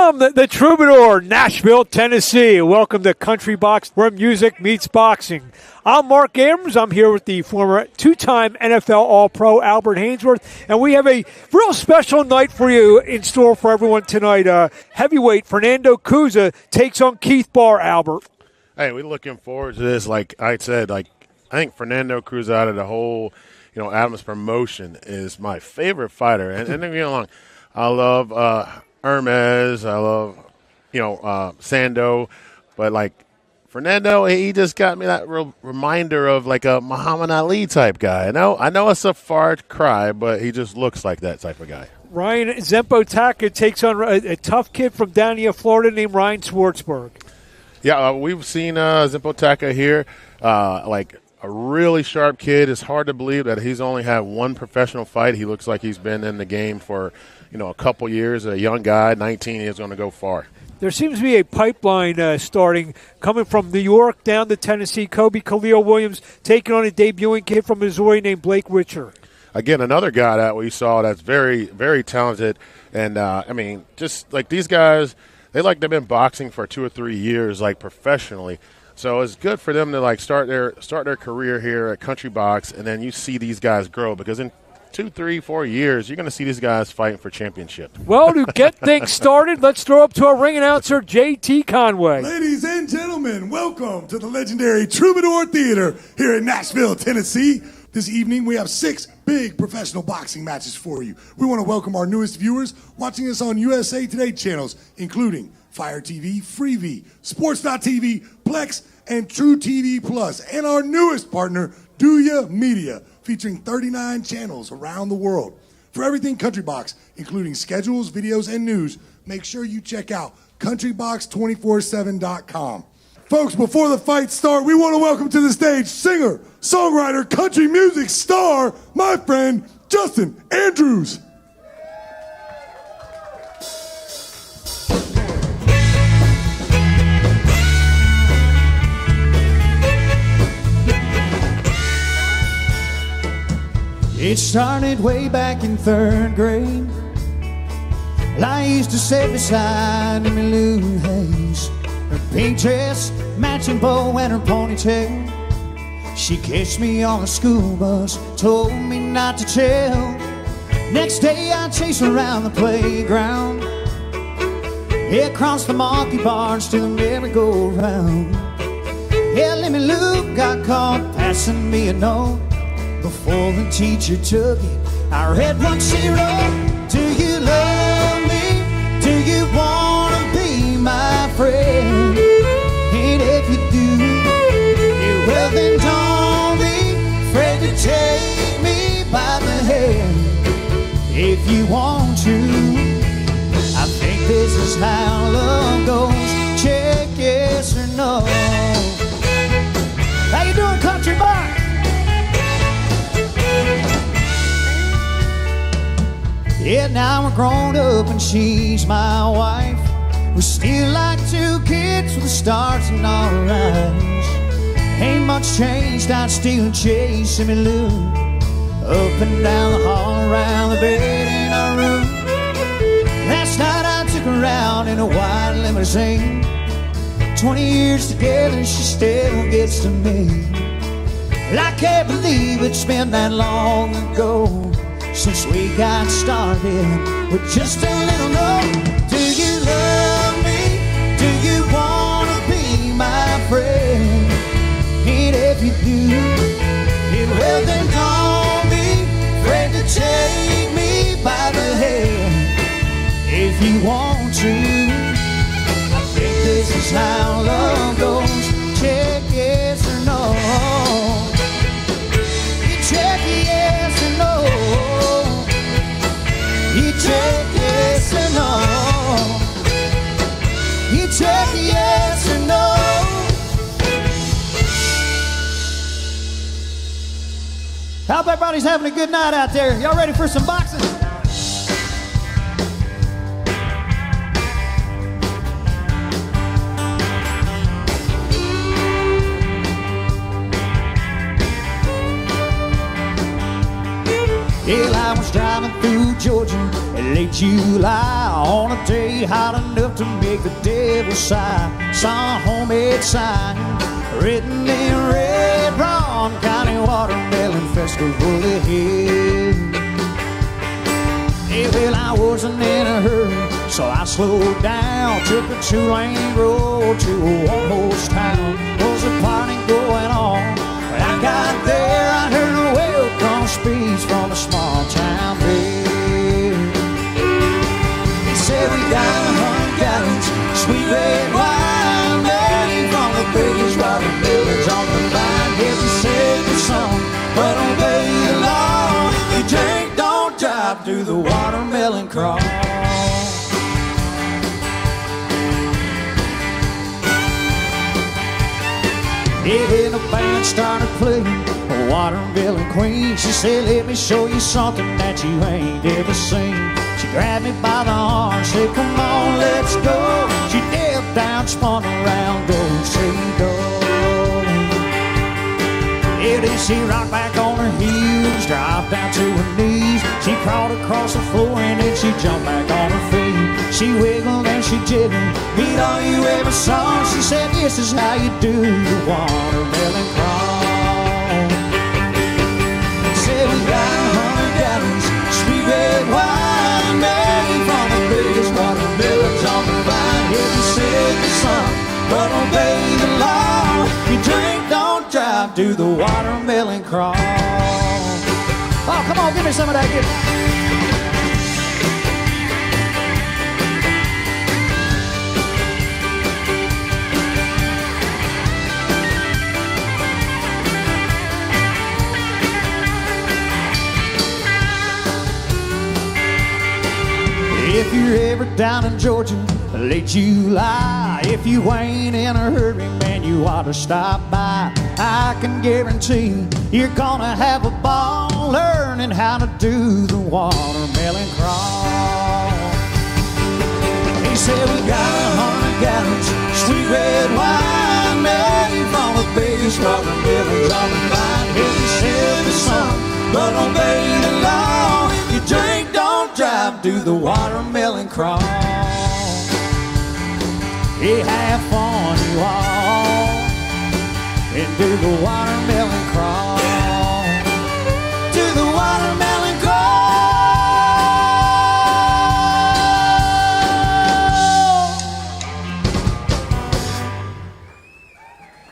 From the Troubadour, Nashville, Tennessee. Welcome to Country Box, where music meets boxing. I'm Mark Abrams. I'm here with the former two-time NFL All-Pro Albert Hainsworth, and we have a real special night for you in store for everyone tonight. Heavyweight Fernando Cuza takes on Keith Barr, Albert. Hey, we're looking forward to this. Like I said, I think Fernando Cuza out of the whole, Adams promotion is my favorite fighter. And don't get me wrong, I love Hermes, I love, Sando, but Fernando, he just got me that real reminder of like a Muhammad Ali type guy. I know it's a far cry, but he just looks like that type of guy. Ryan Zempotaka takes on a tough kid from down here, Florida, named Ryan Schwartzberg. Yeah, we've seen Zempotaka here, a really sharp kid. It's hard to believe that he's only had one professional fight. He looks like he's been in the game for, a couple years. A young guy, 19, he's going to go far. There seems to be a pipeline starting, coming from New York down to Tennessee. Kobe Khalil Williams taking on a debuting kid from Missouri named Blake Witcher. Again, another guy that we saw that's very, very talented. And, just like these guys, they've been boxing for 2 or 3 years, professionally. So it's good for them to, start their career here at Country Box, and then you see these guys grow, because in 2, 3, 4 years, you're going to see these guys fighting for championship. Well, to get things started, let's throw up to our ring announcer, J.T. Conway. Ladies and gentlemen, welcome to the legendary Troubadour Theatre here in Nashville, Tennessee. This evening, we have 6 big professional boxing matches for you. We want to welcome our newest viewers watching us on USA Today channels, including Fire TV, Freevee, Sports.tv, Plex, and True TV Plus, and our newest partner, Do Ya Media, featuring 39 channels around the world. For everything Country Box, including schedules, videos, and news, make sure you check out countrybox247.com. Folks, before the fights start, we want to welcome to the stage singer, songwriter, country music star, my friend, Justin Andrews. It started way back in 3rd grade. I used to sit beside Emmylou Hayes, her pink dress, matching bow, and her ponytail. She kissed me on the school bus, told me not to tell. Next day I chased her around the playground, across the monkey bars to the merry-go-round. Yeah, Emmylou got caught passing me a note. Before the teacher took it, I read what she wrote. Do you love me? Do you want to be my friend? And if you do, well then don't be afraid to take me by the hand. If you want to, I think this is how love goes. Check yes or no. How you doing, Country Box? Yeah, now we're grown up and she's my wife. We're still like 2 kids with the stars in our eyes. Ain't much changed, I'd still chase Emmylou up and down the hall, around the bed in our room. Last night I took her out in a white limousine. 20 years together, she still gets to me. Well, I can't believe it's been that long ago since we got started with just a little note. Do you love me? Do you want to be my friend? And if you do, well then don't be afraid to take me by the hand. If you want to, I think this is how love goes. Check yes or no. You check yes or no. You check yes or no. You check yes or no. I hope everybody's having a good night out there. Y'all ready for some boxing? Well, I was driving through Georgia in late July, on a day hot enough to make the devil sigh. Saw a homemade sign written in red, Ron County Watermelon Festival ahead. Yeah, well, I wasn't in a hurry, so I slowed down, took a 2-lane road to a one-horse town. Was a party going on? When I got there, I heard a welcome speech from a small town there. He said, we got 100 gallons, sweet red wine, made from the biggest watermelons on the vine. If you sing the song, but obey the law, you drink, don't drive, do the watermelon crawl. Yeah, and the band started playing a Watermelon Queen. She said, let me show you something that you ain't ever seen. She grabbed me by the arm, said, come on, let's go. She dipped down, spun around, go, say go. Yeah, then she rocked back on her heels, dropped down to her knees. She crawled across the floor and then she jumped back on her feet. She wiggled and she jiggled, beat all you ever saw. She said, this is how you do the watermelon crawl. Said, we got 100 gallons, sweet red wine, made from the biggest watermelons on the vine. If you said the sun, but obey the law, you drink, don't drive, do the watermelon crawl. Oh, come on, give me some of that. Give me. If you're ever down in Georgia, late July, if you ain't in a hurry, man, you ought to stop by. I can guarantee you're gonna have a ball learning how to do the watermelon crawl. He said, we got 100 gallons, sweet red wine, made from the biggest watermelons on the vine. If you said the sun, but obey the law, you drink, don't drive, do the watermelon crawl. Yeah, have fun, you all, and do the watermelon crawl. Do the watermelon crawl.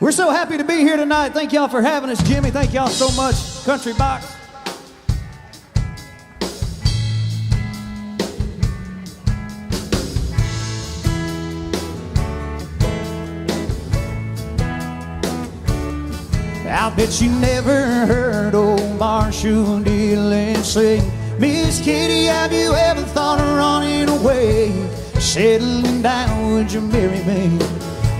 We're so happy to be here tonight. Thank y'all for having us, Jimmy. Thank y'all so much, Country Box. I bet you never heard old Marshall Dillon say, Miss Kitty, have you ever thought of running away? Settling down, would you marry me?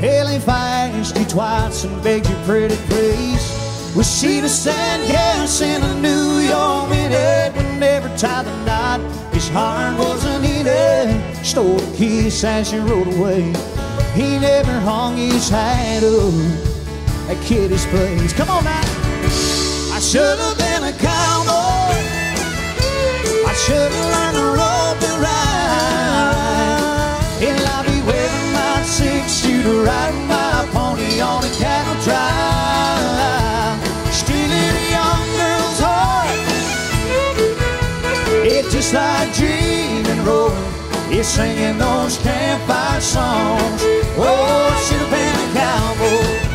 Hell, if I asked you twice and begged you pretty please, was she to stand gas in a New York minute? Would never tie the knot, his heart wasn't in it. Stole a kiss as she rode away. He never hung his hat up at Kitty's place. Come on now. I should have been a cowboy. I should have learned to rope and ride. And I'll be wearing my 6-shooter, riding my pony on a cattle drive, stealing a young girl's heart. It's just like dreaming, rolling. It's singing those campfire songs. Oh, I should have been a cowboy.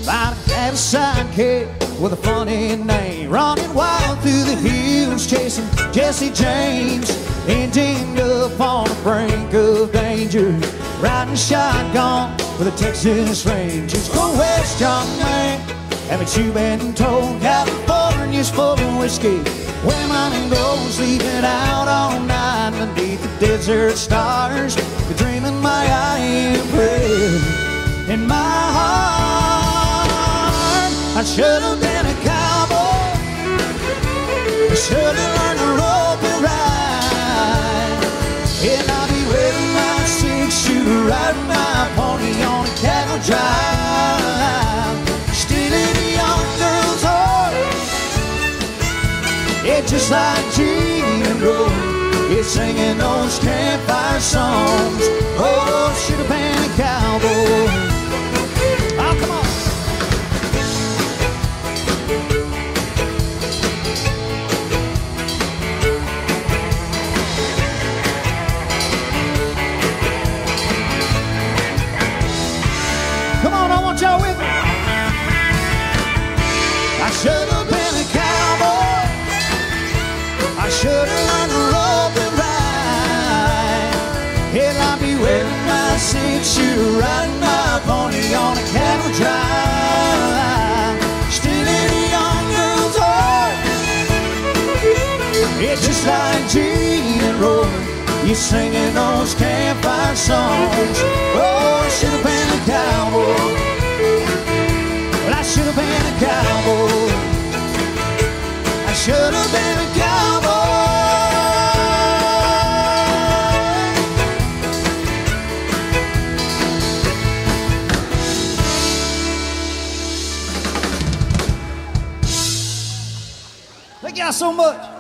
Might have had a sidekick with a funny name, running wild through the hills, chasing Jesse James, ending up on the brink of danger, riding shotgun with a Texas Rangers. Go west, young man, haven't you been told California's full of whiskey? Women and girls leaving out all night beneath the desert stars. You're dreaming my eye and prayer in my heart. I should have been a cowboy. I should have learned to rope and ride. And I'll be wearing my 6-shooter, riding my pony on a cattle drive, stealing a young girl's heart. It's just like Gene and Roy. It's singing those campfire songs. Oh, should have been a cowboy. Oh, come on. Come on, I want y'all with me. I should have been a cowboy. I should have learned to rope and ride. Hell, I'd be wearing my six-shooter, riding my pony on a cattle drive, stealing a young girl's heart. It's just like Gene and Roy. You're singing those campfire songs. Oh, I should have been a cowboy. Well, I should have been a cowboy. I should have been a cowboy. Thank y'all so much.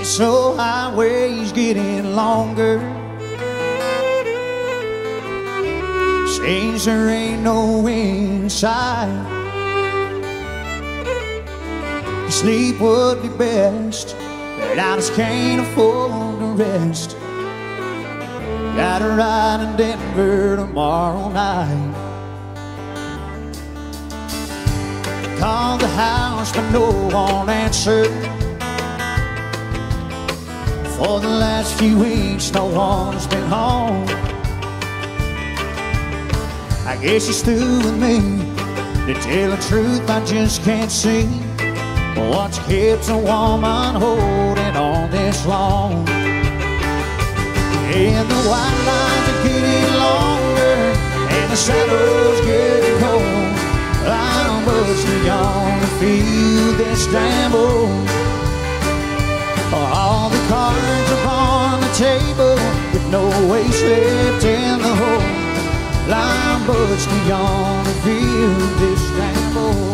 So highways getting longer. Seems there ain't no inside. Sleep would be best, but I just can't afford to rest. Got a ride in Denver tomorrow night. Called the house, but no one answered. For the last few weeks, no one's been home. I guess she's through with me. To tell the truth, I just can't see what keeps a woman holding on this long. And the white lines are getting longer, and the shadows getting cold. I'm much too young to feel this damn old. All the cards are on the table with no waste left in the hole. I'm much too young to feel this damn old.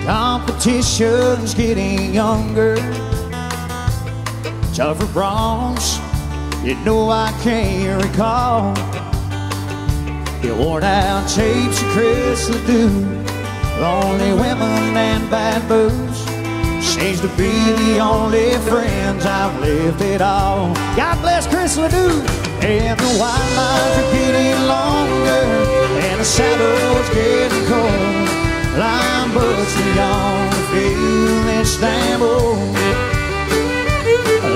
Competition's getting younger. Tougher bronze, you know I can't recall. You worn out tapes of Chris Ledoux, lonely women and bad booze. Seems to be the only friends I've left at all. God bless Chris Ledoux. And the white lines are getting longer, and the shadows getting cold. I'm but too young to feel this damn old.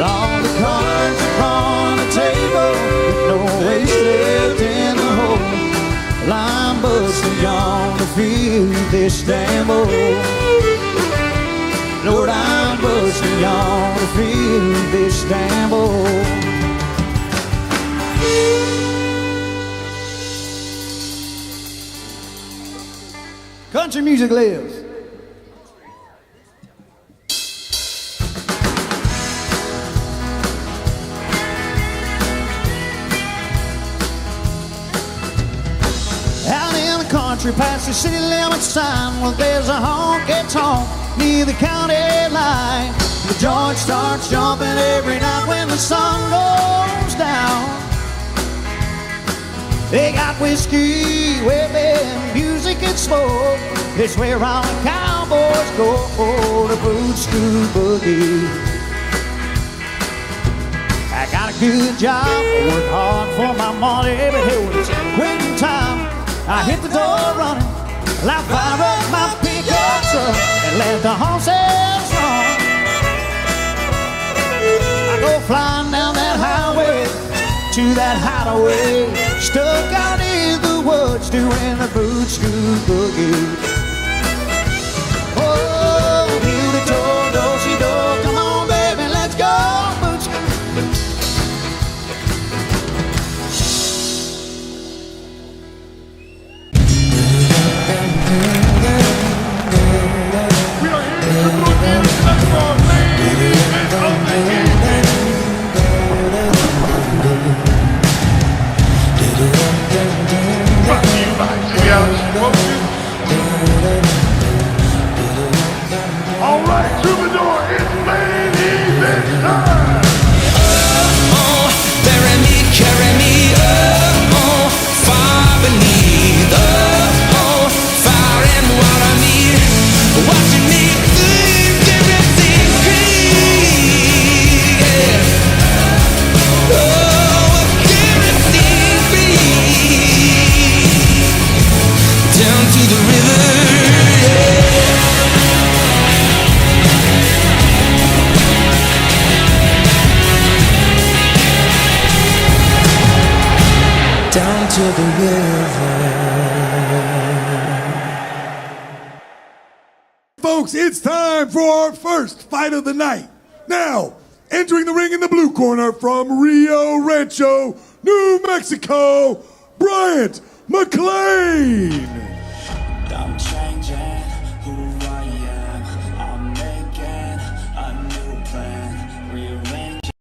All the cards upon the table with no waste left in the hole. I'm but too young to feel this damn old. Lord, I'm but too young to feel this damn old. Country music lives. Out in the country past the city limit sign, well, there's a honky-tonk near the county line. The joint starts jumping every night when the sun goes down. They got whiskey, whipping, music and smoke. It's where all the cowboys go to boot school boogie. I got a good job, I work hard for my money, but hey, when it's quitting time, I hit the door running. I fire up my pickup truck and let the horses run. I go flying down that highway to that hideaway, stuck out in the woods doing the boot scoot boogie. Oh, beautiful, do-si-do, come on, baby, let's go, boot scoot. We are here to Troubadour Theatre, Nashville, ladies and gentlemen. Brought to you by Exhilarating Promotions. All right, Troubadour, it's main event time. Bury me, carry me, far beneath, fire and water me, watching me think everything free, everything free, down to the river, down to the river. Folks, it's time for our first fight of the night. Now, entering the ring in the blue corner from Rio Rancho, New Mexico, Bryant McLean. I'm changing who I am. I'm making a new plan, rearranging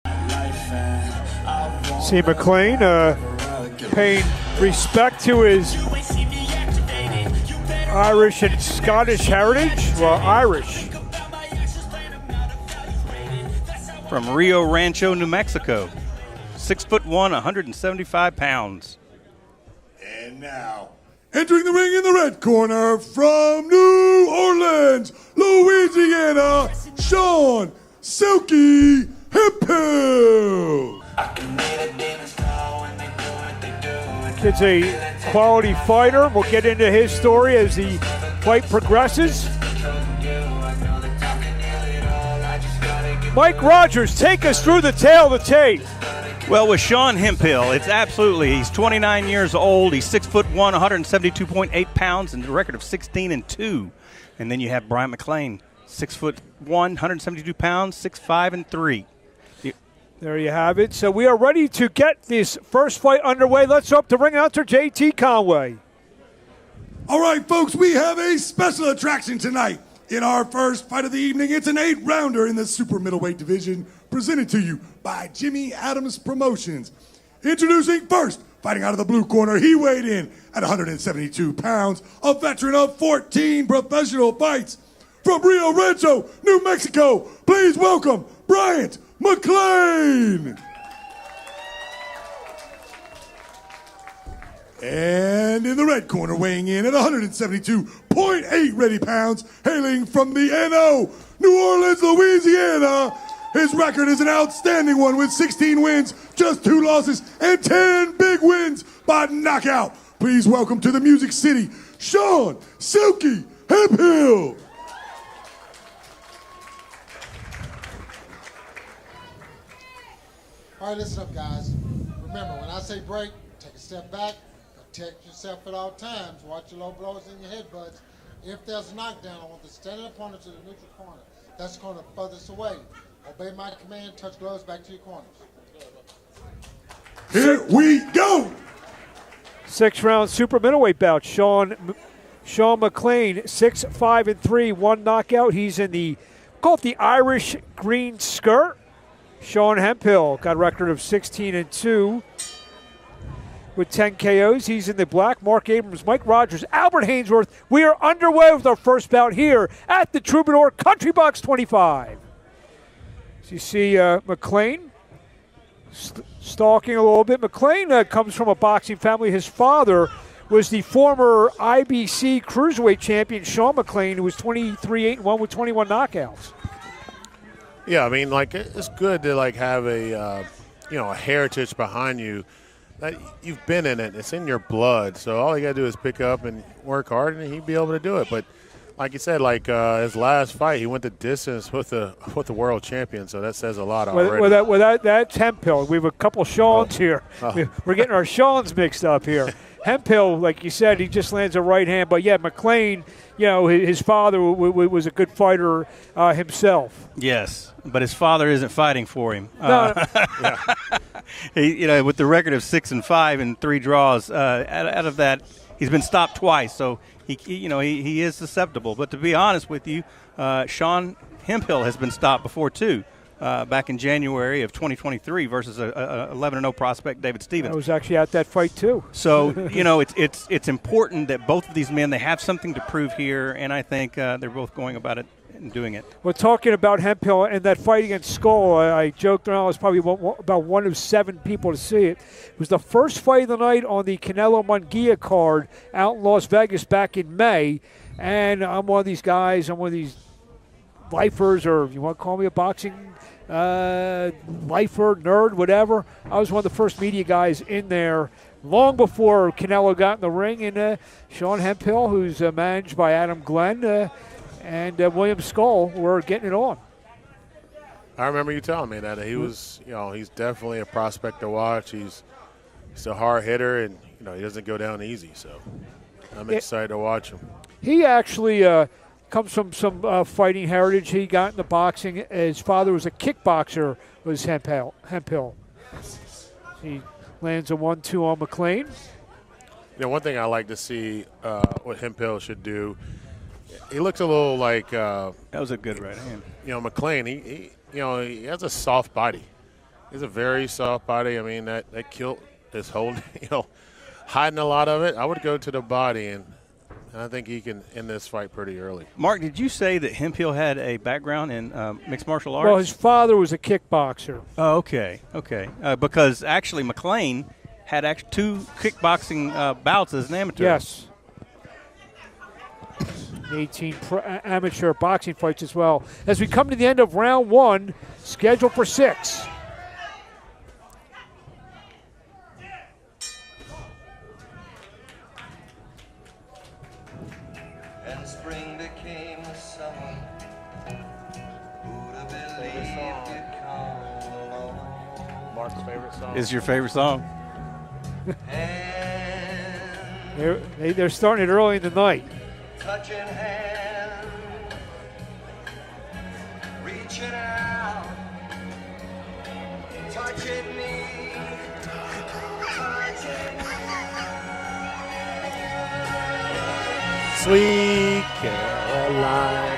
my life, and I won't See McLean paying respect to his Irish and Scottish heritage. Well, Irish. From Rio Rancho, New Mexico. 6'1", 175 pounds. And now, entering the ring in the red corner from New Orleans, Louisiana, Sean Silky Hemphill. Kid's a quality fighter. We'll get into his story as the fight progresses. Mike Rogers, take us through the tale of the tape. Well, with Sean Hemphill, it's absolutely, he's 29 years old. He's 6'1", 172.8 pounds, and a record of 16-2. And then you have Brian McLean, 6'1", 172 pounds, 6'5", 3. There you have it. So we are ready to get this first fight underway. Let's up to ring announcer JT Conway. All right, folks, we have a special attraction tonight. In our first fight of the evening, it's an 8-rounder in the super middleweight division, presented to you by Jimmy Adams Promotions. Introducing first, fighting out of the blue corner, he weighed in at 172 pounds, a veteran of 14 professional fights. From Rio Rancho, New Mexico, please welcome Bryant McLean. And in the red corner, weighing in at 172.8 ready pounds, hailing from the NO, New Orleans, Louisiana. His record is an outstanding one with 16 wins, just 2 losses, and 10 big wins by knockout. Please welcome to the Music City, Sean Silky Hemphill. All right, listen up, guys. Remember, when I say break, take a step back. Protect yourself at all times. Watch your low blows in your headbutts. If there's a knockdown, I want the standing opponent to the neutral corner. That's going to furthest away. Obey my command. Touch gloves back to your corners. Here we go. 6-round super middleweight bout. Sean McLean, 6'5", 1 knockout. He's in the, call it the Irish green skirt. Sean Hemphill got a record of 16-2 with 10 KOs. He's in the black. Mark Abrams, Mike Rogers, Albert Hainsworth. We are underway with our first bout here at the Troubadour Country Box 25. So you see McLean stalking a little bit. McLean comes from a boxing family. His father was the former IBC cruiserweight champion, Sean McLean, who was 23-8-1 with 21 knockouts. Yeah, I mean, like it's good to like have a a heritage behind you. That you've been in it; it's in your blood. So all you got to do is pick up and work hard, and he'd be able to do it. But like you said, like his last fight, he went the distance with the world champion. So that says a lot already. That's Hemphill. We have a couple Seans here. We're getting our Seans mixed up here. Hemphill, like you said, he just lands a right hand. But yeah, McLean, his father was a good fighter himself. Yes, but his father isn't fighting for him. No. He, with the record of 6-5 and 3 draws, out of that, he's been stopped twice. So he is susceptible. But to be honest with you, Sean Hemphill has been stopped before too. Back in January of 2023 versus a 11-0 prospect, David Stevens. I was actually at that fight too. So it's important that both of these men, they have something to prove here, and I think they're both going about it and doing it. Well, talking about Hemphill and that fight against Skull, I joked around I was probably about one of 7 people to see it. It was the first fight of the night on the Canelo Munguia card out in Las Vegas back in May, and I'm one of these guys, I'm one of these lifers, or if you want to call me a boxing lifer, nerd, whatever. I was one of the first media guys in there long before Canelo got in the ring, and Sean Hemphill, who's managed by Adam Glenn, and William Skull were getting it on. I remember you telling me that he was, he's definitely a prospect to watch. He's a hard hitter, and he doesn't go down easy. So I'm excited to watch him. He actually comes from some fighting heritage. He got into boxing. His father was a kickboxer. Was Hemphill. He lands a 1-2 on McLean. One thing I like to see what Hemphill should do. He looks a little like that was a good right hand. McLean. He has a soft body. He's a very soft body. I mean that kilt is holding, hiding a lot of it. I would go to the body, and I think he can end this fight pretty early. Mark, did you say that Hemphill had a background in mixed martial arts? Well, his father was a kickboxer. Oh, okay. Because actually McLean had 2 kickboxing bouts as an amateur. Yes. 18 amateur boxing fights as well. As we come to the end of round 1, scheduled for 6. And spring became the summer. Who'd have believed you'd come along? Mark's favorite song. Is your favorite song? They're starting it early in the night. Touching hand, reaching out, touching me, touching Sweet Caroline.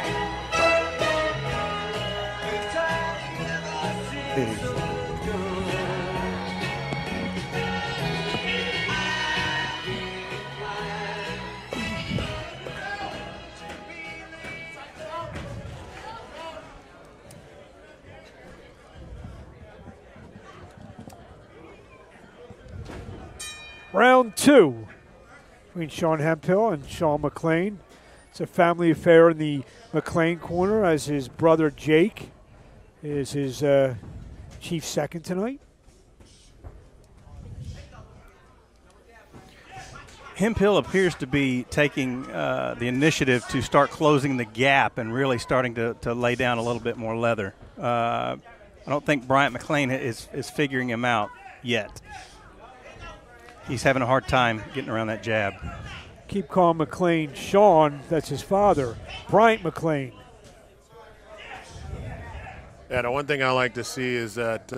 Round 2 between Sean Hemphill and Sean McLean. It's a family affair in the McLean corner, as his brother Jake is his chief second tonight. Hemphill appears to be taking the initiative to start closing the gap and really starting to lay down a little bit more leather. I don't think Bryant McLean is figuring him out yet. He's having a hard time getting around that jab. Keep calling McLean Sean, that's his father, Bryant McLean. Yeah, the one thing I like to see is that,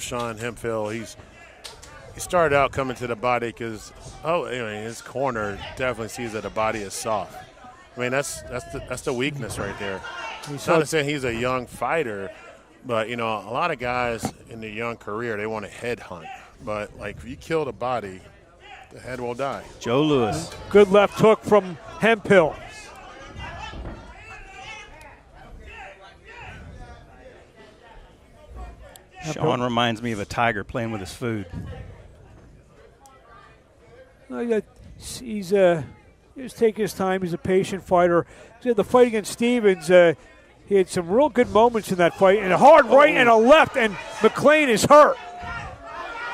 Sean Hemphill, he started out coming to the body because, his corner definitely sees that the body is soft. I mean, that's the weakness right there. It's not to say he's a young fighter, but, a lot of guys in their young career, they want to head hunt. But, if you kill the body, the head will die. Joe Lewis. Good left hook from Hemphill. Sean reminds me of a tiger playing with his food. He's taking his time. He's a patient fighter. The fight against Stevens, He had some real good moments in that fight, and a hard right and a left, and McLean is hurt.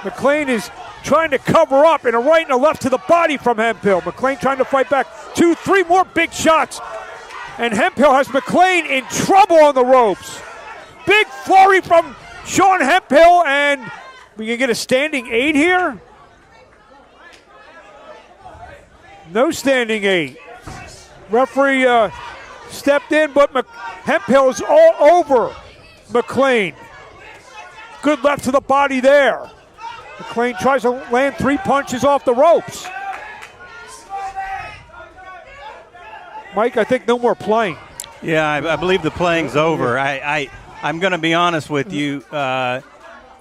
McLean is trying to cover up, and a right and a left to the body from Hemphill. McLean trying to fight back. 2, 3 more big shots, and Hemphill has McLean in trouble on the ropes. Big flurry from Sean Hemphill, and we can get a standing 8 here. No standing 8. Referee stepped in, but Hemphill is all over McLean. Good left to the body there. McLean tries to land 3 punches off the ropes. Mike, I think no more playing. Yeah, I believe the playing's over. I'm going to be honest with you.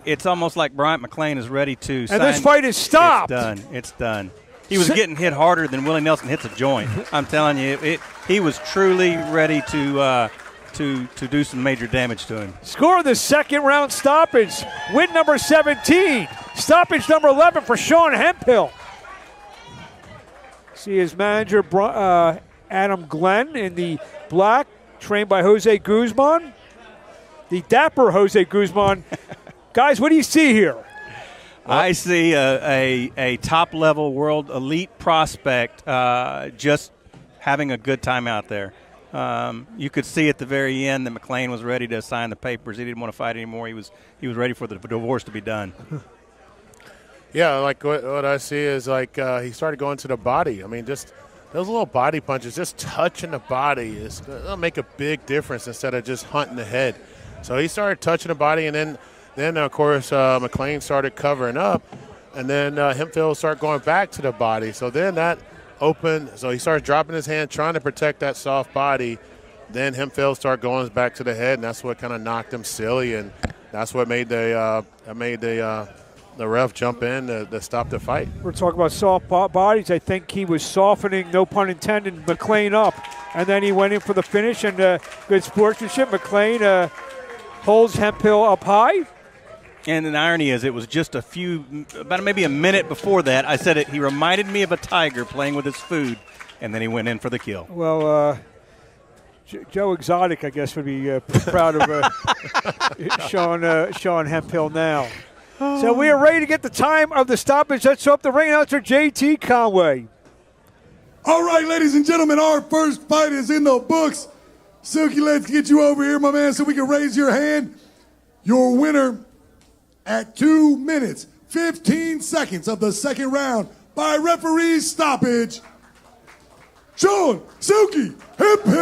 It's almost like Bryant McLean is ready to sign. And this fight is stopped. It's done. He was getting hit harder than Willie Nelson hits a joint. I'm telling you, he was truly ready to do some major damage to him. Score of the second round stoppage. Win number 17. Stoppage number 11 for Sean Hemphill. See his manager, Adam Glenn, in the black, trained by Jose Guzman. The dapper Jose Guzman. Guys, what do you see here? I see a top-level world elite prospect just having a good time out there. You could see at the very end that McLean was ready to sign the papers. He didn't want to fight anymore. He was ready for the divorce to be done. Yeah, like what I see is like he started going to the body. I mean, just those little body punches, just touching the body, it'll make a big difference instead of just hunting the head. So he started touching the body, and then of course, McLean started covering up, and then Hemphill started going back to the body. So then that opened. So he started dropping his hand, trying to protect that soft body. Then Hemphill started going back to the head, and that's what kind of knocked him silly, and that's what made the ref jump in to stop the fight. We're talking about soft bodies. I think he was softening, no pun intended, McLean up, and then he went in for the finish, and good sportsmanship. McLean holds Hemphill up high. And the irony is, it was just about maybe a minute before that, I said he reminded me of a tiger playing with his food, and then he went in for the kill. Well, Joe Exotic, I guess, would be proud of Sean Hemphill now. So we are ready to get the time of the stoppage. Let's up the ring announcer, JT Conway. All right, ladies and gentlemen, our first fight is in the books. Silky, let's get you over here, my man, so we can raise your hand. Your winner at 2 minutes, 15 seconds of the second round by referee stoppage, Sean Silky Hemphill.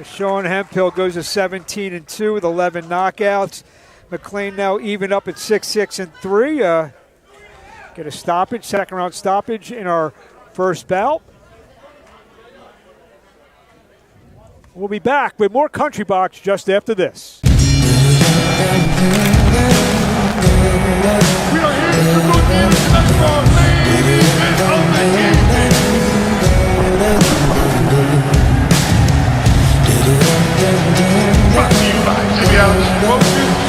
Sean Hemphill goes to 17-2 with 11 knockouts. McLean now even up at 6-6-3. Get a stoppage, second round stoppage in our first bout. We'll be back with more Country Box just after this. We are here to go international, ladies and gentlemen. Brought to you by Reality Promotions.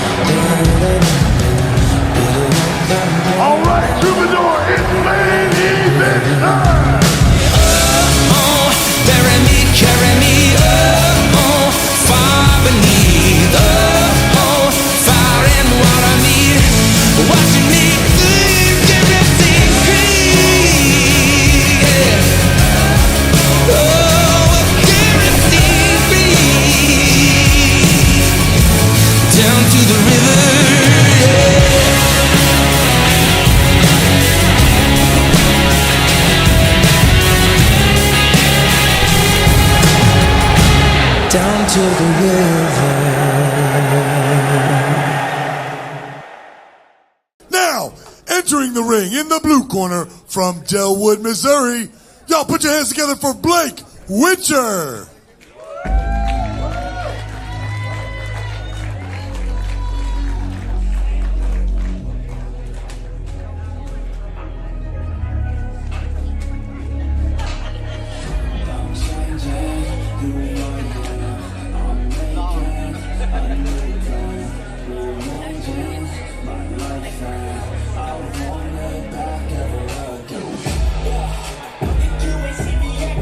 All right, Troubadour, it's main event time. Bury me, carry me, far beneath, fire and water me, watching me think everything free, yeah. Everything free, down to the river, yeah. Down to the river. Now, entering the ring in the blue corner from Delwood, Missouri, y'all put your hands together for Blake Witcher. You ain't see me yet.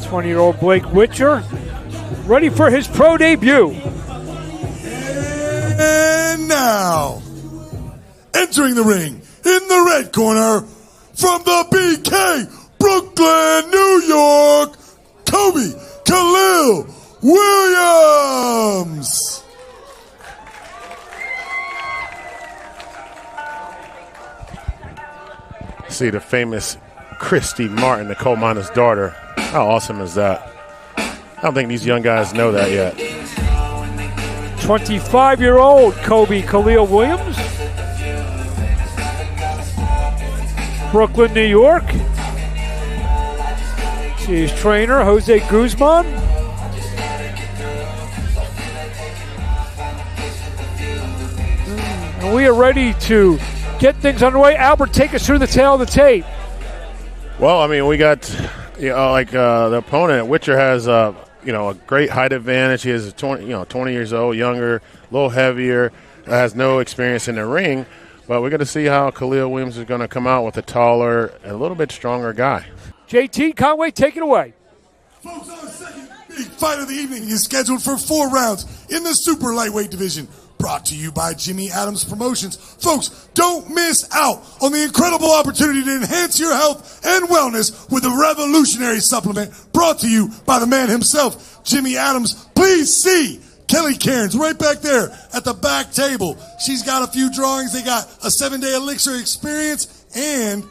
20-year-old Blake Witcher, ready for his pro debut. And now, entering the ring in the red corner, from the BK, Brooklyn, New York, Kobe Khalil Williams. See the famous Christy Martin, the coal miner's daughter. How awesome is that? I don't think these young guys know that yet. 25-year-old Kobe Khalil Williams, Brooklyn, New York. See his trainer, Jose Guzman. And we are ready to get things underway. Albert, take us through the tail of the tape. Well, I mean, we got, the opponent, Witcher has, a great height advantage. He is 20 years old, younger, a little heavier, has no experience in the ring. But we're going to see how Khalil Williams is going to come out with a taller, a little bit stronger guy. JT Conway, take it away. Folks, our second big fight of the evening is scheduled for 4 rounds in the super lightweight division. Brought to you by Jimmy Adams Promotions. Folks, don't miss out on the incredible opportunity to enhance your health and wellness with a revolutionary supplement brought to you by the man himself, Jimmy Adams. Please see Kelly Cairns right back there at the back table. She's got a few drawings. They got a 7-day elixir experience, and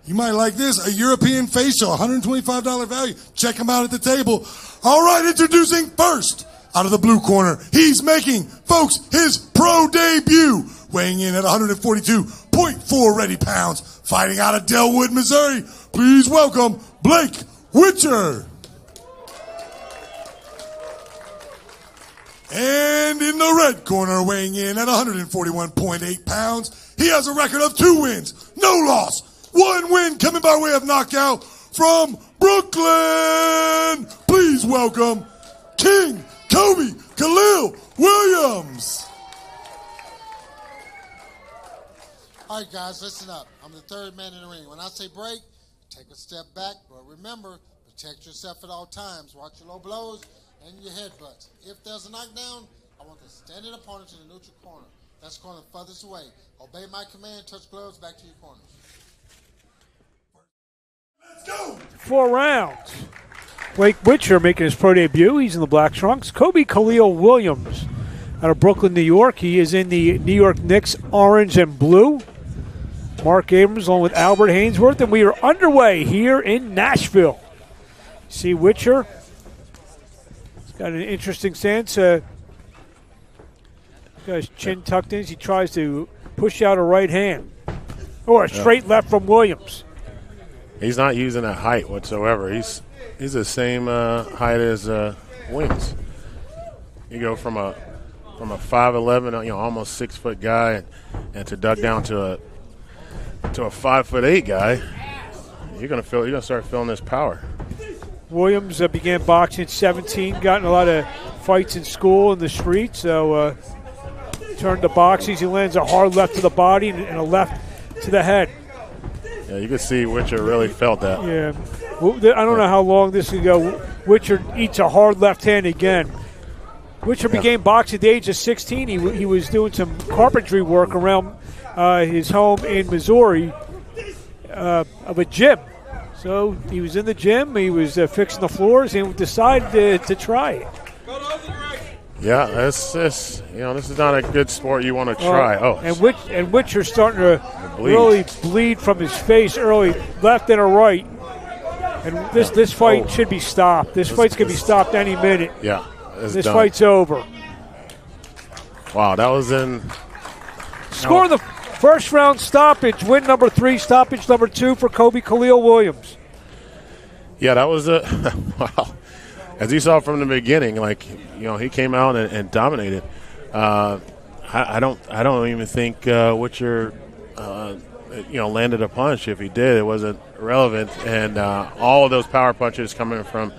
you might like this, a European facial, $125 value. Check them out at the table. All right, introducing first, out of the blue corner, he's making, folks, his pro debut, weighing in at 142.4 ready pounds, fighting out of Delwood, Missouri. Please welcome Blake Witcher. And in the red corner, weighing in at 141.8 pounds, he has a record of 2 wins, no loss. 1 win coming by way of knockout from Brooklyn. Please welcome King Kobe Khalil Williams. All right, guys, listen up. I'm the third man in the ring. When I say break, take a step back, but remember, protect yourself at all times. Watch your low blows and your headbutts. If there's a knockdown, I want the standing opponent to the neutral corner. That's corner furthest away. Obey my command, touch gloves, back to your corners. Let's go. 4 rounds. Blake Witcher making his pro debut. He's in the black trunks. Kobe Khalil Williams out of Brooklyn, New York. He is in the New York Knicks orange and blue. Mark Abrams along with Albert Hainsworth, and we are underway here in Nashville. See Witcher. He's got an interesting stance. Got his chin tucked in as he tries to push out a right hand. Or a straight left from Williams. He's not using that height whatsoever. He's the same height as Williams. You go from a 5'11", almost 6 foot guy, and to duck down to a 5'8" guy. You're gonna start feeling this power. Williams began boxing at 17, got in a lot of fights in school in the streets, so turned to boxing. He lands a hard left to the body and a left to the head. Yeah, you can see Witcher really felt that. Yeah. I don't know how long this can go. Witcher eats a hard left hand again. Witcher began boxing at the age of 16. He was doing some carpentry work around his home in Missouri of a gym. So he was in the gym. He was fixing the floors and decided to try it. Yeah, this is not a good sport you want to try. And Witcher's starting to really bleed from his face early, left and a right. And this fight should be stopped. This fight's going to be stopped any minute. Yeah, this fight's over. Wow, that was in. Score the first round stoppage. Win number 3, stoppage number 2 for Kobe Khalil Williams. Yeah, that was a wow. As you saw from the beginning, he came out and dominated. I don't even think Witcher, landed a punch. If he did, it wasn't relevant. And all of those power punches coming from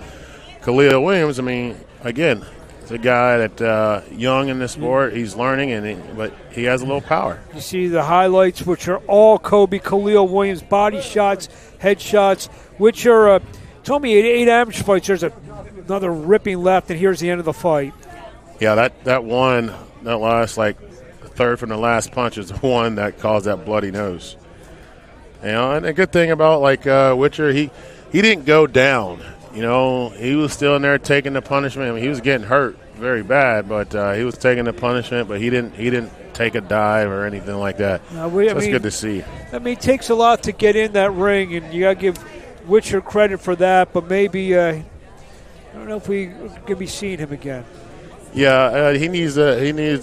Khalil Williams. I mean, again, it's a guy that young in the sport. He's learning, but he has a little power. You see the highlights, which are all Kobe Khalil Williams body shots, head shots, which are told me 8 amateur fights, there's another ripping left, and here's the end of the fight. Yeah, that last, like, third from the last punch is the one that caused that bloody nose. You know, and a good thing about, like, Witcher, he didn't go down. You know, he was still in there taking the punishment. I mean, he was getting hurt very bad, but he was taking the punishment, but he didn't take a dive or anything like that. That's good to see. I mean, it takes a lot to get in that ring, and you got to give Witcher credit for that, but maybe I don't know if we can be seeing him again. Yeah, he needs to maybe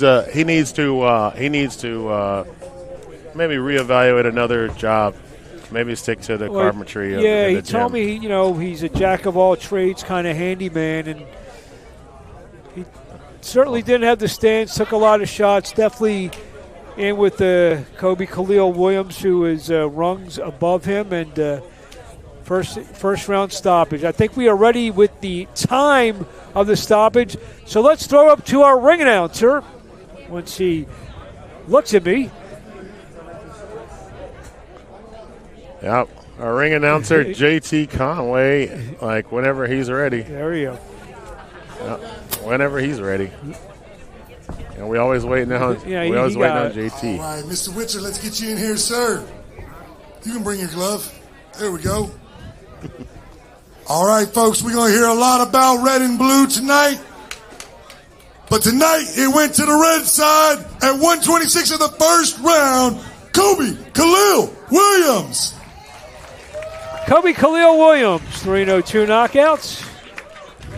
reevaluate another job. Maybe stick to the carpentry. Yeah, he gym. told me, he's a jack of all trades kind of handyman, and he certainly didn't have the stance. Took a lot of shots. Definitely in with Kobe Khalil Williams, who is rungs above him, and first round stoppage. I think we are ready with the time of the stoppage. So let's throw up to our ring announcer once he looks at me. Yep, our ring announcer, JT Conway, like whenever he's ready. There we go. Yep, whenever he's ready. And we always waiting on JT. All right, Mr. Witcher, let's get you in here, sir. You can bring your glove. There we go. All right, folks, we're going to hear a lot about red and blue tonight. But tonight, it went to the red side at 126 of the first round. Kobe Khalil Williams. Kobe Khalil Williams, 302 knockouts. I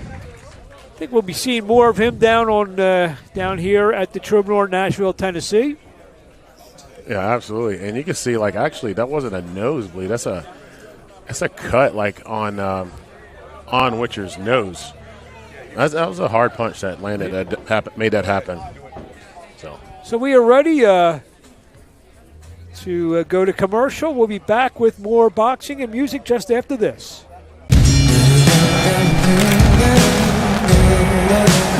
think we'll be seeing more of him down here at the Troubadour, Nashville, Tennessee. Yeah, absolutely. And you can see, like, actually, that wasn't a nosebleed. That's a cut, like, on Witcher's nose. That was a hard punch that landed, made that happen. So we are ready to go to commercial. We'll be back with more boxing and music just after this. We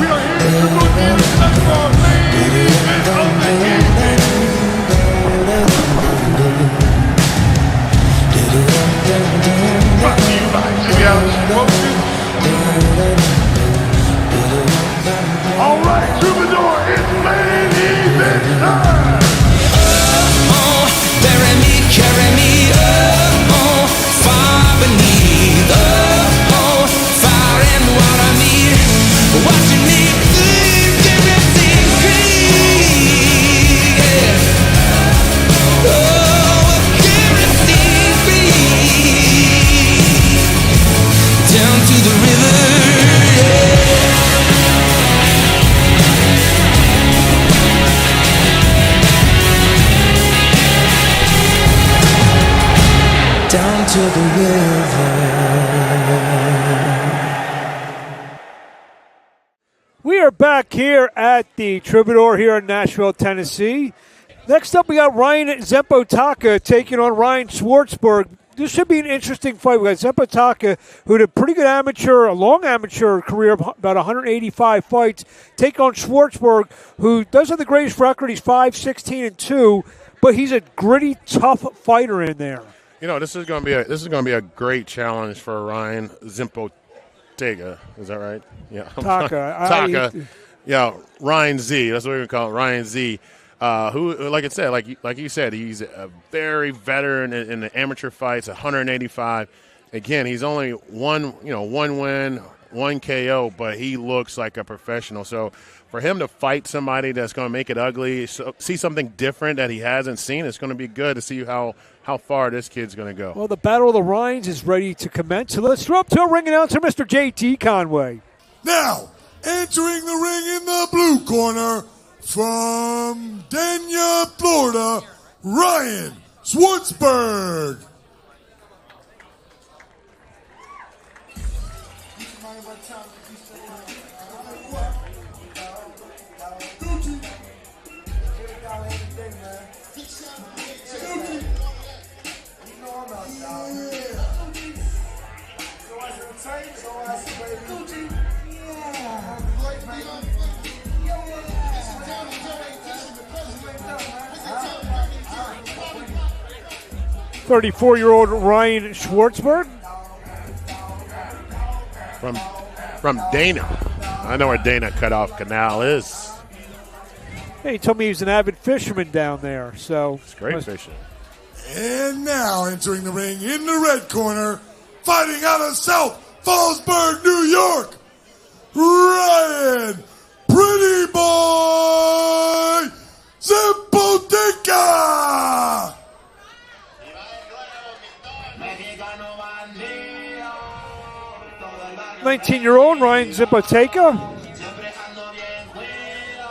are here to promote the international ladies and gentlemen. Brought to you by Reality Promotions. All right, Troubadour, it's ladies and time. Bury me, carry me, far beneath, fire and water meet, watching me think everything free, yeah. Everything free, down to the river, yeah. Down to the river. We are back here at the Troubadour here in Nashville, Tennessee. Next up, we got Ryan Zempotaka taking on Ryan Schwartzberg. This should be an interesting fight. We got Zempotaka, who had a pretty good a long amateur career of about 185 fights, take on Schwartzberg, who doesn't have the greatest record. He's 5-16-2, but he's a gritty, tough fighter in there. You know, this is going to be a great challenge for Ryan Zempotaka. Is that right? Yeah. Taka. Yeah, Ryan Z. That's what we're going to call it, Ryan Z. Who, like I said, like you said, he's a very veteran in the amateur fights, 185. Again, he's only one win, one KO, but he looks like a professional. So for him to fight somebody that's going to make it ugly, see something different that he hasn't seen, it's going to be good to see how far this kid's going to go. Well, the Battle of the Rhines is ready to commence. So let's throw up to a ring announcer, Mr. JT Conway. Now, entering the ring in the blue corner from Dania, Florida, Ryan Schwartzberg. .34-year-old Ryan Schwartzberg. from Dana. I know where Dana Cutoff Canal is. Hey, he told me he was an avid fisherman down there. So It's great fishing. And now entering the ring in the red corner, fighting out of South Fallsburg, New York, Ryan Pretty Boy Zipotica! 19-year-old Ryan Zipotica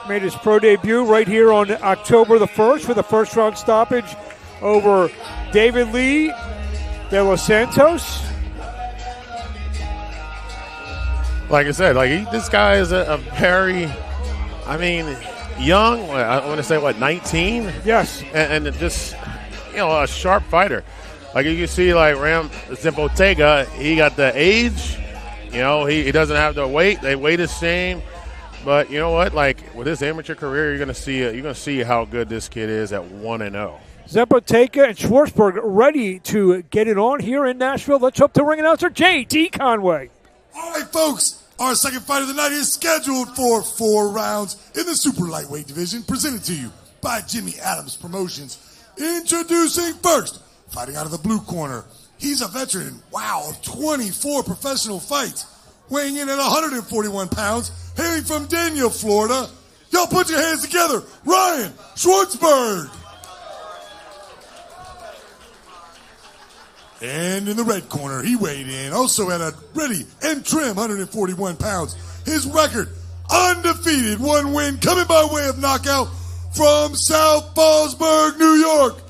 made his pro debut right here on October the 1st with a first-round stoppage over David Lee de Los Santos. Like I said, this guy is a very, young. I want to say 19. Yes, and just a sharp fighter. Like you can see, Ram Zipoteca, he got the age. He doesn't have the weight. They weigh the same. But you know what? With his amateur career, you're gonna see how good this kid is at 1-0. Zipoteca and Schwartzberg ready to get it on here in Nashville. Let's hope the ring announcer J.D. Conway. All right, folks, our second fight of the night is scheduled for 4 rounds in the super lightweight division, presented to you by Jimmy Adams Promotions. Introducing first, fighting out of the blue corner. He's a veteran, of 24 professional fights, weighing in at 141 pounds, hailing from Dania, Florida. Y'all put your hands together. Ryan Schwartzberg. And in the red corner, he weighed in, also at a ready and trim 141 pounds. His record, undefeated, 1 win, coming by way of knockout from South Fallsburg, New York.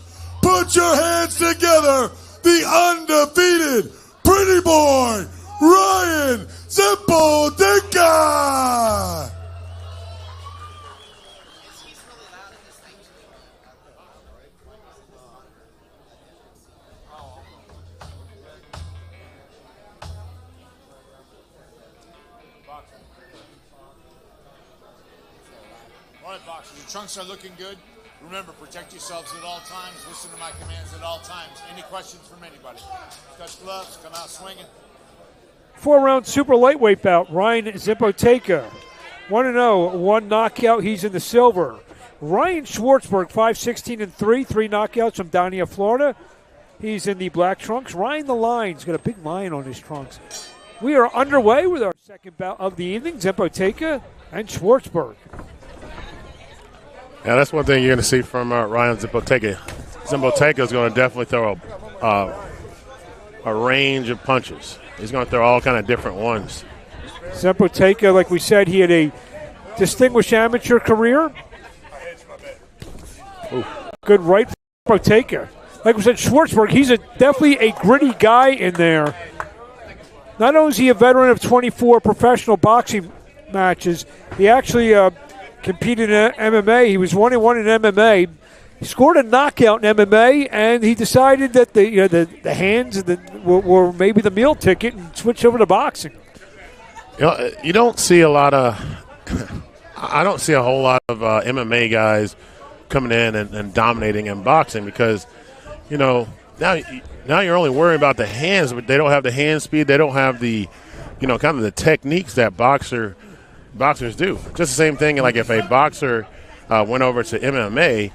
Put your hands together. The undefeated Pretty Boy, Ryan Zipoteca. All right, boxers, your trunks are looking good. Remember, protect yourselves at all times. Listen to my commands at all times. Any questions from anybody? Touch gloves, come out swinging. 4-round super lightweight bout. Ryan Zipoteca, 1-0, 1 knockout. He's in the silver. Ryan Schwartzberg, 5-16-3, 3 knockouts from Dania, Florida. He's in the black trunks. Ryan the Lion's got a big lion on his trunks. We are underway with our second bout of the evening. Zipoteca and Schwartzberg. Yeah, that's one thing you're going to see from Ryan Zipoteca. Zipoteca is going to definitely throw a range of punches. He's going to throw all kind of different ones. Zipoteca, like we said, he had a distinguished amateur career. Ooh. Good right for Zipoteca. Like we said, Schwartzberg, he's definitely a gritty guy in there. Not only is he a veteran of 24 professional boxing matches, he actually competed in MMA. He was 1-1 in MMA. He scored a knockout in MMA, and he decided that the hands were maybe the meal ticket and switched over to boxing. You don't see a lot of I don't see a whole lot of MMA guys coming in and dominating in boxing because, now you're only worrying about the hands, but they don't have the hand speed. They don't have the, kind of the techniques that boxers do. Just the same thing, like if a boxer went over to MMA,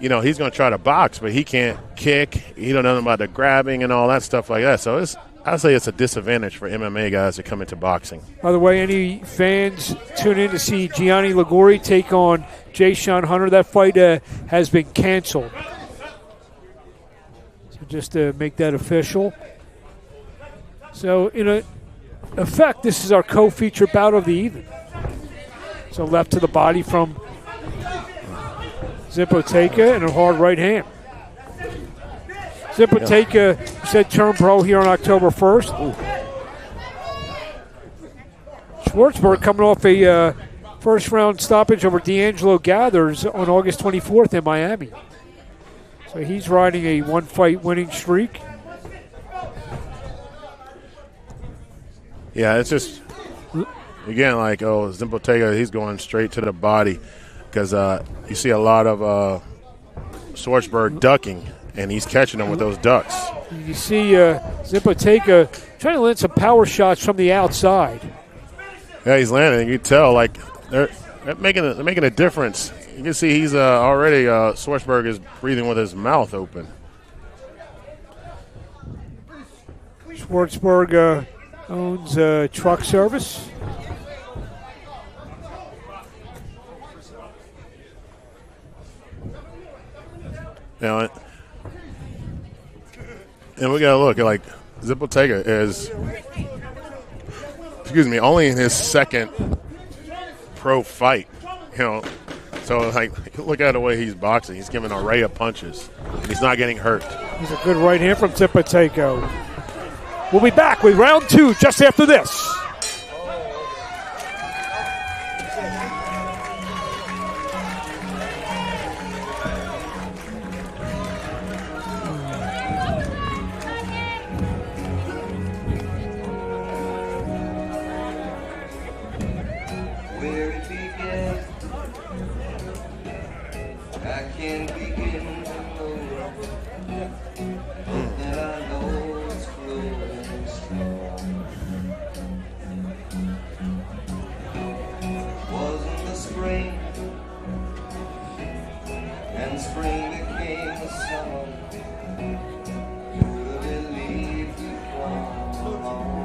he's going to try to box, but he can't kick. He don't know nothing about the grabbing and all that stuff like that. So I'd say it's a disadvantage for MMA guys to come into boxing. By the way, any fans tune in to see Gianni Liguri take on Jay Sean Hunter? That fight has been canceled. So just to make that official. So in effect, this is our co-feature bout of the evening. So left to the body from Zipoteca and a hard right hand. Zipoteca said turn pro here on October 1st. Ooh. Schwartzberg coming off a first-round stoppage over D'Angelo Gathers on August 24th in Miami. So he's riding a one-fight winning streak. Yeah, it's just, again, Zipoteca, he's going straight to the body because you see a lot of Schwartzberg ducking and he's catching them with those ducks. You see Zimpoteca trying to land some power shots from the outside. Yeah, he's landing. You can tell, like, they're making a difference. You can see he's already, Schwartzberg is breathing with his mouth open. Schwartzberg owns a truck service. You know, and we got to look at, like, Zimpoteca is, only in his second pro fight, you know. So, like, look at the way he's boxing. He's giving an array of punches. He's not getting hurt. He's a good right hand from Zimpoteca. We'll be back with round 2 just after this. Where it began, I can't begin to know that I know it's close. Wasn't the spring, and spring became the summer. Who'd have believed you'd come along?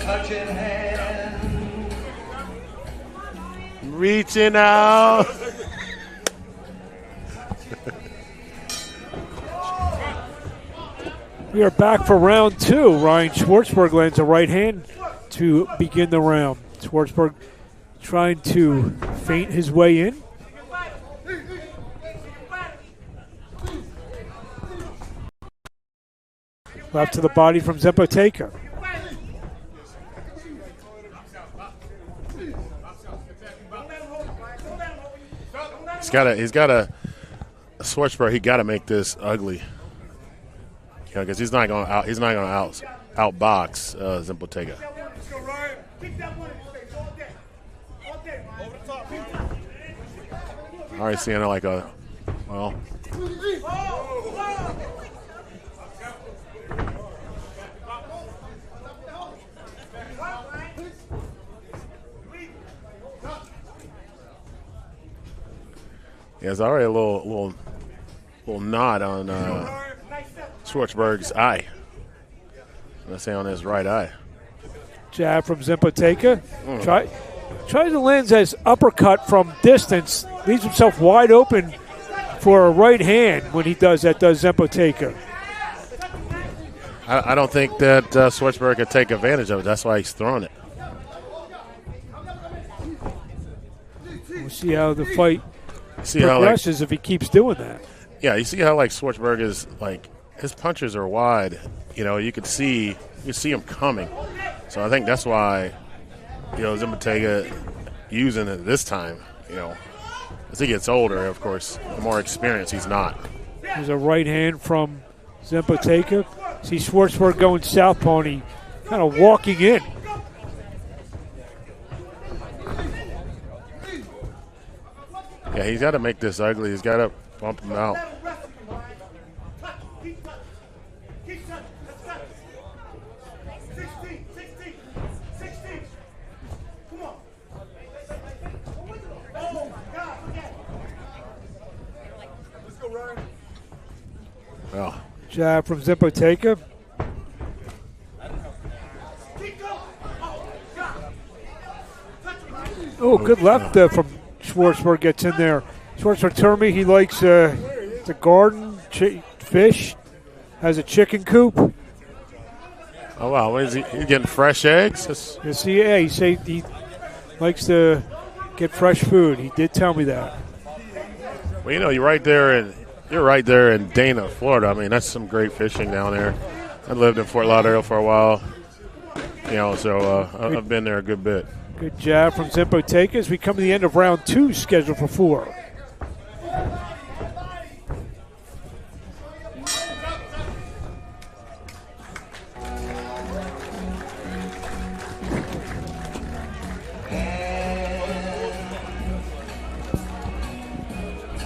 Touching hand, Reaching out. We are back for round 2. Ryan Schwartzberg lands a right hand to begin the round. Schwartzberg trying to feint his way in. Left to the body from Zimpoteca. He's got a Schwartzberg. He got to make this ugly, you know, because he's not going to outbox Zimpoteca. Already seeing it like a Yeah, there's already a little knot on Schwartzberg's eye. Let's say on his right eye. Jab from Zimpoteca. Tries to land his uppercut from distance. Leaves himself wide open for a right hand when he does that, does Zimpoteca. I don't think that Schwartzberg could take advantage of it. That's why he's throwing it. We'll see how the fight progresses if he keeps doing that. Yeah, you see how like Schwartzberg is like his punches are wide. You know, you could see him coming. So I think that's why, you know, Zimpoteca using it this time. You know, as he gets older, of course, the more experience he's not. There's a right hand from Zimpoteca. See Schwartzberg going southpaw and he kind of walking in. Yeah, he's got to make this ugly. He's got to bump him out. Well, jab from Zimpoteca. Oh, good left from Schwartzberg gets in there. Schwartzberg told me he likes the garden fish, has a chicken coop. Oh, wow. What is he? He's getting fresh eggs? Yes, he said he likes to get fresh food. He did tell me that. Well, you know, you're right there in Dana, Florida. I mean, that's some great fishing down there. I lived in Fort Lauderdale for a while, you know, so I've been there a good bit. Good jab from Zimpoteca as we come to the end of round 2, scheduled for 4.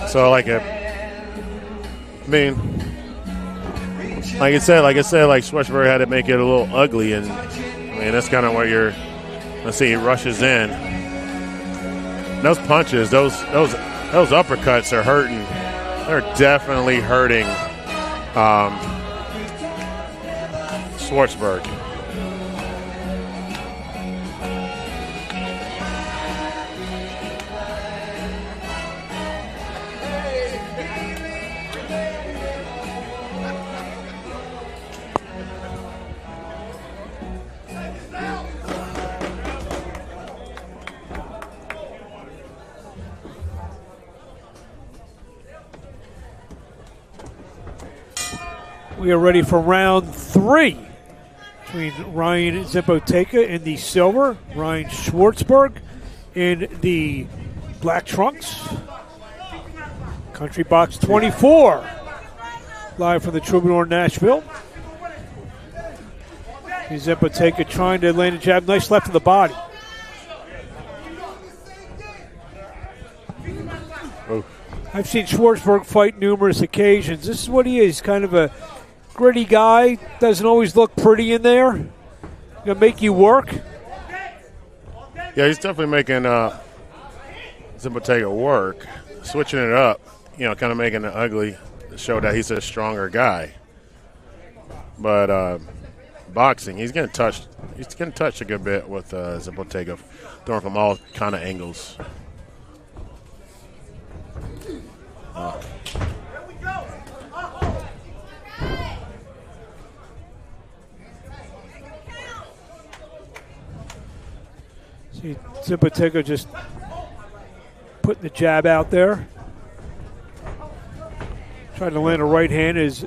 So like I said, Schwartzberg had to make it a little ugly, and that's kind of where let's see, he rushes in. Those punches, those uppercuts are hurting. They're definitely hurting Schwartzberg. We are ready for round 3 between Ryan Zempoteka in the silver, Ryan Schwartzberg in the black trunks. Country Box 24, live from the Troubadour Nashville. Zempoteka trying to land a jab, nice left to the body. Oh. I've seen Schwartzberg fight numerous occasions. This is what he is, kind of a gritty guy, doesn't always look pretty in there. Gonna make you work. Yeah, he's definitely making Zempoteka work, switching it up, kind of making it ugly to show that he's a stronger guy. But boxing, he's getting touched a good bit with Zempoteka, throwing from all kind of angles. See, Zempoteka just putting the jab out there. Trying to land a right hand as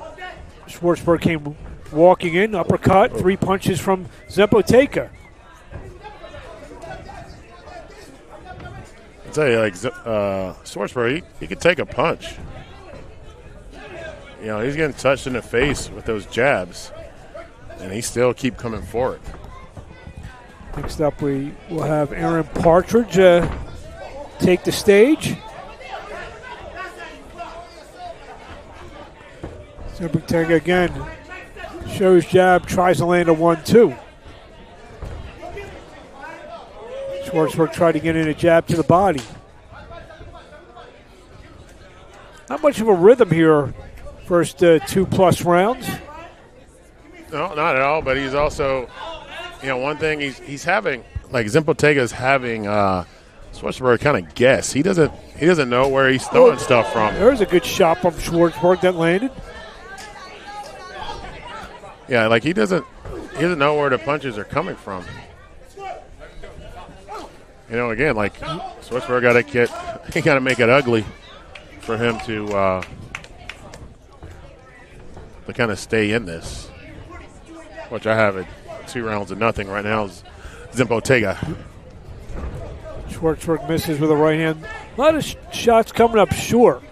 Schwartzberg came walking in. Uppercut, 3 punches from Zempoteka. I tell you, Schwartzberg, he could take a punch. He's getting touched in the face with those jabs, and he still keep coming forward. Next up, we will have Aaron Partridge take the stage. Zempoteka again shows jab, tries to land a 1-2. Schwartzberg tried to get in a jab to the body. Not much of a rhythm here, first 2+ rounds. No, not at all, but he's also, one thing he's having, Zempoteka's having Schwartzberg kind of guess. He doesn't know where he's throwing stuff from. There's a good shot from Schwartzberg that landed. Yeah, he doesn't know where the punches are coming from. Again, Schwartzberg got to make it ugly for him to kind of stay in this, which I have it 2 rounds of nothing right now. Is Zempoteka. Schwartzberg misses with a right hand. A lot of shots coming up short.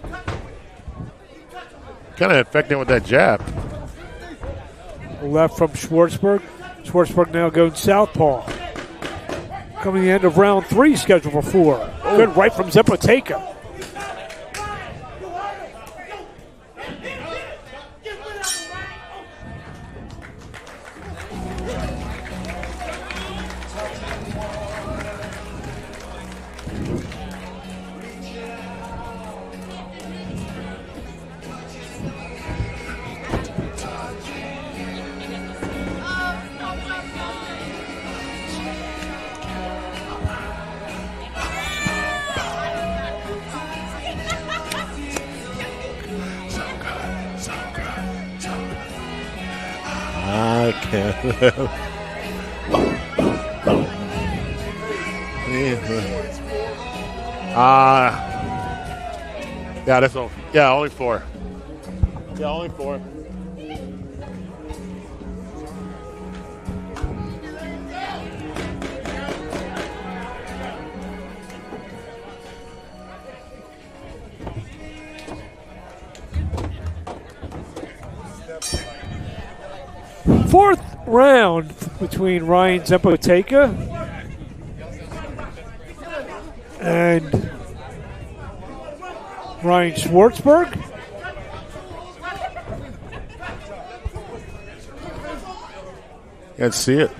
Kind of affecting with that jab. Left from Schwartzberg. Schwartzberg now going southpaw. Coming to the end of round 3, scheduled for 4. Good right from Zempoteka. I can't. Yeah, that's all. Yeah, only 4. Yeah, only 4. Fourth round between Ryan Zempoteka and Ryan Schwartzberg. Can't see it.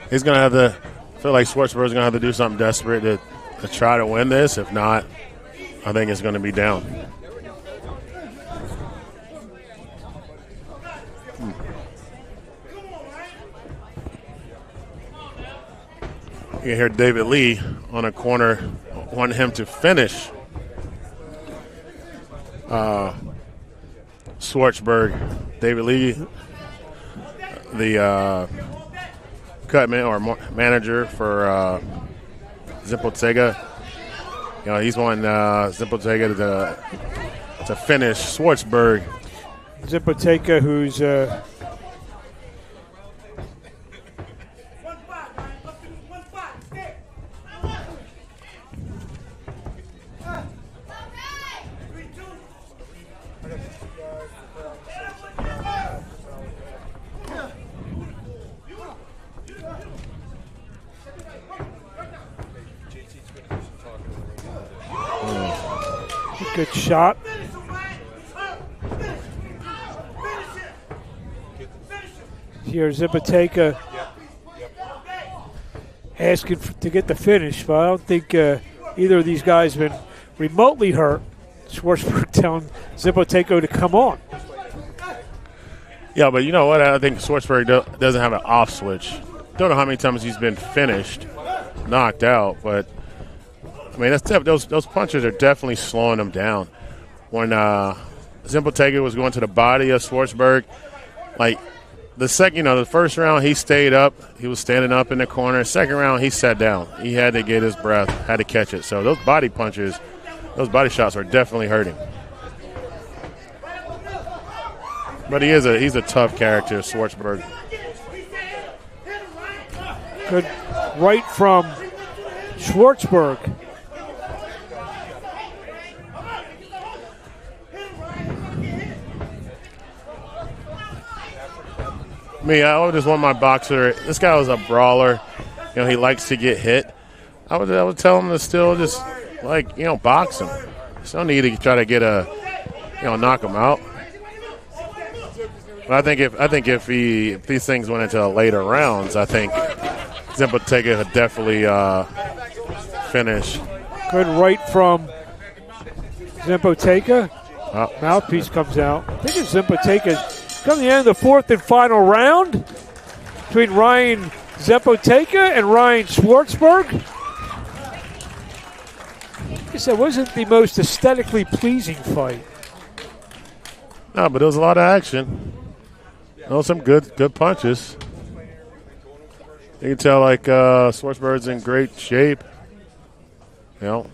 He's going to have to, I feel like Schwartzberg's going to have to do something desperate to try to win this. If not, I think it's going to be down. You can hear David Lee on a corner wanting him to finish Schwartzberg. David Lee, the cutman or manager for Zimpotega. You know, he's wanting Zimpotega to finish Schwartzberg. Zimpotega, who's good shot. Here's Zimpotega asking to get the finish, but I don't think either of these guys have been remotely hurt. Schwartzberg telling Zimpotega to come on. Yeah, but you know what? I think Schwartzberg doesn't have an off switch. Don't know how many times he's been finished, knocked out, but I mean, those punches are definitely slowing him down. When Zimpotega was going to the body of Schwartzberg, like the first round he stayed up, he was standing up in the corner. Second round he sat down. He had to get his breath, had to catch it. So those body punches, those body shots are definitely hurting. But he's a tough character, Schwartzberg. Good right from Schwartzberg. I would just want my boxer. This guy was a brawler. You know, he likes to get hit. I would tell him to still just box him. There's no need to try to get knock him out. But I think if these things went into later rounds, I think Zimpotega would definitely finish. Good right from Zimpotega. Mouthpiece comes out. I think it's Zimpotega. Come the end of the fourth and final round between Ryan Zimpotega and Ryan Schwartzberg. Like I said, it wasn't the most aesthetically pleasing fight. No, but there was a lot of action. Some good punches. You can tell Schwartzberg's in great shape. You know.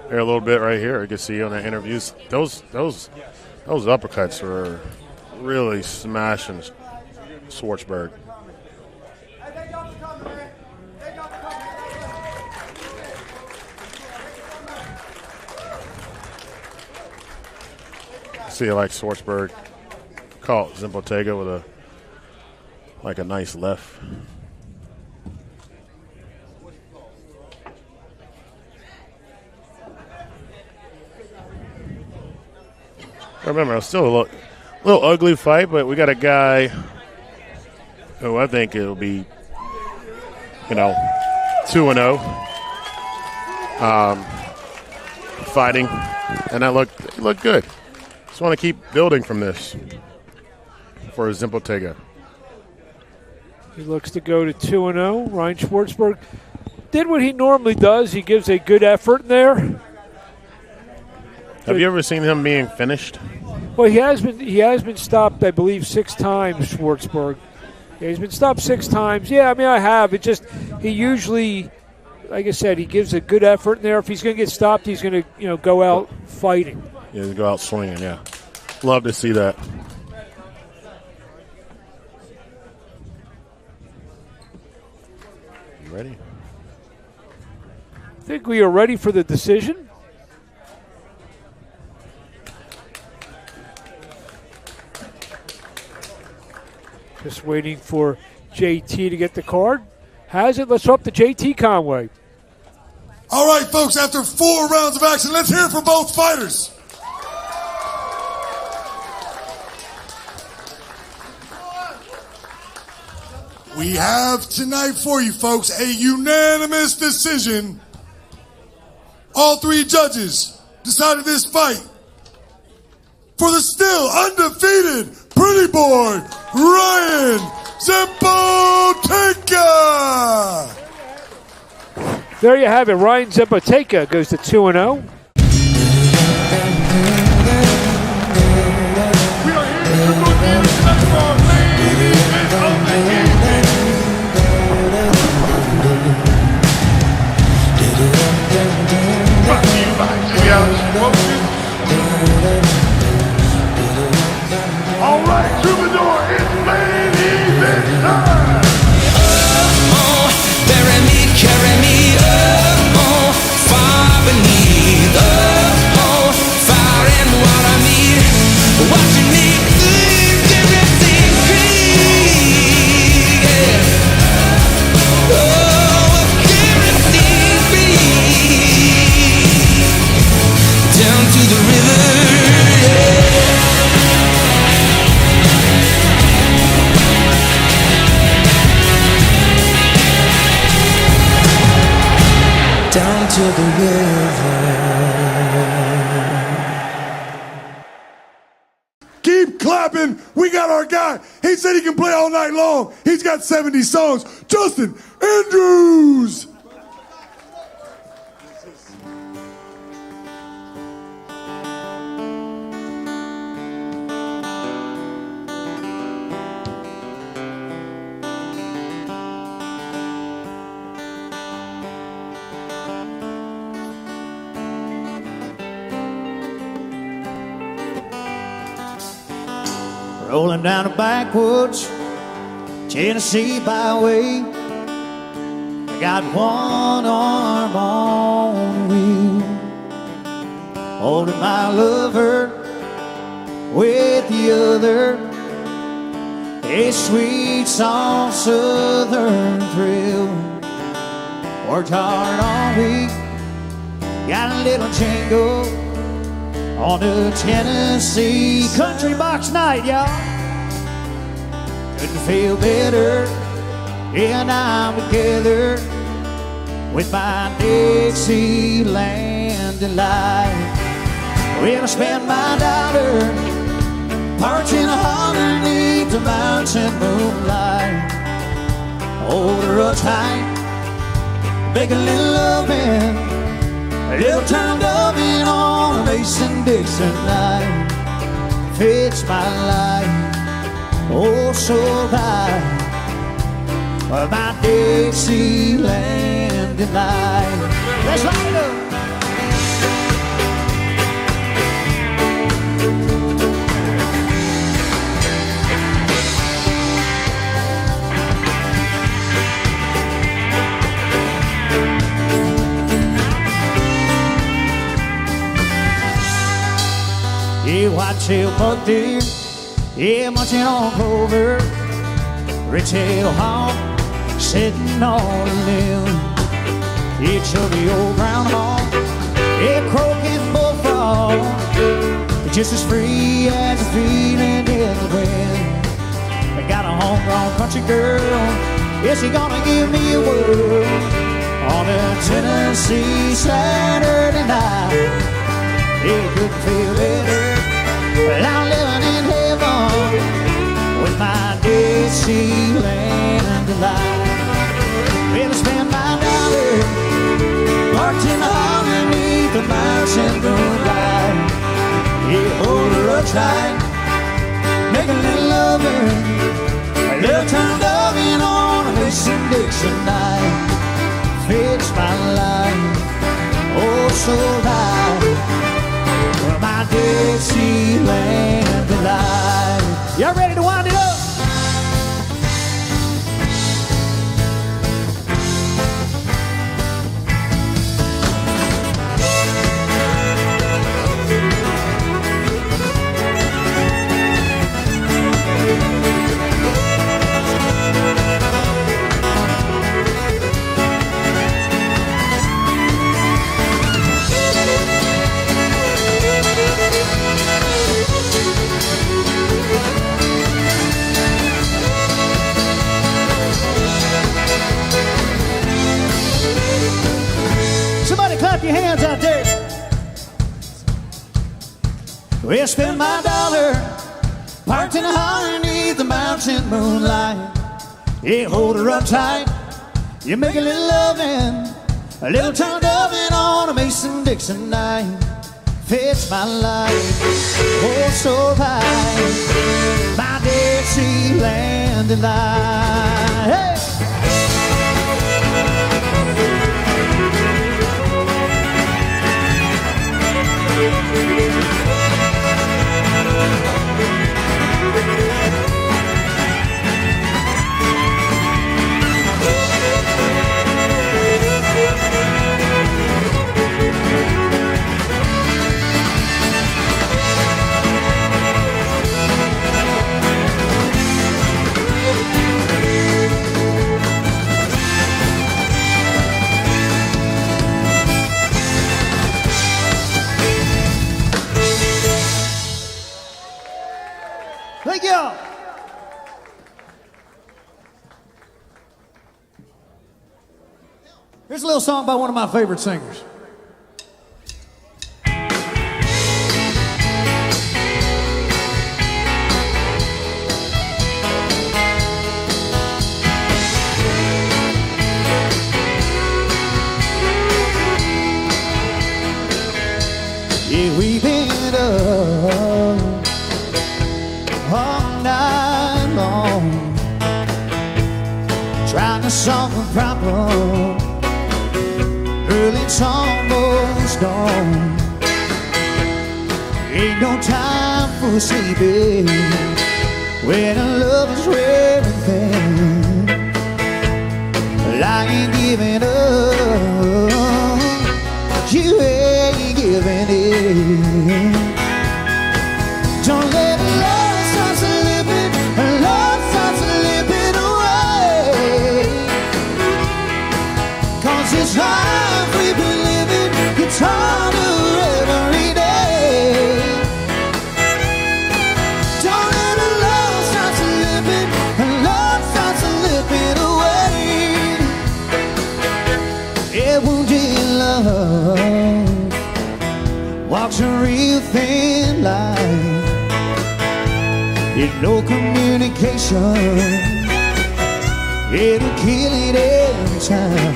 Here a little bit right here. You can see on the interviews those uppercuts were really smashing Schwartzberg. See Schwartzberg caught Zimpotega with a nice left. Remember, it's still a little ugly fight, but we got a guy who I think it'll be, 2-0, fighting, and that looked good. Just want to keep building from this for Zimpotega. He looks to go to 2-0. Ryan Schwartzberg did what he normally does. He gives a good effort there. Have you ever seen him being finished? Well, he has been stopped, I believe, 6 times, Schwartzberg. Yeah, he's been stopped 6 times. Yeah, I mean, I have. It just, he usually, like I said, he gives a good effort in there. If he's going to get stopped, he's going to, go out fighting. Yeah, go out swinging, yeah. Love to see that. You ready? I think we are ready for the decision. Just waiting for JT to get the card. Has it? Let's throw up to JT Conway. All right, folks, after 4 rounds of action, let's hear it for both fighters. We have tonight for you, folks, a unanimous decision. All 3 judges decided this fight for the still undefeated pretty boy, Ryan Zempotenka. There you have it. Ryan Zempotenka goes to 2-0. All right, Troubadour, it's main event time. Bury me, carry me, far beneath, fire and water me, watching me, everything free, yeah. Everything free, down to the river, yeah. Down to the river. Keep clapping. We got our guy. He said he can play all night long. He's got 70 songs. Justin Andrews. Rolling down a backwoods Tennessee byway. I got one arm on the wheel, holding my lover with the other. A sweet, soft southern thrill. Worked hard all week, got a little jingle on the Tennessee country box night, y'all. Couldn't feel better, and I'm together with my Dixieland delight. When I spend my dollar parching underneath the mountain moonlight, hold her up tight, make a little loving, a little turned up in on a Mason-Dixon night. Fits my life, oh so right, my Dixieland delight. Let's light it up. Yeah, white-tailed buck deer, yeah, munching on clover. Red-tailed hawk sitting on a limb. Yeah, chubby old brown hawk, yeah, croaking bullfrog, just as free as a feeling in the wind. I got a homegrown country girl, yeah, she gonna give me a whirl on a Tennessee Saturday night. Yeah, couldn't feel better. Well, I'm living in heaven with my Dixieland delight. Well, I spend my dollar marching underneath the mountain moonlight. Yeah, hold her up tight, make a little loving, a little turned loving on a Mason-Dixon night. Fits my life, oh so right, my Dixieland delight. Y'all ready to wind it up? Somebody clap your hands out there. Well, spend my dollar parked in the underneath the mountain moonlight. Yeah, hold her up tight. You make a little loving, a little tongue loving on a Mason-Dixon night. Fits my life, oh so right. My Dead Sea landing light. Hey! Thank you. Here's a little song by one of my favorite singers. Yeah, we've been up all night long, trying to solve a problem. Early, it's almost dawn. Ain't no time for sleeping when a love is wearing thin. Well, I ain't giving up, you ain't giving in. Don't let love start slipping, love start slipping away. 'Cause this life we've been living gets harder every day. Don't let love start slipping, love start slipping away. Yeah, wounded love walks a real thin line. In no communication, it'll kill it every time.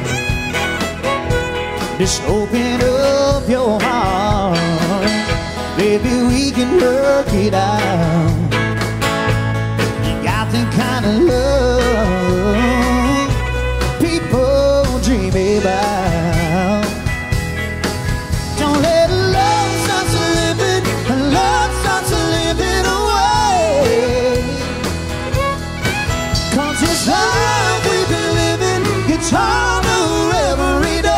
Just open up your heart, baby, we can work it out. You got the kind of love people dream about. Don't let love start slipping, love start slipping away. 'Cause this life we've been living gets harder every day.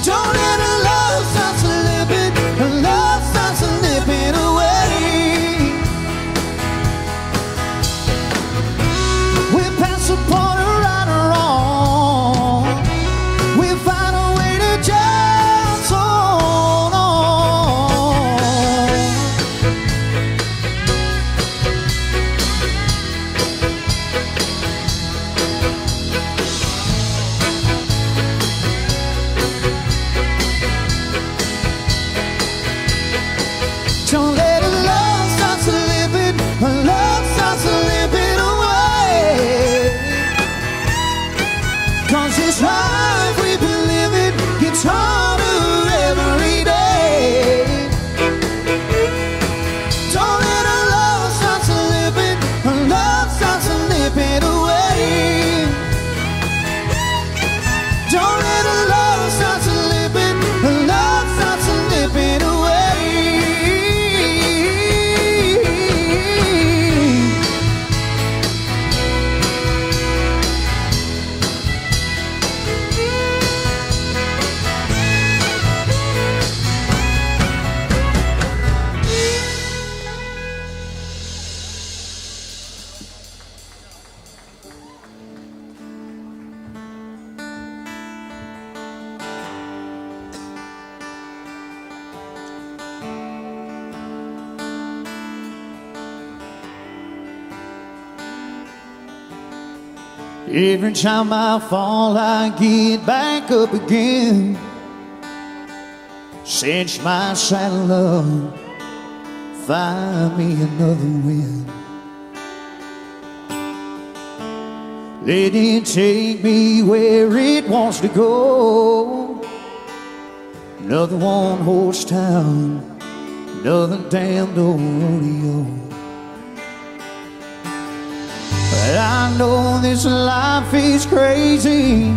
Don't let love start slipping, love start slipping away. We pass the border right or wrong. We find a way to just hold on. Don't let love start slipping, love start slipping away. 'Cause this life we've been living gets harder every day. Don't let love start slipping, love start slipping away. Don't let love start slipping, love start slipping away. Every time I fall, I get back up again. Cinch my saddle up, find me another wind. Let it take me where it wants to go. Another one-horse town, another damned old rodeo. But I know this life is crazy,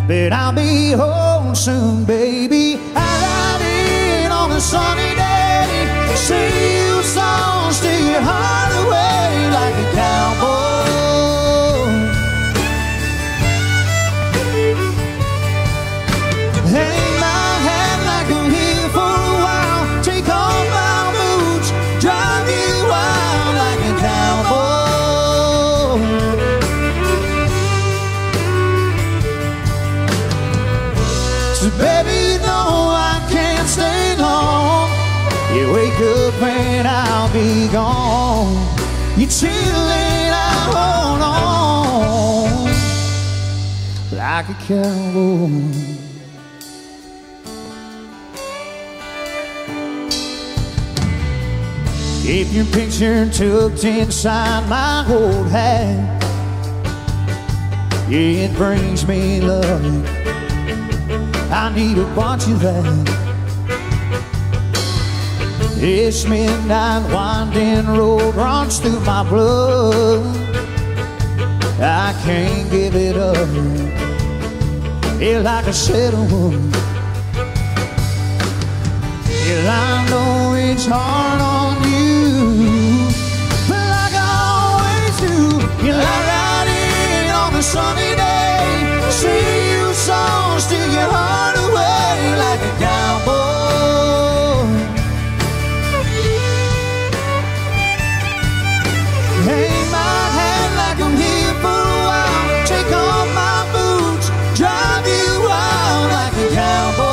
but I'll be home soon, baby. I'll ride in on a sunny day, sing you songs till your heart away like a cowboy. Hang my hat like I'm here for a while, take off my boots, drive you wild like a cowboy. So baby, you know I can't stay long. You wake up and I'll be gone. You're chilling, I hold on like a cowboy. Keep your picture tucked inside my old hat. Yeah, it brings me love. I need a bunch of that. This midnight winding road runs through my blood. I can't give it up. Feel like a settlement. Yeah, I know it's hard on you, but like I always do, you lie right in on a sunny day, sing you songs till your heart away like a cowboy. Hang my hat like I'm here for a while, take off my boots, drive you wild like a cowboy.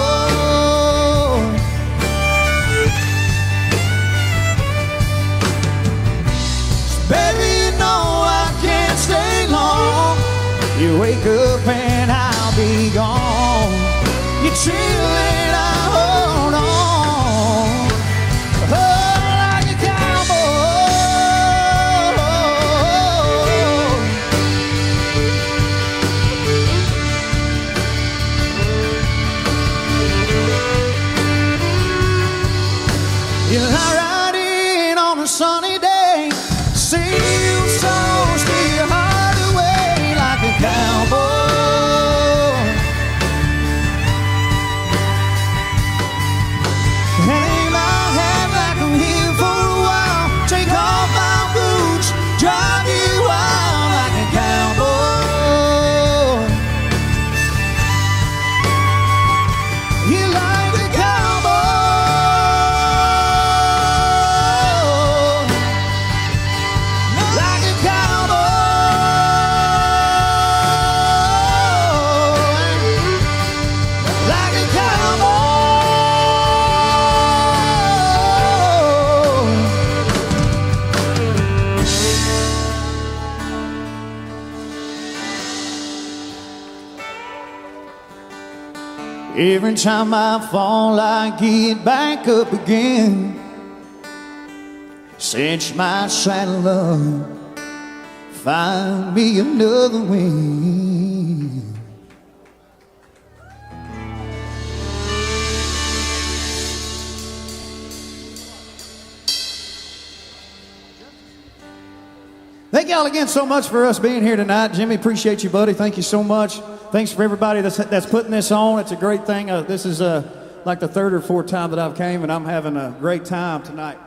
You wake up and I'll be gone. You're chilling, I hold on. Oh, like a cowboy. You lie right in on a sunny day, sing you songs till your heart away like a cowboy. Hang my hat like I'm here for a while, take off my boots, drive you wild like a cowboy. You like a cowboy, like a cowboy, like a cowboy. Every time I fall, I get back up again. Cinch my saddle up, find me another way. Thank y'all again so much for us being here tonight. Jimmy, appreciate you, buddy. Thank you so much. Thanks for everybody that's putting this on. It's a great thing. This is like the third or fourth time that I've came, and I'm having a great time tonight.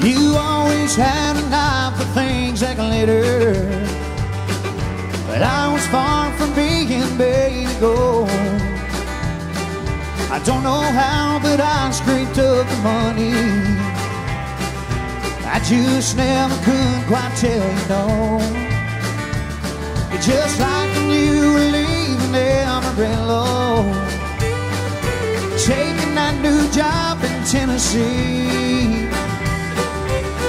You always had an eye for things that glitter, but I was far from being made to go. I don't know how, but I scraped up the money. I just never could quite tell you no. just like when you were leaving Amarillo, taking that new job in Tennessee.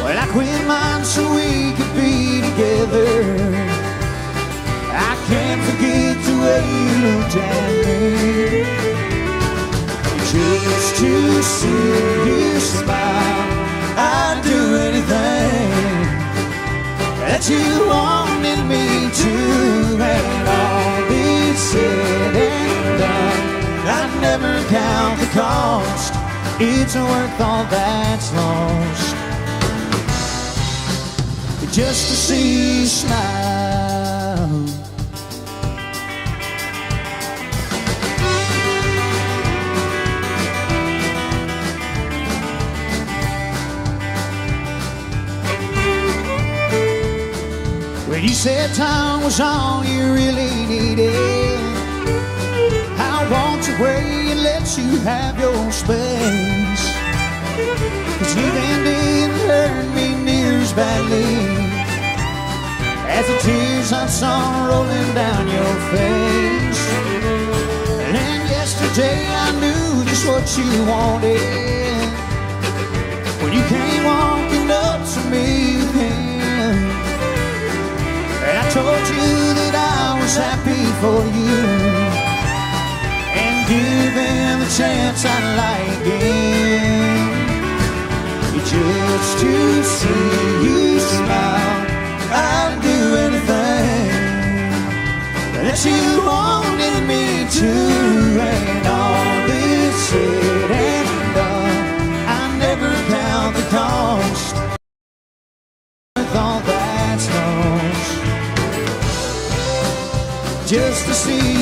Well, I quit mine so we could be together. I can't forget the way you looked at me. Just to see you smile, I'd do anything that you wanted me to. And all this said and done, I'd never count the cost. It's worth all that's lost, just to see you smile. When you said time was all you really needed, I walked away and let you have your space. 'Cause you then didn't hurt me near as badly as the tears I saw rolling down your face. And yesterday I knew just what you wanted when you came walking up to me again. And I told you that I was happy for you, and given the chance I'd like again. Just to see you smile, I'd do anything that you wanted me to. And all this said and done, I never count the cost. With all that's lost, just to see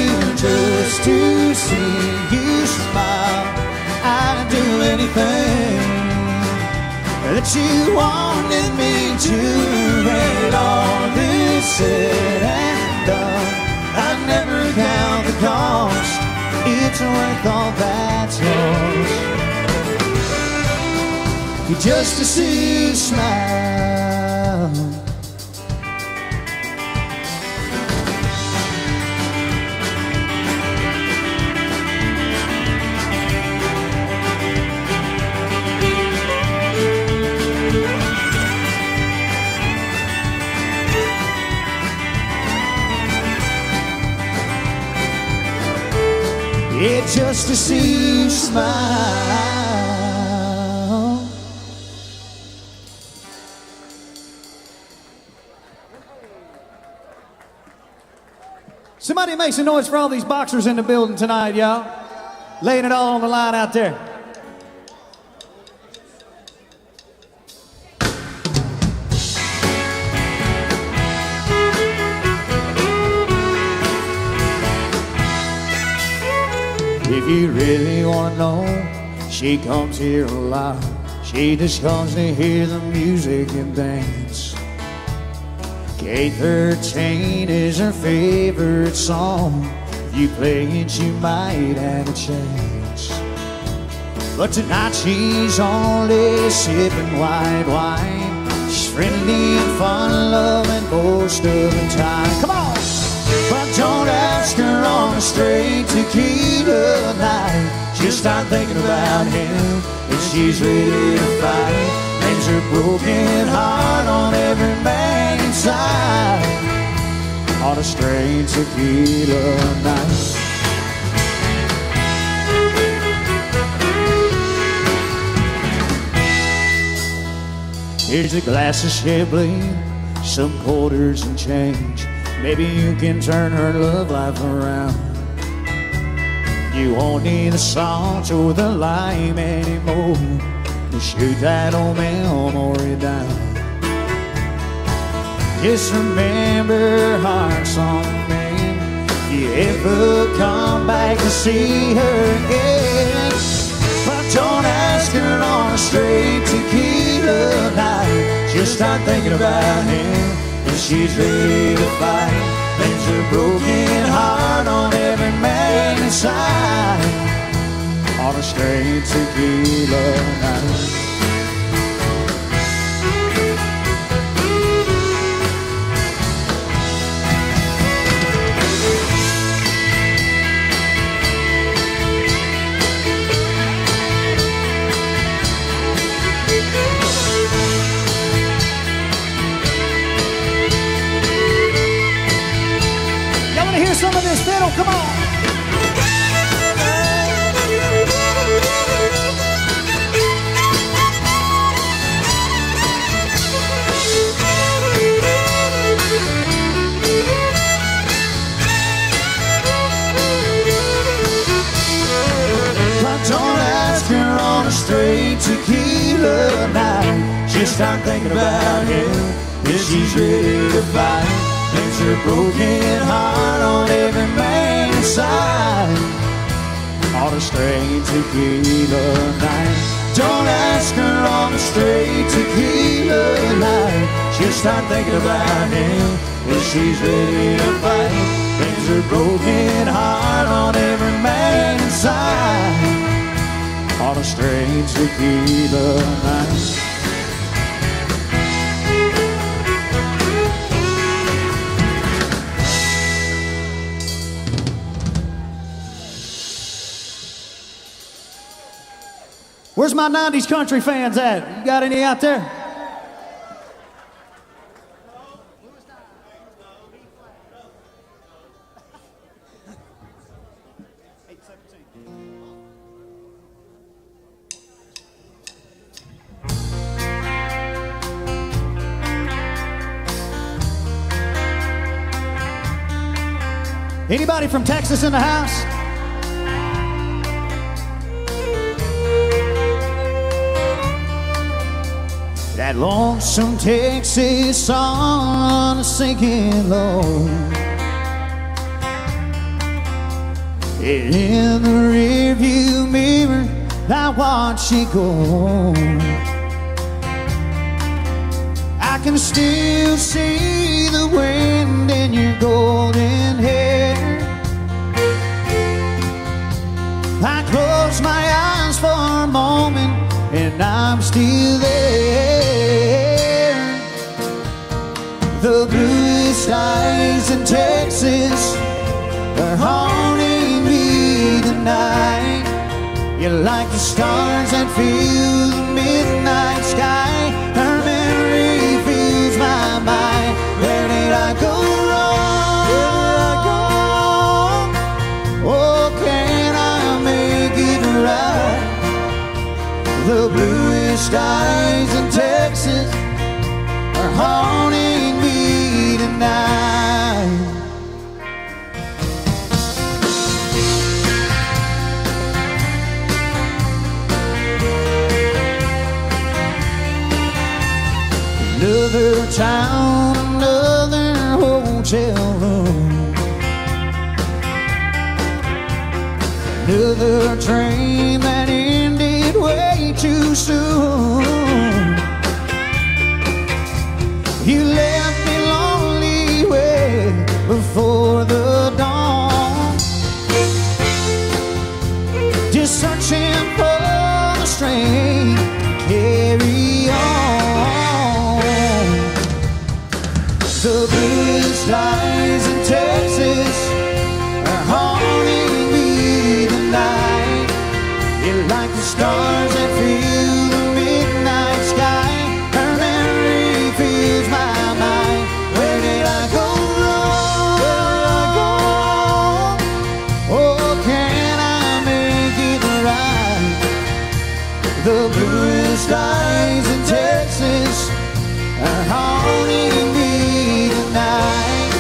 you smile, I'd do anything that you wanted me to. And all this said and done, I never count the cost. It's worth all that's lost, just to see you smile. Yeah, just to see you smile. Somebody make some noise for all these boxers in the building tonight, y'all. Laying it all on the line out there. If you really want to know, she comes here a lot. She just comes to hear the music and dance. K13 is her favorite song. If you play it, you might have a chance. But tonight she's only sipping white wine. She's friendly and fun-loving most of the time. Come on! But don't ask her on a straight tequila night. She'll start thinking about him and she's ready to fight. There's her broken heart on every man inside on a straight tequila night. Here's a glass of Chablis, some quarters and change. Maybe you can turn her love life around. You won't need the salt or the lime anymore to shoot that old memory down. Just remember her heart's on me. If you ever come back to see her again, but don't ask her on a straight tequila night. Just start thinking about him and she's ready to fight. There's a broken heart on every man inside on a straight tequila night. Don't ask her on a straight tequila night. She'll start thinking about him, and she's ready to fight. There's her broken heart on every man inside. On a straight tequila night. Don't ask her on a straight tequila night. She'll start thinking about him, and she's ready to fight. There's her broken heart on every man inside. On a straight tequila night. Where's my 90s country fans at? You got any out there? Anybody from Texas in the house? That lonesome Texas sun is sinking low. In the rearview mirror, I watch it go. I can still see the wind in your golden hair. I close my eyes for a moment, and I'm still there. The bluest skies in Texas are haunting me tonight. You're like the stars that fill the midnight sky. Her memory fills my mind. Where did I go wrong? Oh, can I make it right? The bluest skies in Texas are haunting me tonight. Another town, another hotel room. Another train that ended way too soon. You left me lonely way before the dawn, just searching for the strength to carry on. The bluest skies in Texas are haunting me tonight. You're like the stars that fill the midnight sky. Her memory fills my mind. Where did I go wrong? Oh, can I make it right? The bluest skies in Texas are haunting me tonight.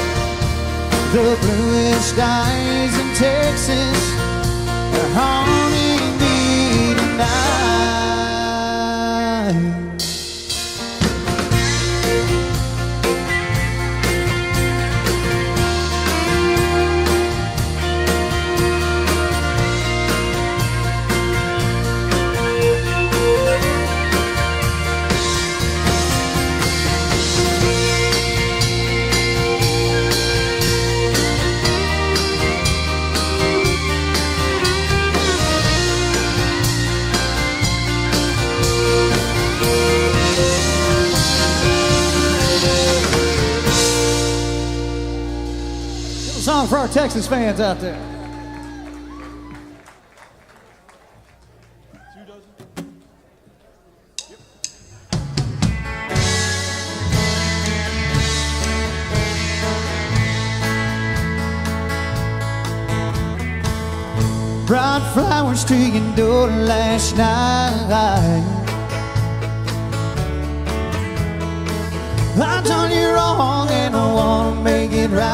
The bluest skies in Texas are haunting me tonight. Song for our Texas fans out there. Brought flowers to your door last night. I done you wrong and I wanna make it right.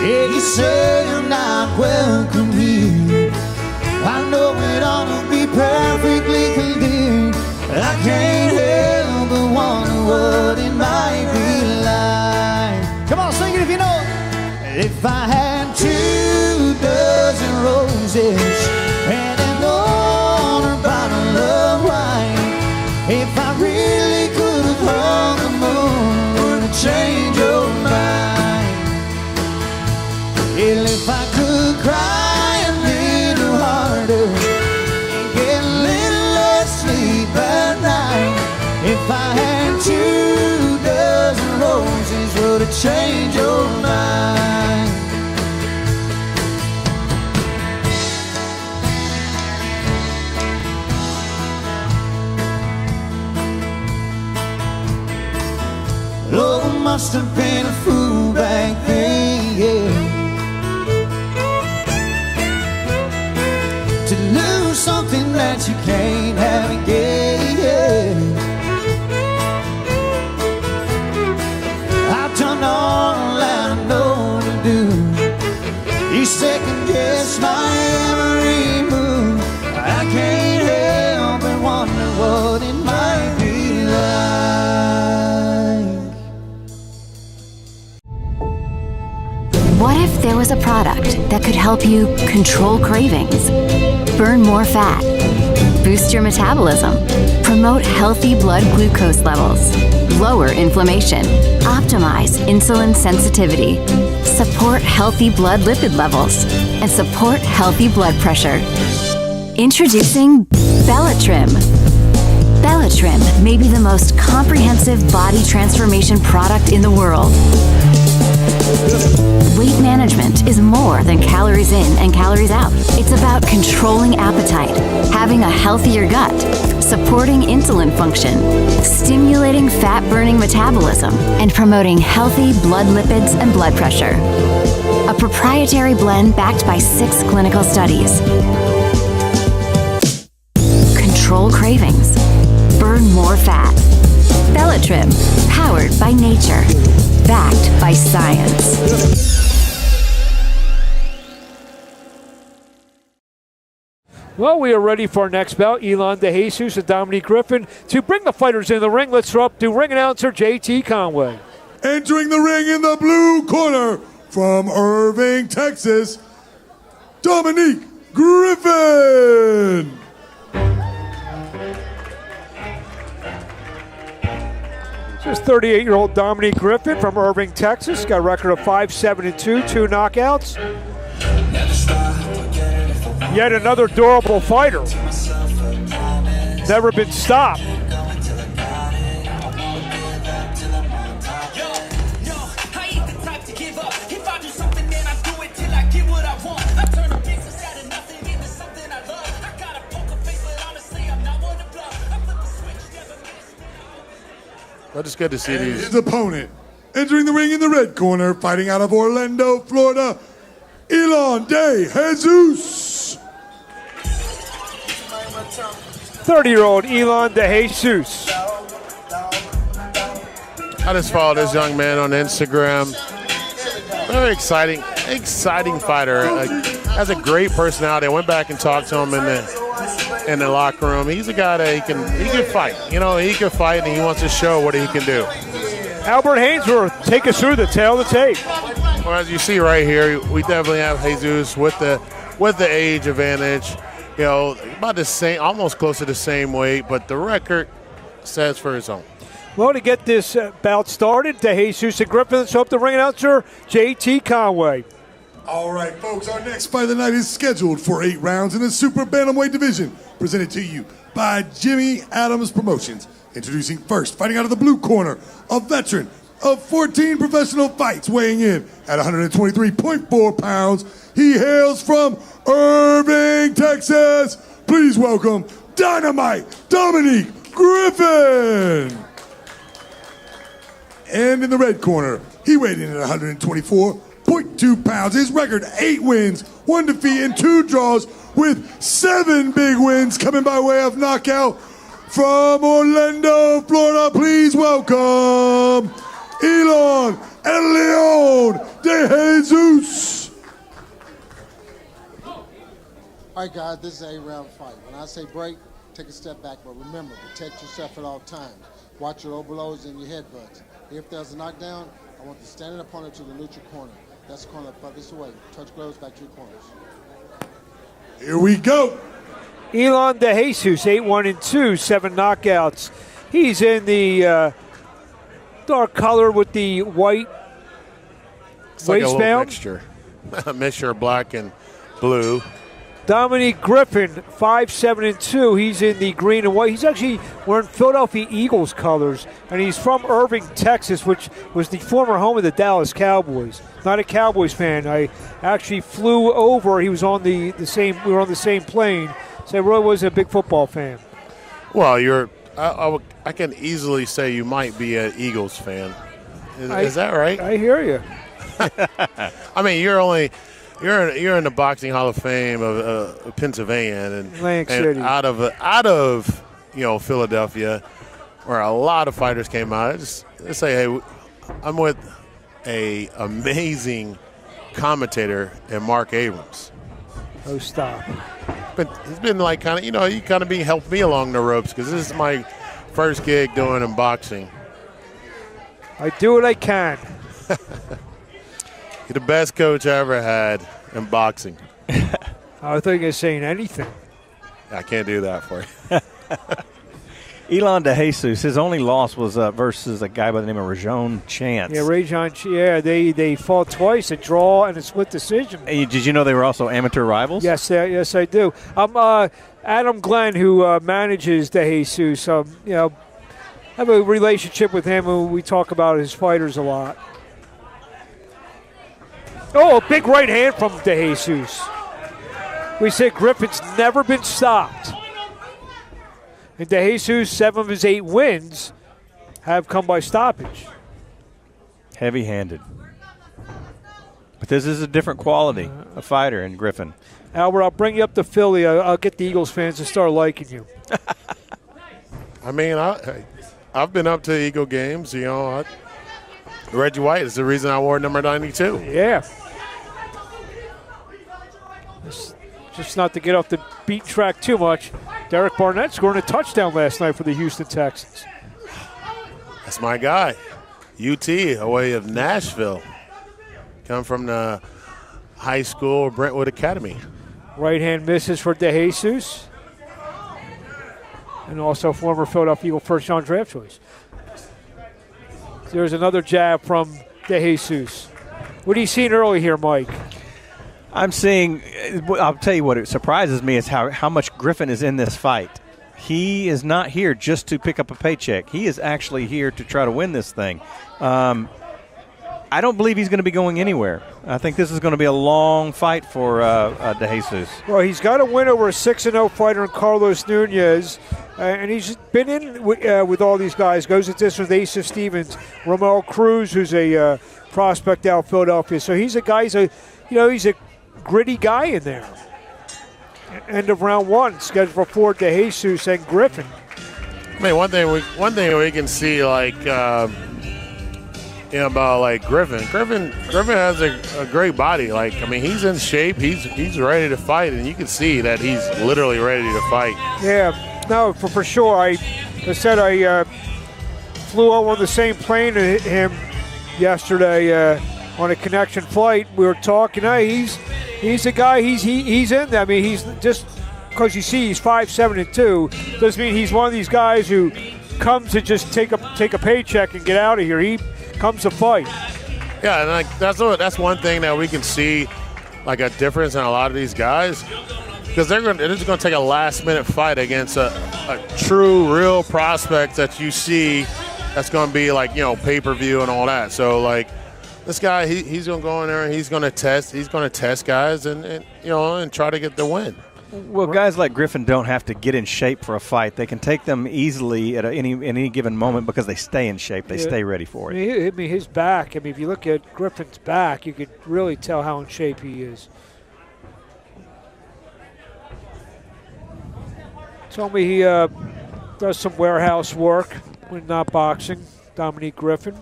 Yeah, you say I'm not welcome here. I know it ought to be perfectly clear. I can't help but wonder what it might be like. Come on, sing it if you know it. If I had 2 dozen roses and an older bottle of wine, if I really could have hung the moon, would it change your mind? Well, if I could cry a little harder and get a little less sleep at night, if I had 2 dozen roses, would it change your mind? Oh, I must have been a fool back then, yeah, to lose something that you can't have again. I've done all I know to do. You second guess my every move. I can't help but wonder what it might be like. What if there was a product that could help you control cravings, burn more fat, boost your metabolism, promote healthy blood glucose levels, lower inflammation, optimize insulin sensitivity, support healthy blood lipid levels, and support healthy blood pressure? Introducing Bellatrim. Bellatrim may be the most comprehensive body transformation product in the world. Weight management is more than calories in and calories out. It's about controlling appetite, having a healthier gut, supporting insulin function, stimulating fat-burning metabolism, and promoting healthy blood lipids and blood pressure. A proprietary blend backed by 6 clinical studies. Control cravings. Burn more fat. Bellatrim, powered by nature. Backed by science. Well, we are ready for our next bout. Elon De Jesus and Dominique Griffin. To bring the fighters in the ring, let's throw up to ring announcer J.T. Conway. Entering the ring in the blue corner from Irving, Texas, Dominique Griffin. Just 38-year-old Dominique Griffin from Irving, Texas. Got a record of 5-7-2, 2 knockouts. Yet another durable fighter. Never been stopped. But it's good to see these. His opponent, entering the ring in the red corner, fighting out of Orlando, Florida, Elon De Jesus. 30-year-old Elon De Jesus. I just followed this young man on Instagram. Very exciting fighter. Has a great personality. I went back and talked to him in the locker room. He's a guy that he can fight. You know, he can fight, and he wants to show what he can do. Albert Hainsworth, take us through the tail of the tape. Well, as you see right here, we definitely have Jesus with the age advantage. You know, about the same, almost close to the same weight, but the record says for his own. Well, to get this bout started, De Jesus and Griffin, let's hope the ring announcer J.T. Conway. All right, folks, our next fight of the night is scheduled for 8 rounds in the super bantamweight division, presented to you by Jimmy Adams Promotions. Introducing first, fighting out of the blue corner, a veteran of 14 professional fights, weighing in at 123.4 pounds. He hails from Irving, Texas. Please welcome Dynamite Dominique Griffin. And in the red corner, he weighed in at 124.2 pounds. His record, 8 wins, 1 defeat, and 2 draws, with 7 big wins coming by way of knockout. From Orlando, Florida, please welcome Elon El Leon de Jesus. All right, guys, this is an 8-round fight. When I say break, take a step back, but remember, protect yourself at all times. Watch your low blows and your headbutts. If there's a knockdown, I want the standing opponent to the neutral corner. That's the corner furthest away. Touch gloves back to your corners. Here we go. Elon De Jesus, 8-1-2, 7 knockouts. He's in the dark color with the white It's like a little waistband. mixture. A mixture of black and blue. Dominique Griffin, 5-7-2. He's in the green and white. He's actually wearing Philadelphia Eagles colors, and he's from Irving, Texas, which was the former home of the Dallas Cowboys. Not a Cowboys fan. I actually flew over. He was on the same. We were on the same plane. So I really was a big football fan. Well, I can easily say you might be an Eagles fan. Is that right? I hear you. I mean, you're in the Boxing Hall of Fame of Pennsylvania and Atlantic City. out of Philadelphia, where a lot of fighters came out. Just say, hey, I'm with a amazing commentator in Mark Abrams. Oh, stop. He's been like he kind of helped me along the ropes because this is my first gig doing in boxing. I do what I can. You're the best coach I ever had in boxing. I thought you were saying anything. I can't do that for you. Elon De Jesus, his only loss was versus a guy by the name of Rajon Chance. Yeah, Rajon. Yeah, they fought twice, a draw and a split decision. Hey, did you know they were also amateur rivals? Yes, I do. Adam Glenn, who manages De Jesus, I have a relationship with him, and we talk about his fighters a lot. Oh, a big right hand from De Jesus. We said Griffin's never been stopped. And De Jesus, 7 of his 8 wins have come by stoppage. Heavy-handed. But this is a different quality, a fighter in Griffin. Albert, I'll bring you up to Philly. I'll get the Eagles fans to start liking you. I mean, I've been up to Eagle games. Reggie White is the reason I wore number 92. Yeah. Just not to get off the beat track too much. Derek Barnett scoring a touchdown last night for the Houston Texans. That's my guy. UT, away of Nashville. Come from the high school Brentwood Academy. Right hand misses for De Jesus. And also former Philadelphia Eagle first-round draft choice. There's another jab from De Jesus. What are you seeing early here, Mike? I'm seeing, I'll tell you what, it surprises me is how much Griffin is in this fight. He is not here just to pick up a paycheck. He is actually here to try to win this thing. I don't believe he's going to be going anywhere. I think this is going to be a long fight for De Jesus. Well, he's got a win over a 6-0 fighter in Carlos Nunez, and he's been in with all these guys. Goes at this with Asa Stevens, Romel Cruz, who's a prospect out of Philadelphia. So he's a guy. He's a gritty guy in there. End of round 1, scheduled for 4 De Jesus and Griffin. I mean, one thing we can see, about like Griffin. Griffin has a great body. He's in shape. He's ready to fight, and you can see that he's literally ready to fight. Yeah, no, for sure. I flew over on the same plane as him yesterday on a connection flight. We were talking. He's a guy. He's in there. I mean, he's just because you see he's 5'7" doesn't mean he's one of these guys who comes to just take a paycheck and get out of here. He comes to fight. Yeah, and that's one thing that we can see, like a difference in a lot of these guys, because they're just going to take a last-minute fight against a true, real prospect that you see that's going to be pay-per-view and all that. So this guy, he's going to go in there and he's going to test guys and try to get the win. Well, guys like Griffin don't have to get in shape for a fight. They can take them easily at any given moment because they stay in shape. They stay ready for it. I mean, his back. I mean, if you look at Griffin's back, you could really tell how in shape he is. Told me he does some warehouse work when not boxing. Dominique Griffin.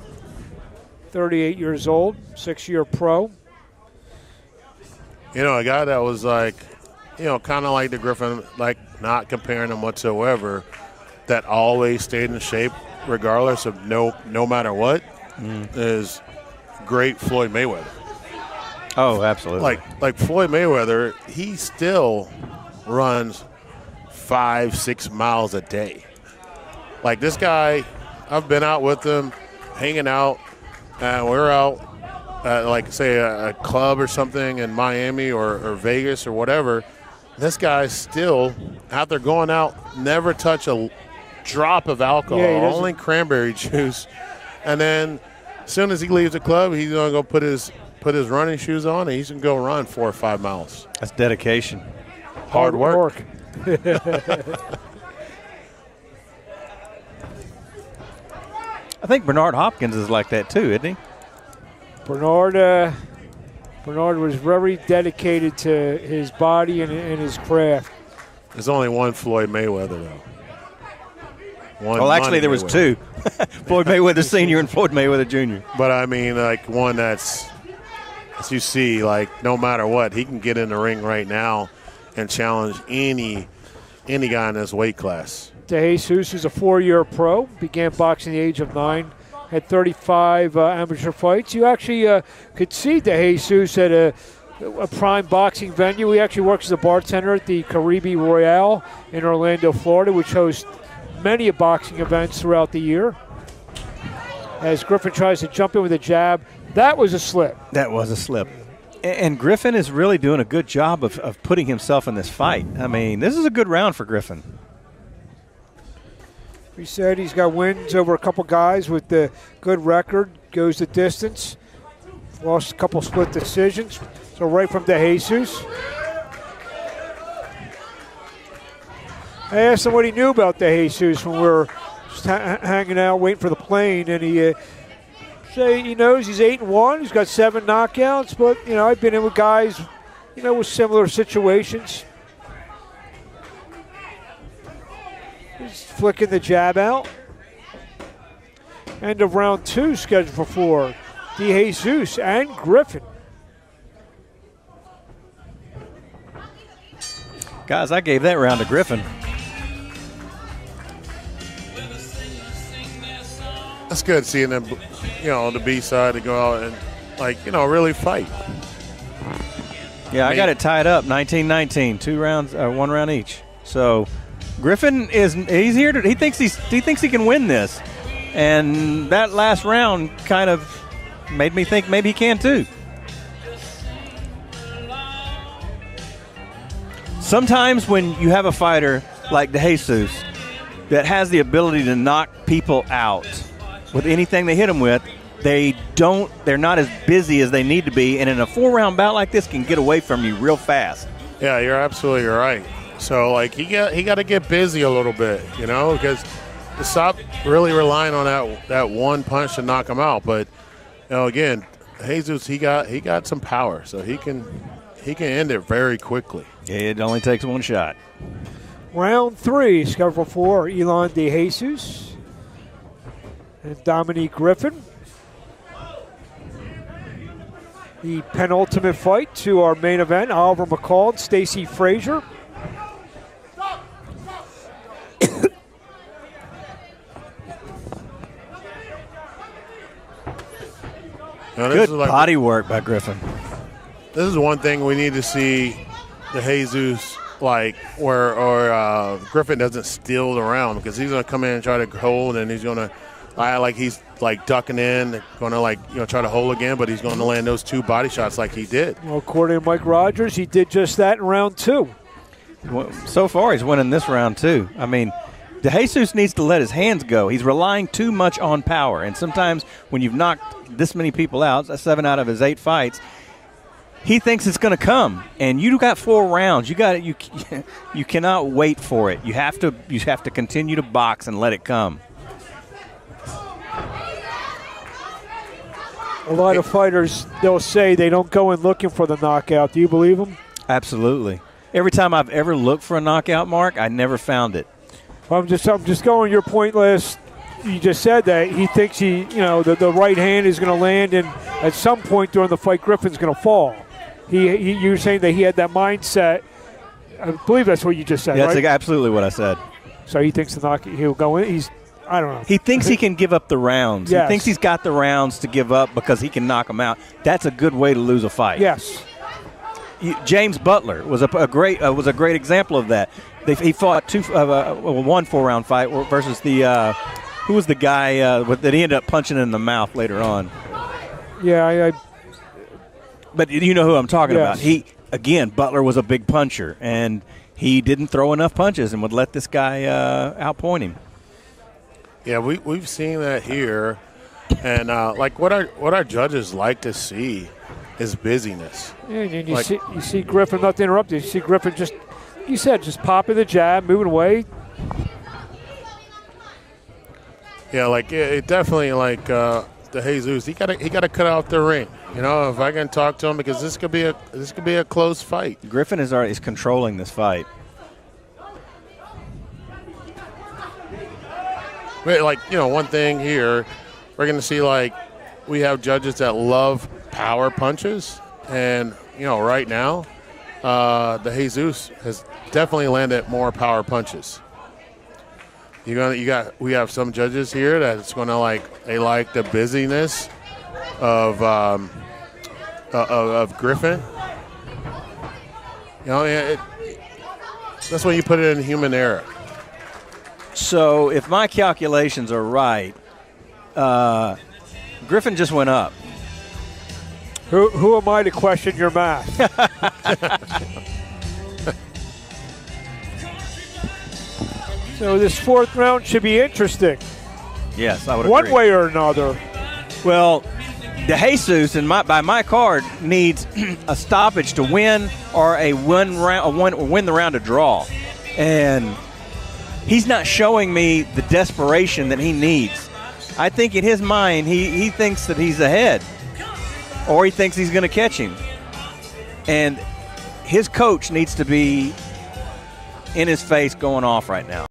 38 years old, 6-year pro. You know, a guy that was like, you know, kind of like the Griffin, like not comparing him whatsoever, that always stayed in shape regardless of no matter what, is great Floyd Mayweather. Oh, absolutely. Like Floyd Mayweather, he still runs 5-6 miles a day. Like this guy, I've been out with him, hanging out, and we're out at, like, say, a club or something in Miami or Vegas or whatever. This guy's still out there going out, never touch a drop of alcohol, only cranberry juice. And then as soon as he leaves the club, he's going to go put his running shoes on and he's going to go run 4 or 5 miles. That's dedication. Hard work. I think Bernard Hopkins is like that too, isn't he? Bernard was very dedicated to his body and his craft. There's only one Floyd Mayweather, though. Well, actually, there was two. Floyd Mayweather Sr. and Floyd Mayweather Jr. But, I mean, like, one that's, as you see, like, no matter what, he can get in the ring right now and challenge any guy in this weight class. DeJesus is a 4-year pro, began boxing at the age of 9, had 35 amateur fights. You actually could see DeJesus at a prime boxing venue. He actually works as a bartender at the Caribe Royale in Orlando, Florida, which hosts many boxing events throughout the year. As Griffin tries to jump in with a jab, that was a slip. That was a slip. And Griffin is really doing a good job of putting himself in this fight. I mean, this is a good round for Griffin. He said he's got wins over a couple guys with the good record, goes the distance, lost a couple split decisions. So right from DeJesus. I asked him what he knew about DeJesus when we were just hanging out waiting for the plane, and he said he knows he's 8-1. He's got 7 knockouts, but I've been in with guys, with similar situations. He's flicking the jab out. End of round 2 scheduled for 4. DeJesus and Griffin. Guys, I gave that round to Griffin. That's good seeing them, on the B side to go out and, really fight. Yeah, I got it tied up, 19-19, 2 rounds, 1 round each. So Griffin he's here he thinks he can win this, and that last round kind of made me think maybe he can too. Sometimes when you have a fighter like DeJesus that has the ability to knock people out with anything they hit them with, they're not as busy as they need to be, and in a 4-round bout like this can get away from you real fast. Yeah, you're absolutely right. So, he got to get busy a little bit, because to stop really relying on that one punch to knock him out. But, again, Jesus, he got some power, so he can end it very quickly. Yeah, it only takes one shot. Round 3, scheduled for Elon DeJesus and Dominique Griffin. The penultimate fight to our main event, Oliver McCall and Stacey Frazier. Good body work by Griffin. This is one thing we need to see the Jesus where Griffin doesn't steal the round, because he's going to come in and try to hold, and he's going to he's ducking in, going to try to hold again, but he's going to land those 2 body shots like he did. Well, according to Mike Rogers, he did just that in round 2. So far, he's winning this round too. I mean, DeJesus needs to let his hands go. He's relying too much on power, and sometimes when you've knocked this many people out, 7 out of his 8 fights, he thinks it's going to come, and you got 4 rounds. You cannot wait for it. You have to continue to box and let it come. A lot of fighters, they'll say they don't go in looking for the knockout. Do you believe them? Absolutely. Every time I've ever looked for a knockout, Mark, I never found it. I'm just going your pointless you just said that he thinks the right hand is going to land, and at some point during the fight, Griffin's going to fall. You were saying that he had that mindset. I believe that's what you just said, That's right? absolutely what I said. So he thinks he'll go in. I don't know. He thinks he can give up the rounds. Yes. He thinks he's got the rounds to give up because he can knock them out. That's a good way to lose a fight. Yes. James Butler was a great example of that. He fought one 4-round fight versus who was the guy that he ended up punching in the mouth later on. Yeah, but you know who I'm talking yes. about. Butler was a big puncher, and he didn't throw enough punches and would let this guy outpoint him. Yeah, we've seen that here, and like what our judges like to see is busyness. Yeah, and you see Griffin, not to interrupt you see Griffin just popping the jab, moving away. Yeah, like it definitely like the Jesus. He got to cut out the ring. You know, if I can talk to him, because this could be a close fight. Griffin is controlling this fight. Like, one thing here, we're going to see, like, we have judges that love power punches, and right now, the Jesus has definitely landed more power punches. We have some judges here that's going to they like the busyness of Griffin. That's when you put it in human error. So if my calculations are right, Griffin just went up. Who am I to question your math? So this fourth round should be interesting. Yes, I would agree. One way or another. Well, De Jesus, by my card, needs a stoppage to win or win the round to draw. And he's not showing me the desperation that he needs. I think in his mind, he thinks that he's ahead, or he thinks he's going to catch him. And his coach needs to be in his face going off right now.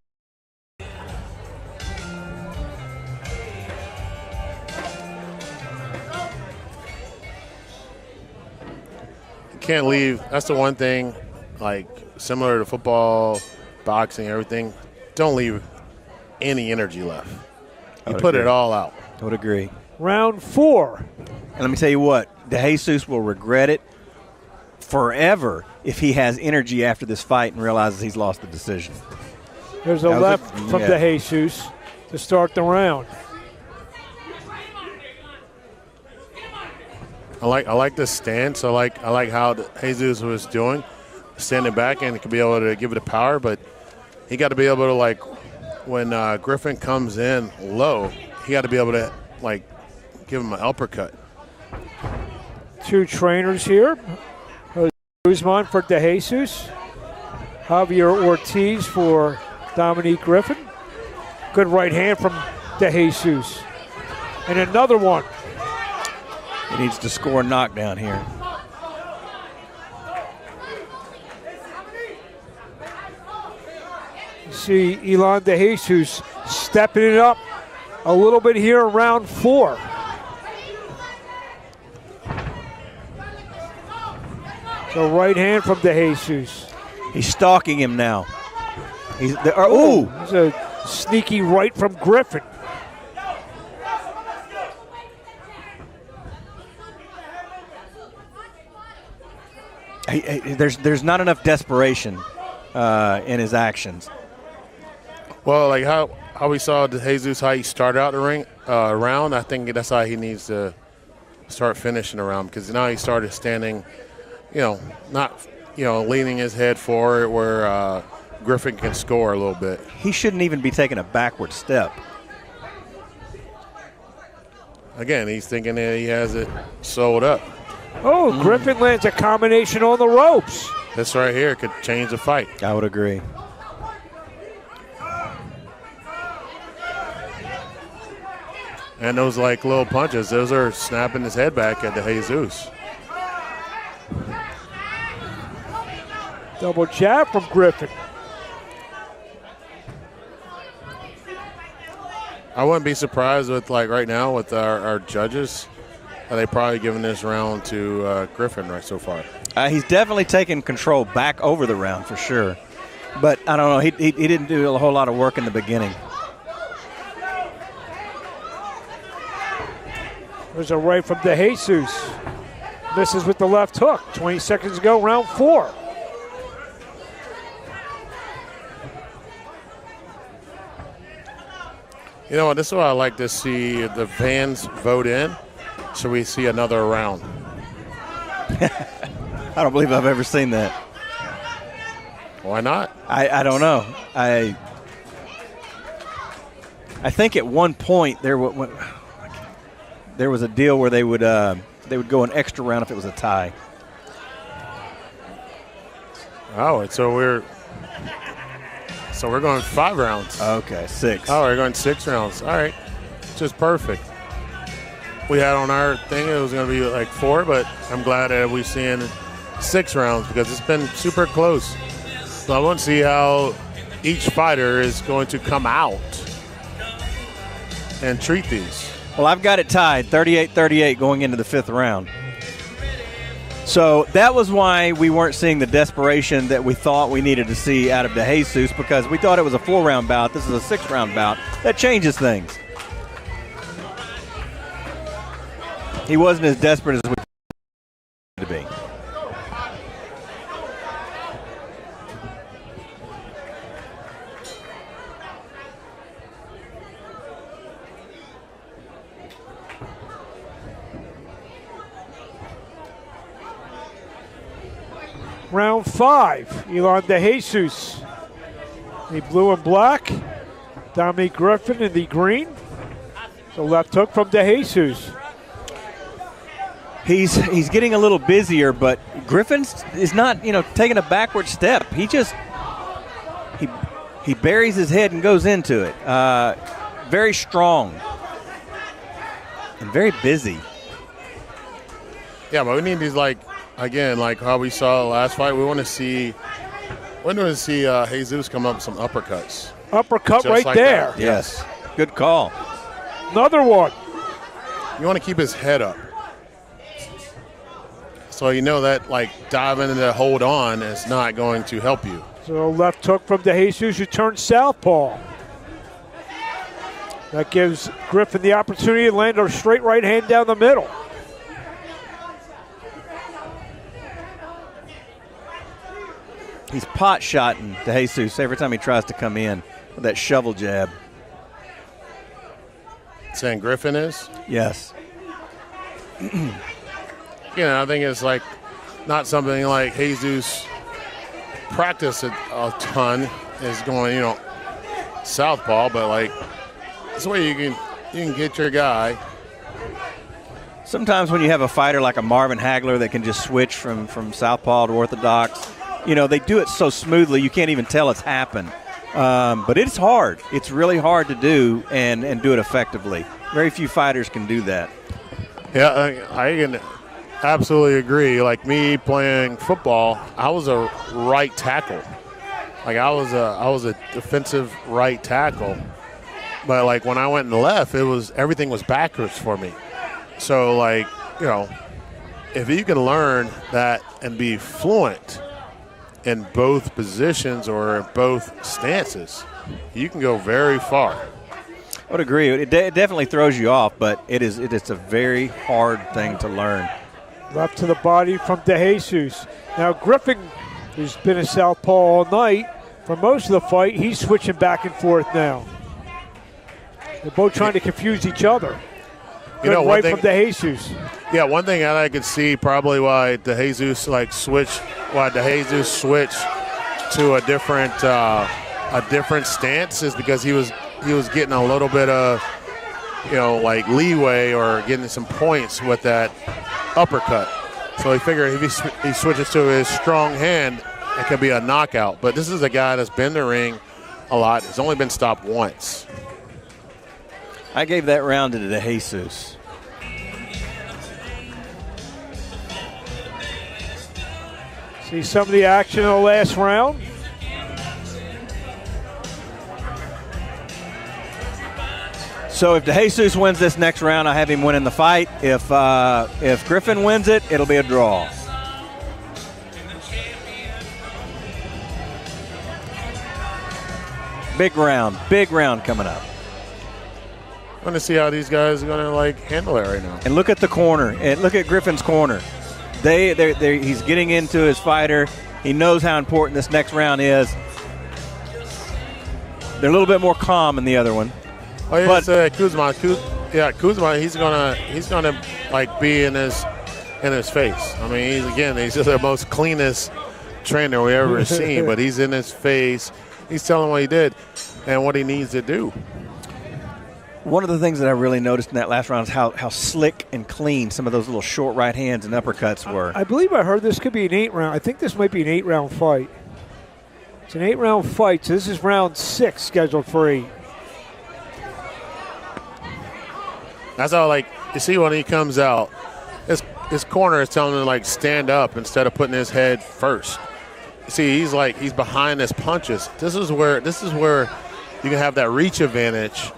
Can't leave. That's the one thing, like similar to football, boxing, everything. Don't leave any energy left. You put it all out. I would agree. Round 4. And let me tell you what, De Jesus will regret it forever if he has energy after this fight and realizes he's lost the decision. There's a left from De Jesus to start the round. I like this stance. I like how Jesus was doing, standing back, and he could be able to give it a power, but he got to be able to, when Griffin comes in low, he got to be able to give him an uppercut. Two trainers here. Guzman for De Jesus. Javier Ortiz for Dominique Griffin. Good right hand from De Jesus. And another one. He needs to score a knockdown here. You see Elon De Jesus stepping it up a little bit here in round 4. So right hand from De Jesus. He's stalking him now. There's a sneaky right from Griffin. There's not enough desperation in his actions. Well, like how we saw Jesus, how he started out the round, I think that's how he needs to start finishing the round, because now he started standing, not, leaning his head forward where Griffin can score a little bit. He shouldn't even be taking a backward step. Again, he's thinking that he has it sewed up. Oh, Griffin lands a combination on the ropes. This right here could change the fight. I would agree. And those little punches, those are snapping his head back at De Jesus. Double jab from Griffin. I wouldn't be surprised with, like, right now with our judges. Are they probably giving this round to Griffin right so far? He's definitely taken control back over the round for sure. But I don't know. He didn't do a whole lot of work in the beginning. There's a right from De Jesus. Misses with the left hook. 20 seconds ago, round 4. You know what? This is what I like to see the fans vote in, so we see another round. I don't believe I've ever seen that. Why not? I don't know. I think at one point there was a deal where they would go an extra round if it was a tie. Oh, so we're going 5 rounds. Okay, 6. Oh, we're going 6 rounds. All right, just perfect. We had on our thing it was going to be like 4, but I'm glad that we've seen 6 rounds because it's been super close. So I want to see how each fighter is going to come out and treat these. Well, I've got it tied 38-38 going into the 5th round. So that was why we weren't seeing the desperation that we thought we needed to see out of De Jesus, because we thought it was a 4-round bout. This is a 6-round bout. That changes things. He wasn't as desperate as we to be. Round 5, Elon De Jesus. The blue and black. Dominique Griffin in the green. The left hook from De Jesus. He's getting a little busier, but Griffin is not, taking a backward step. He just he buries his head and goes into it. Very strong and very busy. Yeah, but we need these again, like how we saw last fight. We want to see Jesus come up with some uppercuts. Uppercut just right like there. That. Yes, good call. Another one. You want to keep his head up. So that diving into hold on is not going to help you. So left hook from De Jesus, who turns southpaw. That gives Griffin the opportunity to land a straight right hand down the middle. He's pot shotting De Jesus every time he tries to come in with that shovel jab. Saying Griffin is? Yes. I think it's not something like Jesus practiced a ton is going, southpaw, but this way you can get your guy. Sometimes when you have a fighter like a Marvin Hagler that can just switch from southpaw to orthodox, they do it so smoothly you can't even tell it's happened. But it's hard. It's really hard to do and do it effectively. Very few fighters can do that. Yeah, I can absolutely agree. Like me playing football, I was a right tackle. I was a defensive right tackle. But when I went and left, everything was backwards for me. So if you can learn that and be fluent in both positions or both stances, you can go very far. I would agree. It definitely throws you off, but it's a very hard thing to learn. Left to the body from De Jesus. Now Griffin, who's been a southpaw all night for most of the fight, he's switching back and forth now. They're both trying to confuse each other. Right from De Jesus. Yeah, one thing that I could see probably why De Jesus switched to a different stance is because he was getting a little bit of leeway or getting some points with that uppercut. So he figured if he switches to his strong hand, it could be a knockout. But this is a guy that's been in the ring a lot. He's only been stopped once. I gave that round to De Jesus. See some of the action in the last round. So if DeJesus wins this next round, I have him winning the fight. If Griffin wins it, it'll be a draw. Big round coming up. I'm going to see how these guys are going to like handle it right now. And look at the corner. And look at Griffin's corner. He's getting into his fighter. He knows how important this next round is. They're a little bit more calm in the other one. Oh yeah, but Kuzma. Kuzma. He's gonna like be in his face. I mean, he's just the most cleanest trainer we ever seen. But he's in his face. He's telling what he did and what he needs to do. One of the things that I really noticed in that last round is how slick and clean some of those little short right hands and uppercuts were. I believe I heard this could be an 8-round. I think this might be an 8-round fight. It's an 8-round fight, so this is round 6 scheduled for 8. That's how, like, you see when he comes out, his corner is telling him to, like, stand up instead of putting his head first. See, he's behind his punches. This is where you can have that reach advantage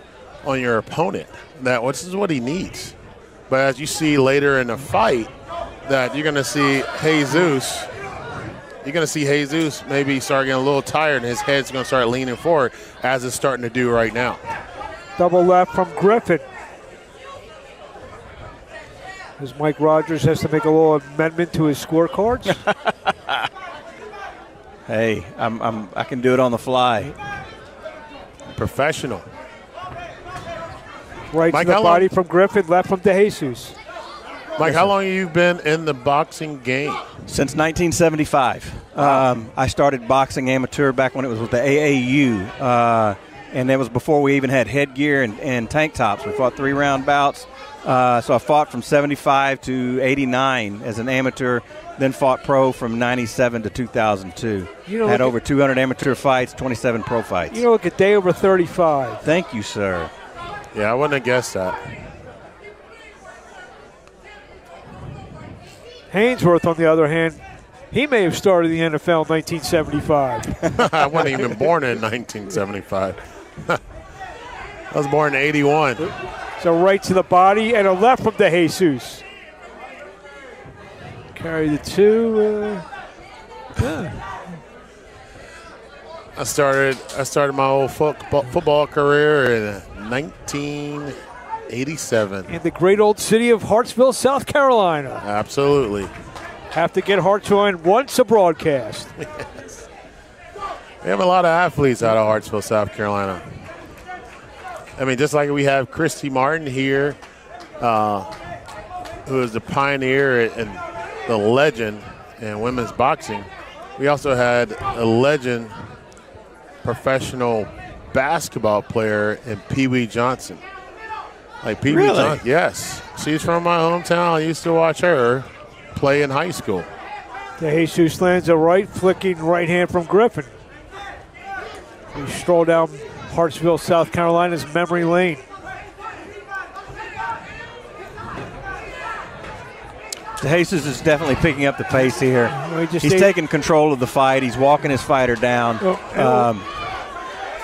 on your opponent. This is what he needs. But as you see later in the fight, that you're going to see Jesus. You're going to see Jesus maybe start getting a little tired, and his head's going to start leaning forward, as it's starting to do right now. Double left from Griffin. As Mike Rogers has to make a little amendment to his scorecards. Hey, I can do it on the fly. Professional. Right Mike, to the body from Griffin, left from DeJesus. Mike, how long have you been in the boxing game? Since 1975. I started boxing amateur back when it was with the AAU. And that was before we even had headgear and tank tops. We fought 3-round bouts. So I fought from 75 to 89 as an amateur, then fought pro from 97 to 2002. Had over 200 amateur fights, 27 pro fights. You look a day over 35. Thank you, sir. Yeah, I wouldn't have guessed that. Hainsworth, on the other hand, he may have started the NFL in 1975. I wasn't even born in 1975. I was born in 81. So right to the body and a left from DeJesus. Carry the 2. I started my old football career in 1987. In the great old city of Hartsville, South Carolina. Absolutely. Have to get Hartsville once a broadcast. Yes. We have a lot of athletes out of Hartsville, South Carolina. I mean, just like we have Christy Martin here, who is the pioneer and the legend in women's boxing. We also had a legend professional basketball player in Pee Wee Johnson. Like Pee Wee Johnson, yes. She's from my hometown. I used to watch her play in high school. DeJesus lands a right, flicking right hand from Griffin. We stroll down Hartsville, South Carolina's memory lane. DeJesus is definitely picking up the pace here. He's taking control of the fight. He's walking his fighter down.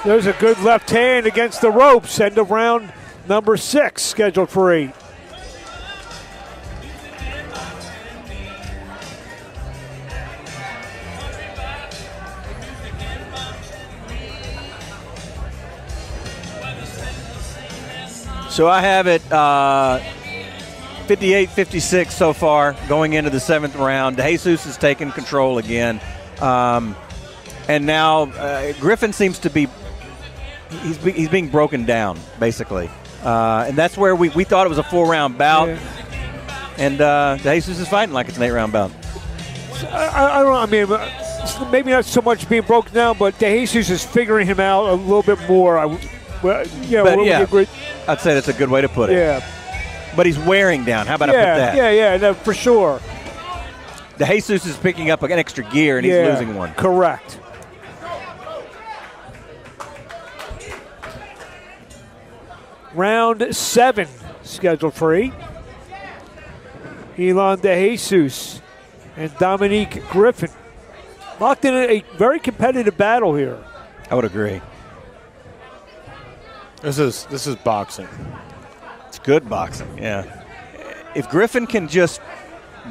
There's a good left hand against the ropes. End of round number 6, scheduled for 8. So I have it 58-56 so far going into the 7th round. DeJesus is taking control again. And now Griffin seems to be he's being broken down, basically. And that's where we thought it was a 4-round bout. Yeah. And DeJesus is fighting like it's an 8-round bout. I don't know. I mean, maybe not so much being broken down, but DeJesus is figuring him out a little bit more. I'd say that's a good way to put it. Yeah. But he's wearing down. How about I put that? Yeah, no, for sure. DeJesus is picking up an extra gear, and he's losing one. Correct. Round 7, scheduled for 8. Elon DeJesus and Dominique Griffin. Locked in a very competitive battle here. I would agree. This is boxing. It's good boxing, yeah. If Griffin can just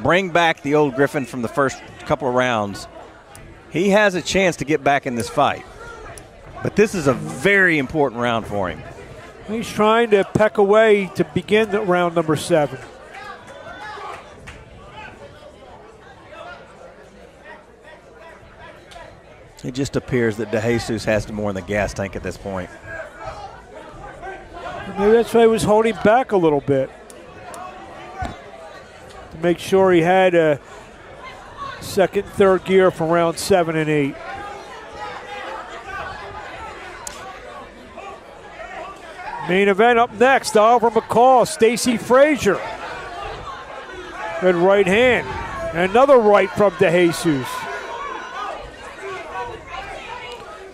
bring back the old Griffin from the first couple of rounds, he has a chance to get back in this fight. But this is a very important round for him. He's trying to peck away to begin the round number 7. It just appears that DeJesus has more in the gas tank at this point. Maybe that's why he was holding back a little bit, to make sure he had a second, third gear from round 7 and 8. Main event up next, Oliver McCall, Stacy Frazier. Good right hand. And another right from DeJesus.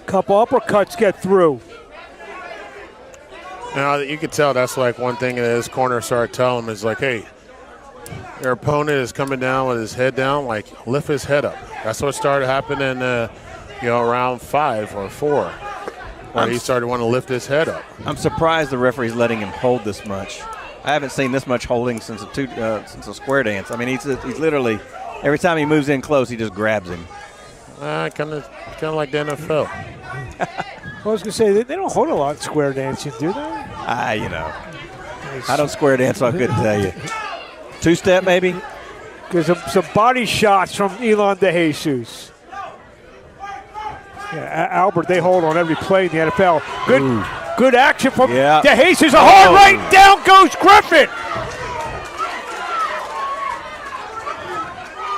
Couple uppercuts get through. Now you can tell that's like one thing that his corner started telling him is like, hey, your opponent is coming down with his head down, like lift his head up. That's what started happening, round 5 or 4, where he started wanting to lift his head up. I'm surprised the referee's letting him hold this much. I haven't seen this much holding since a square dance. I mean, he's literally every time he moves in close, he just grabs him. Kind of like the NFL. I was going to say, they don't hold a lot in square dancing, do they? I don't square dance, so I couldn't tell you. Two-step, maybe? Because some body shots from Elon DeJesus. Yeah, Albert, they hold on every play in the NFL. Good action from DeJesus. A hard right, down goes Griffin.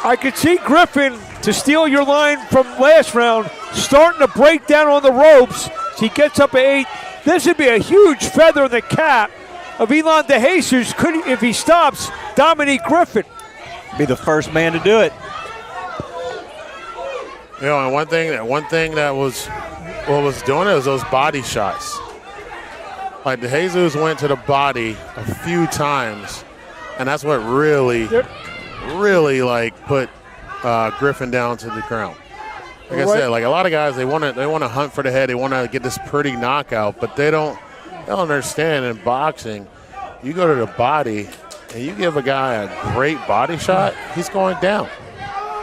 I could see Griffin, to steal your line from last round, starting to break down on the ropes. So he gets up at 8. This would be a huge feather in the cap of Elon DeJesus. Could, if he stops, Dominique Griffin. Be the first man to do it. And one thing that was what was doing it was those body shots. Like DeJesus went to the body a few times, and that's what really like put Griffin down to the ground. Like I said, like a lot of guys, they want to hunt for the head. They want to get this pretty knockout, but they don't understand in boxing. You go to the body and you give a guy a great body shot, he's going down.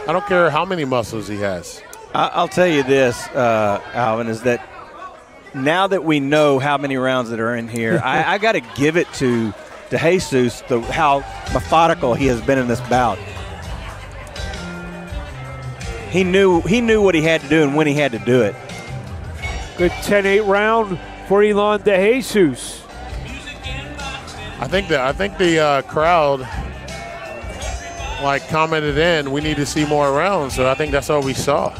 I don't care how many muscles he has. I'll tell you this, Alvin, is that now that we know how many rounds that are in here, I got to give it to DeJesus how methodical he has been in this bout. He knew what he had to do and when he had to do it. Good 10-8 round for Elon DeJesus. I think the crowd commented in, we need to see more rounds, so I think that's all we saw.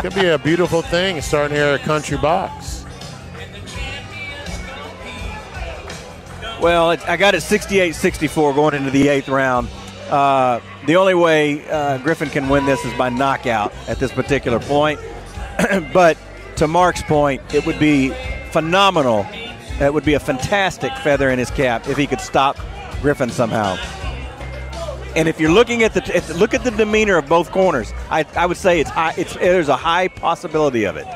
Could be a beautiful thing starting here at Country Box. Well, I got it 68-64 going into the 8th round. The only way Griffin can win this is by knockout at this particular point. But to Mark's point, it would be phenomenal. It would be a fantastic feather in his cap if he could stop Griffin somehow. And if you're looking at look at the demeanor of both corners, I would say there's a high possibility of it.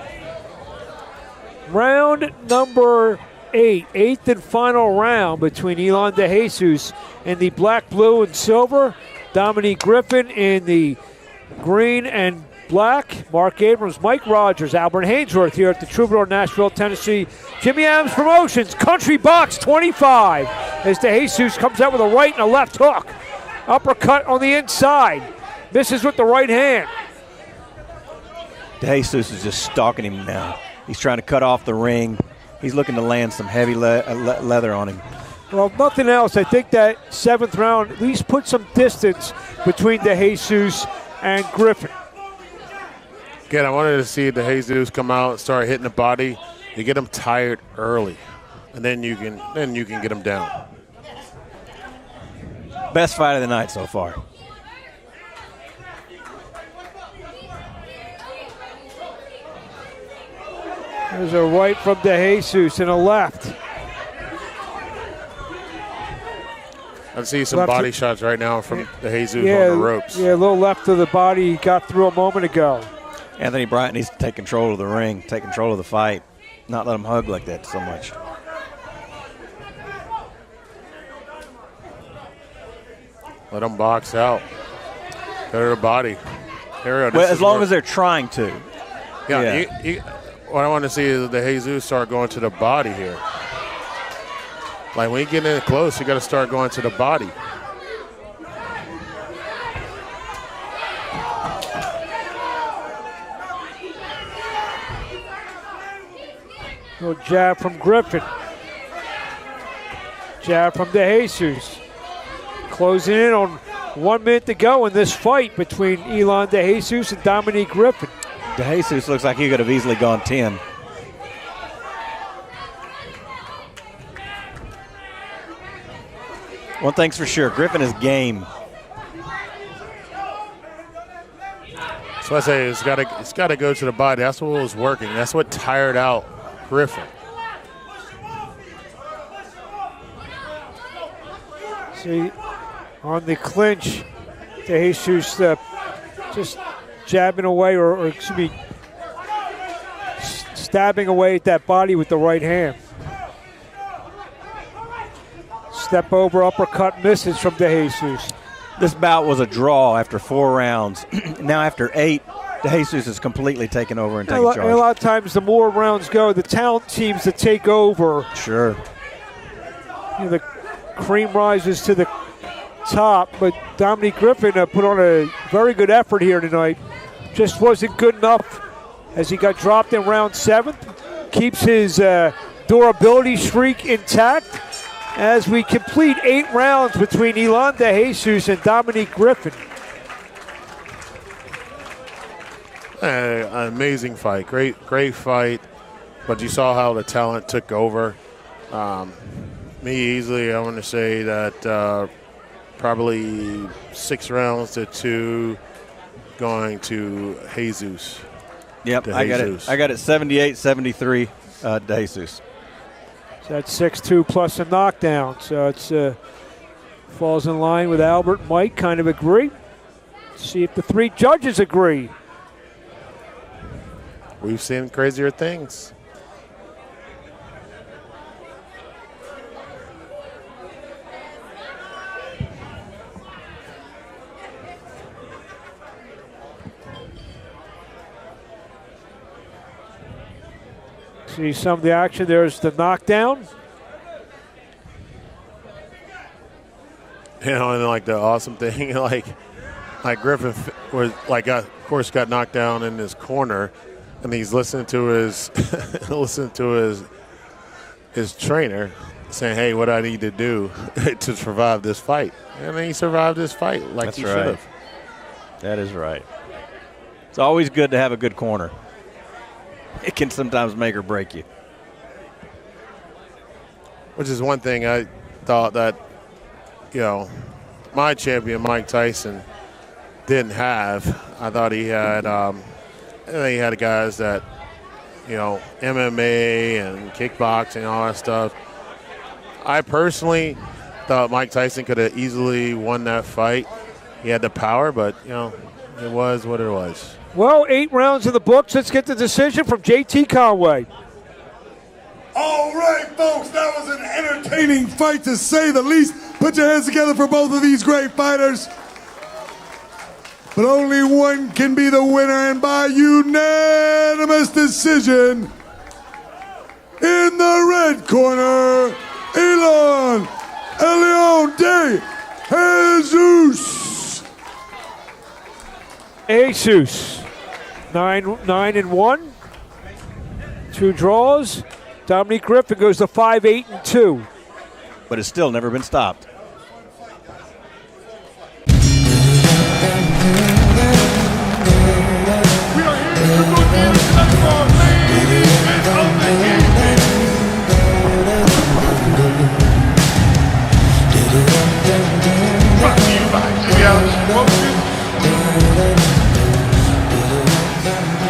Round number 8, 8th and final round between Elon DeJesus in the black, blue, and silver. Dominique Griffin in the green and black. Mark Abrams, Mike Rogers, Albert Hainsworth here at the Troubadour, Nashville, Tennessee. Jimmy Adams Promotions, Country Box 25. As DeJesus comes out with a right and a left hook. Uppercut on the inside. Misses with the right hand. DeJesus is just stalking him now. He's trying to cut off the ring. He's looking to land some heavy leather on him. Well, if nothing else, I think that 7th round at least put some distance between DeJesus and Griffin. Again, I wanted to see DeJesus come out and start hitting the body. You get him tired early, and then you can get him down. Best fight of the night so far. There's a right from DeJesus and a left. I see some body shots right now from DeJesus on the ropes. Yeah, a little left to the body. He got through a moment ago. Anthony Bryant needs to take control of the ring, take control of the fight, not let him hug like that so much. Let them box out. Go to the body. Here, well, as long as they're trying to. Yeah. What I want to see is the Jesus start going to the body here. Like when you get in close, you got to start going to the body. Little jab from Griffin. Jab from DeJesus. Closing in on 1 minute to go in this fight between Elon DeJesus and Dominique Griffin. DeJesus looks like he could have easily gone 10. One thing's for sure, Griffin is game. So I say it's got to go to the body. That's what was working. That's what tired out Griffin. See, on the clinch, DeJesus just jabbing away, or excuse me, stabbing away at that body with the right hand. Step over, uppercut misses from DeJesus. This bout was a draw after 4 rounds. Now after 8, DeJesus is completely taken over and taken charge. And a lot of times the more rounds go, the talent seems to take over. Sure. You know, the cream rises to the top, but Dominique Griffin put on a very good effort here tonight. Just wasn't good enough as he got dropped in round 7. Keeps his durability streak intact as we complete 8 rounds between Elon DeJesus and Dominique Griffin. An amazing fight, great fight, but you saw how the talent took over. Me easily, I want to say that probably 6 rounds to 2 going to Jesus. Yep, I got it 78-73 DeJesus. So that's 6-2 plus a knockdown. So it's falls in line with Albert and Mike, kind of agree. Let's see if the 3 judges agree. We've seen crazier things. See some of the action. There's the knockdown. You know, and like the awesome thing, like Griffin was like, of course, got knocked down in his corner, and he's listening to his his trainer saying, "Hey, what I need to do to survive this fight," and then he survived this fight like That's he right. should have. That is right. It's always good to have a good corner. It can sometimes make or break you. Which is one thing I thought that, you know, my champion Mike Tyson didn't have. I thought he had guys that, you know, MMA and kickboxing, all that stuff. I personally thought Mike Tyson could have easily won that fight. He had the power, but, you know, it was what it was. Well, 8 rounds in the books. Let's get the decision from JT Conway. All right, folks, that was an entertaining fight to say the least. Put your hands together for both of these great fighters. But only one can be the winner, and by unanimous decision, in the red corner, Elon DeJesus. Jesus, 9-1, 2 draws. Dominique Griffin goes to 5-8-2. But it's still never been stopped.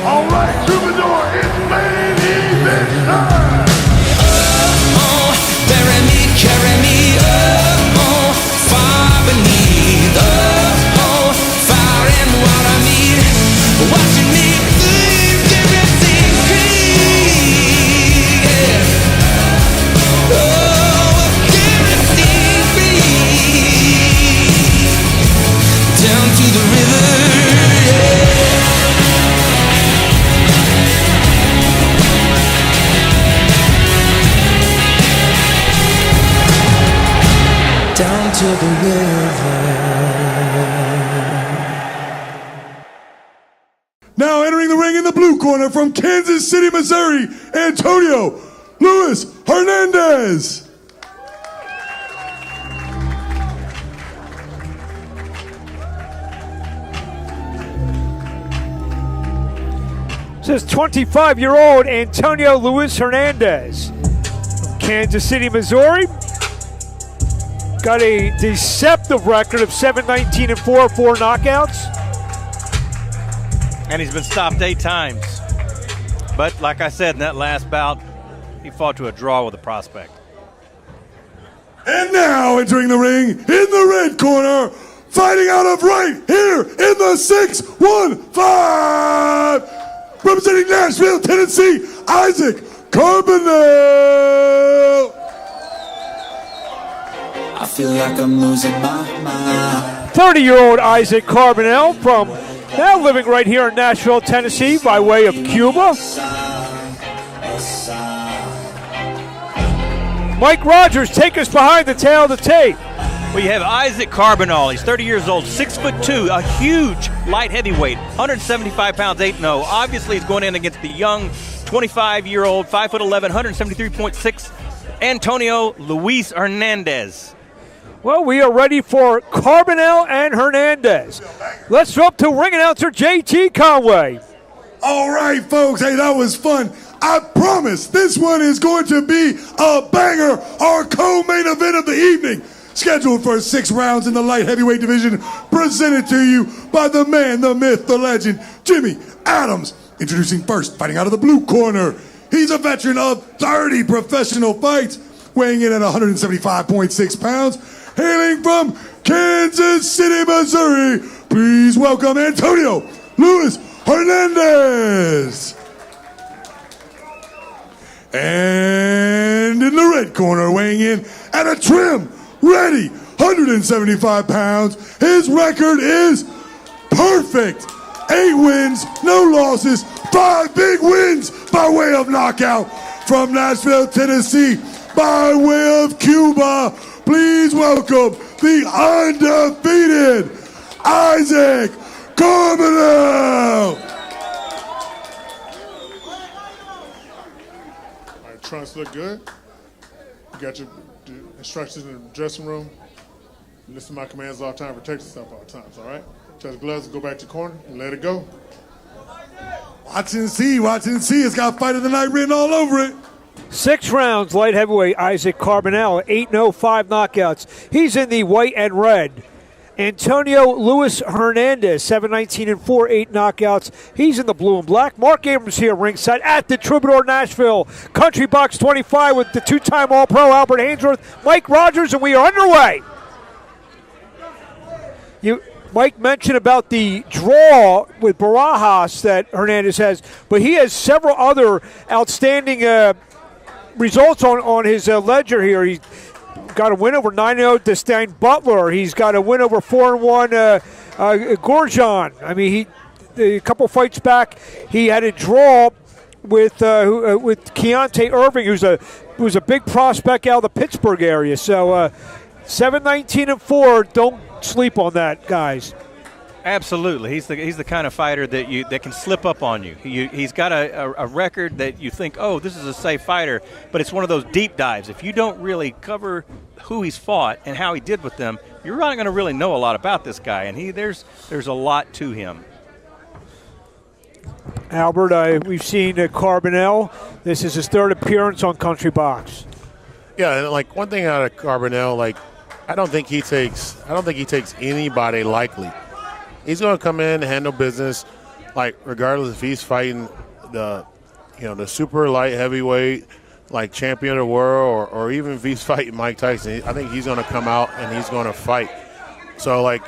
All right, Troubadour, it's main event time. Bury me, carry me, far beneath, fire and water meet, watching me leave everything free, everything free. Now entering the ring in the blue corner from Kansas City, Missouri, Antonio Luis Hernandez. This is 25-year-old Antonio Luis Hernandez from Kansas City, Missouri. Got a deceptive record of 7-19-4, 4 knockouts. And he's been stopped 8 times. But like I said, in that last bout, he fought to a draw with a prospect. And now entering the ring in the red corner, fighting out of right here in the 615, representing Nashville, Tennessee, Isaac Carbonell. I feel like I'm losing my mind. 30-year-old Isaac Carbonell from now living right here in Nashville, Tennessee by way of Cuba. Mike Rogers, take us behind the tail of the tape. We have Isaac Carbonell. He's 30 years old, 6'2", a huge light heavyweight, 175 pounds, 8-0. Obviously, he's going in against the young 25-year-old, 5'11", 173.6, Antonio Luis Hernandez. Well, we are ready for Carbonell and Hernandez. Let's go up to ring announcer JT Conway. All right, folks. Hey, that was fun. I promise this one is going to be a banger. Our co-main event of the evening, scheduled for 6 rounds in the light heavyweight division, presented to you by the man, the myth, the legend, Jimmy Adams. Introducing first, fighting out of the blue corner. He's a veteran of 30 professional fights, weighing in at 175.6 pounds, hailing from Kansas City, Missouri. Please welcome Antonio Luis Hernandez. And in the red corner, weighing in at a trim, ready, 175 pounds. His record is perfect. 8 wins, no losses, 5 big wins by way of knockout from Nashville, Tennessee, by way of Cuba. Please welcome the undefeated Isaac Carbonell. All right, trunks look good. You got your instructions in the dressing room. Listen to my commands all the time. Protect yourself all the time, all right? Touch the gloves, go back to the corner, and let it go. Watch and see, watch and see. It's got Fight of the Night written all over it. 6 rounds, light heavyweight Isaac Carbonell, 8-0, 5 knockouts. He's in the white and red. Antonio Luis Hernandez, 7-19-4, 8 knockouts. He's in the blue and black. Mark Abrams here ringside at the Troubadour Nashville Country Box 25 with the 2-time All-Pro Albert Hainsworth, Mike Rogers, and we are underway. Mike mentioned about the draw with Barajas that Hernandez has, but he has several other outstanding results on his ledger here. He's got a win over 9-0 Destine Butler. He's got a win over 4-1 Gorjan. I mean, a couple fights back, he had a draw with Keontae Irving, who's a big prospect out of the Pittsburgh area. So 7-19-4. Don't sleep on that, guys. Absolutely, he's the kind of fighter that can slip up on you. He's got a record that you think, oh, this is a safe fighter, but it's one of those deep dives. If you don't really cover who he's fought and how he did with them, you're not going to really know a lot about this guy. And there's a lot to him. Albert, we've seen Carbonell. This is his 3rd appearance on Country Box. Yeah, and like one thing out of Carbonell, like I don't think he takes anybody lightly. He's going to come in and handle business, like regardless if he's fighting the super light heavyweight, like champion of the world, or even if he's fighting Mike Tyson. I think he's going to come out and he's going to fight. So like,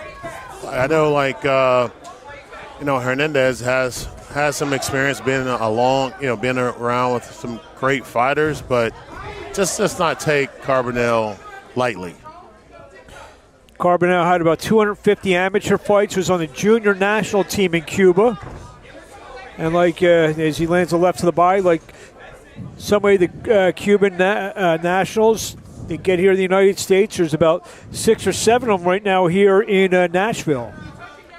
I know like Hernandez has some experience being being around with some great fighters, but just not take Carbonell lightly. Carbonell had about 250 amateur fights, was on the junior national team in Cuba. And like as he lands the left to the body, like some of the Cuban nationals, they get here in the United States. There's about 6 or 7 of them right now here in Nashville.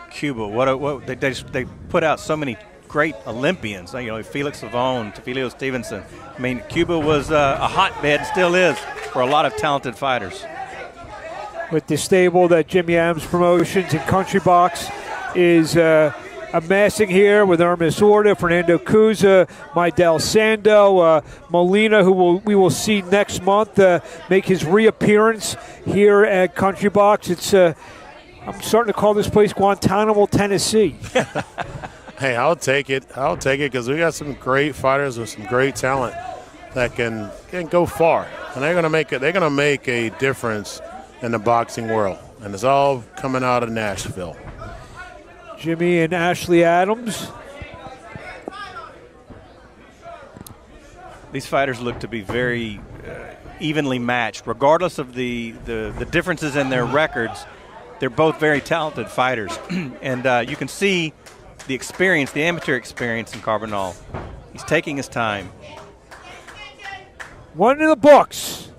Cuba, what they put out so many great Olympians. You know, Felix Savone, Tefilio Stevenson. I mean, Cuba was a hotbed, still is, for a lot of talented fighters. With the stable that Jimmy Adams Promotions and Country Box is amassing here with Hermes Orta, Fernando Cuza, Maidel Sando, Molina, who we will see next month make his reappearance here at Country Box. It's I'm starting to call this place Guantanamo, Tennessee. Hey, I'll take it. I'll take it because we got some great fighters with some great talent that can go far, and they're gonna make a difference in the boxing world, and it's all coming out of Nashville. Jimmy and Ashley Adams. These fighters look to be very evenly matched, regardless of the differences in their records. They're both very talented fighters, and you can see the experience, the amateur experience in Carbonell. He's taking his time. One in the books.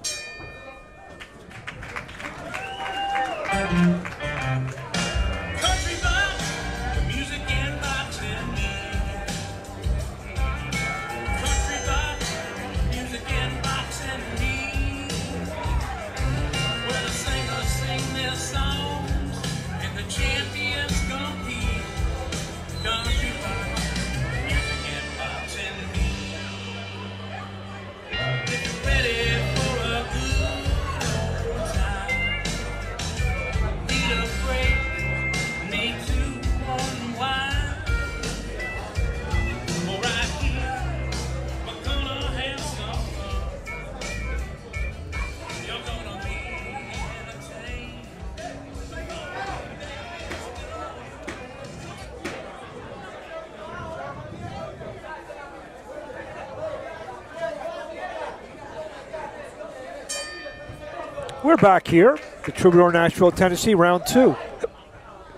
We're back here, the Troubadour, Nashville, Tennessee, round 2.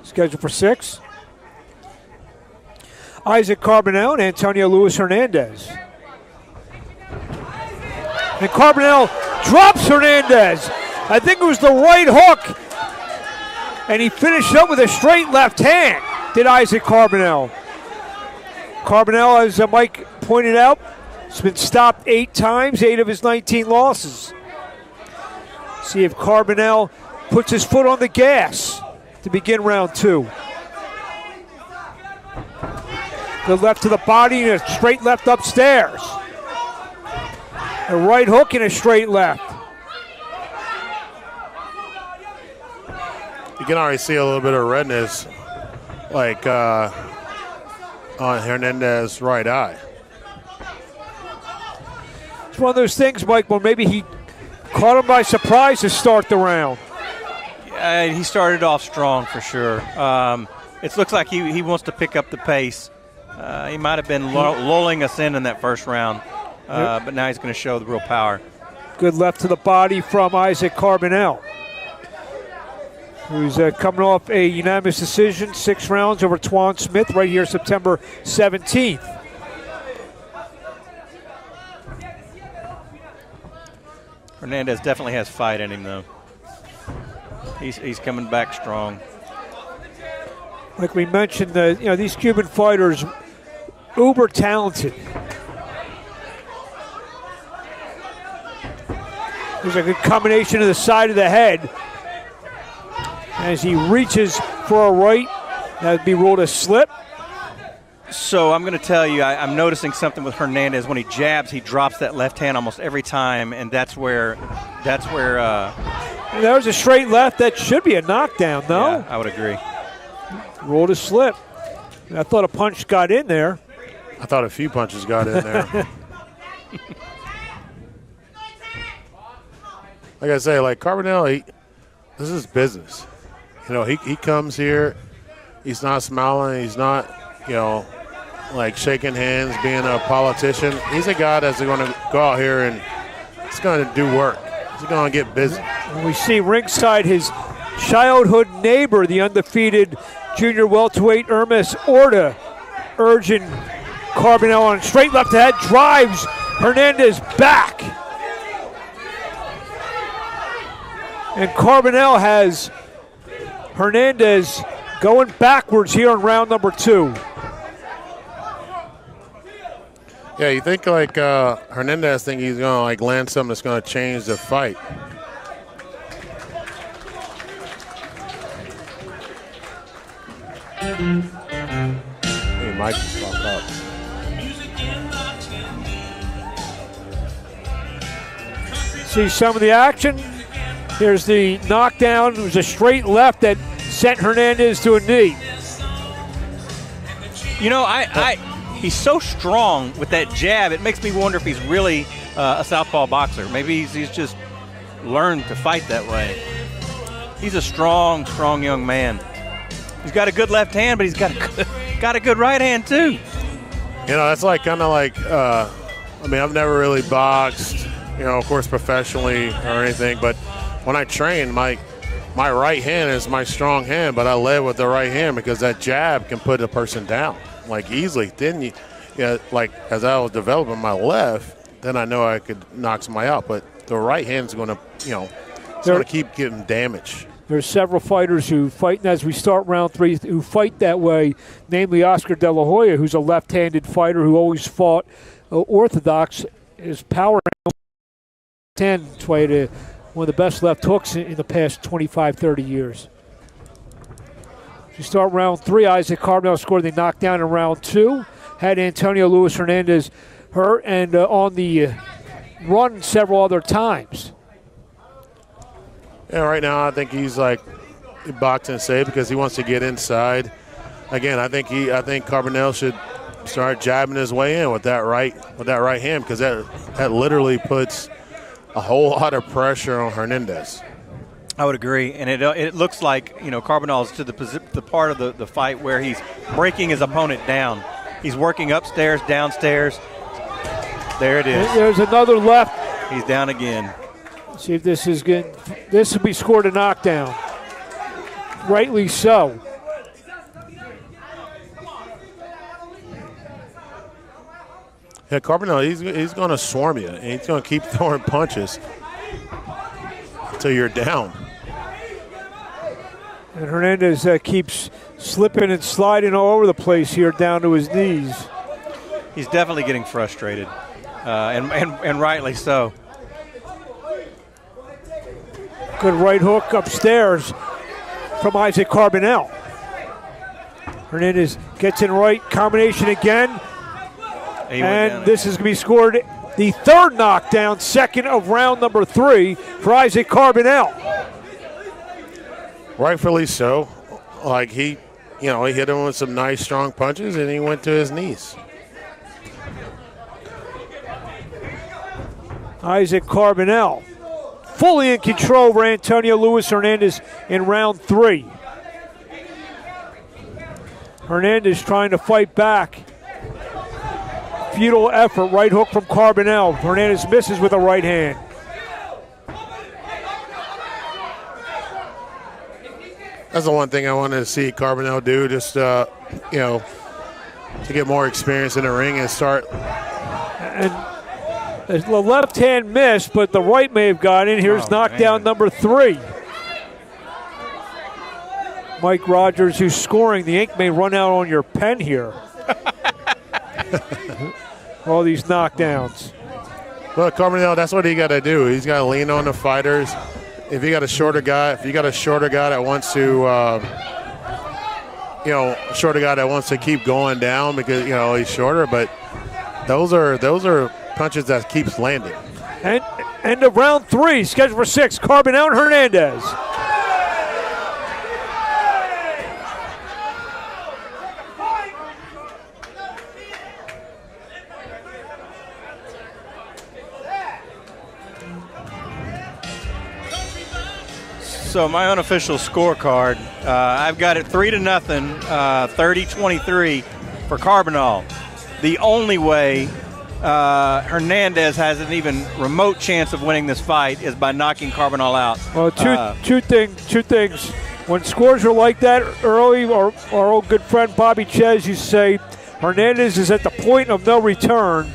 Scheduled for 6. Isaac Carbonell and Antonio Luis Hernandez. And Carbonell drops Hernandez. I think it was the right hook. And he finished up with a straight left hand, did Isaac Carbonell. Carbonell, as Mike pointed out, has been stopped 8 times, 8 of his 19 losses. See if Carbonell puts his foot on the gas to begin round 2. Good left to the body and a straight left upstairs. A right hook and a straight left. You can already see a little bit of redness, like on Hernandez's right eye. It's one of those things, Mike, where maybe he caught him by surprise to start the round. Yeah, he started off strong for sure. It looks like he wants to pick up the pace. He might have been lulling us in that first round, but now he's going to show the real power. Good left to the body from Isaac Carbonell, who's coming off a unanimous decision, 6 rounds over Twan Smith right here September 17th. Hernandez definitely has fight in him, though. He's coming back strong. Like we mentioned, these Cuban fighters, uber talented. There's a good combination to the side of the head. As he reaches for a right, that would be ruled a slip. So I'm going to tell you, I'm noticing something with Hernandez. When he jabs, he drops that left hand almost every time, and that's where. There was a straight left. That should be a knockdown, no? Yeah, I would agree. Rolled a slip. I thought a punch got in there. I thought a few punches got in there. Like I say, like Carbonell, this is business. He comes here, he's not smiling, he's not, like shaking hands, being a politician. He's a guy that's going to go out here and he's going to do work. He's going to get busy. We see ringside his childhood neighbor, the undefeated junior welterweight Hermes Orta, urging Carbonell on straight left head, drives Hernandez back. And Carbonell has Hernandez going backwards here in round number 2. Yeah, you think like Hernandez think he's going to like land something that's going to change the fight. Hey, Mike, fuck up. See some of the action. Here's the knockdown. It was a straight left that sent Hernandez to a knee. You know, he's so strong with that jab. It makes me wonder if he's really a southpaw boxer. Maybe he's just learned to fight that way. He's a strong young man. He's got a good left hand, but he's got a good right hand too. You know, that's like kind of like. I mean, I've never really boxed. You know, of course, professionally or anything, but when I train, my right hand is my strong hand, but I led with the right hand because that jab can put a person down like easily. Then like as I was developing my left, then I know I could knock somebody out. But the right hand's going to, it's going to keep getting damage. There's several fighters who fight, and as we start round 3, who fight that way, namely Oscar De La Hoya, who's a left-handed fighter who always fought orthodox. His power 10 played one of the best left hooks in the past 25, 30 years. You start round 3, Isaac Carbonell scored the knockdown in round 2. Had Antonio Luis Hernandez hurt and on the run several other times. Yeah, right now I think he's like boxing safe because he wants to get inside. Again, I think Carbonell should start jabbing his way in with that right hand because that literally puts a whole lot of pressure on Hernandez. I would agree, and it looks like Carbonell is to the part of the fight where he's breaking his opponent down. He's working upstairs, downstairs. There it is. There's another left. He's down again. See if this is good. This will be scored a knockdown. Rightly so. Yeah, Carbonell, he's going to swarm you, and he's going to keep throwing punches until you're down. And Hernandez keeps slipping and sliding all over the place here down to his knees. He's definitely getting frustrated, and rightly so. Good right hook upstairs from Isaac Carbonell. Hernandez gets in right, combination again. And this is going to be scored the third knockdown, second of round number 3 for Isaac Carbonell. Rightfully so. Like he hit him with some nice strong punches and he went to his knees. Isaac Carbonell fully in control over Antonio Luis Hernandez in round 3. Hernandez trying to fight back. Futile effort, right hook from Carbonell. Hernandez misses with a right hand. That's the one thing I wanted to see Carbonell do, just to get more experience in the ring and start. And the left hand missed, but the right may have got in. Here's knockdown number 3. Mike Rogers, who's scoring. The ink may run out on your pen here. All these knockdowns. Well, Carbonell, that's what he got to do. He's got to lean on the fighters. If you got a shorter guy that wants to, keep going down because he's shorter, but those are punches that keeps landing. And end of round 3, scheduled for 6. Carbonell and Hernandez. So my unofficial scorecard, I've got it 3-0, 30-23 for Carbonell. The only way Hernandez has an even remote chance of winning this fight is by knocking Carbonell out. Well, two things. When scores are like that early, our old good friend Bobby Ches used to say, Hernandez is at the point of no return.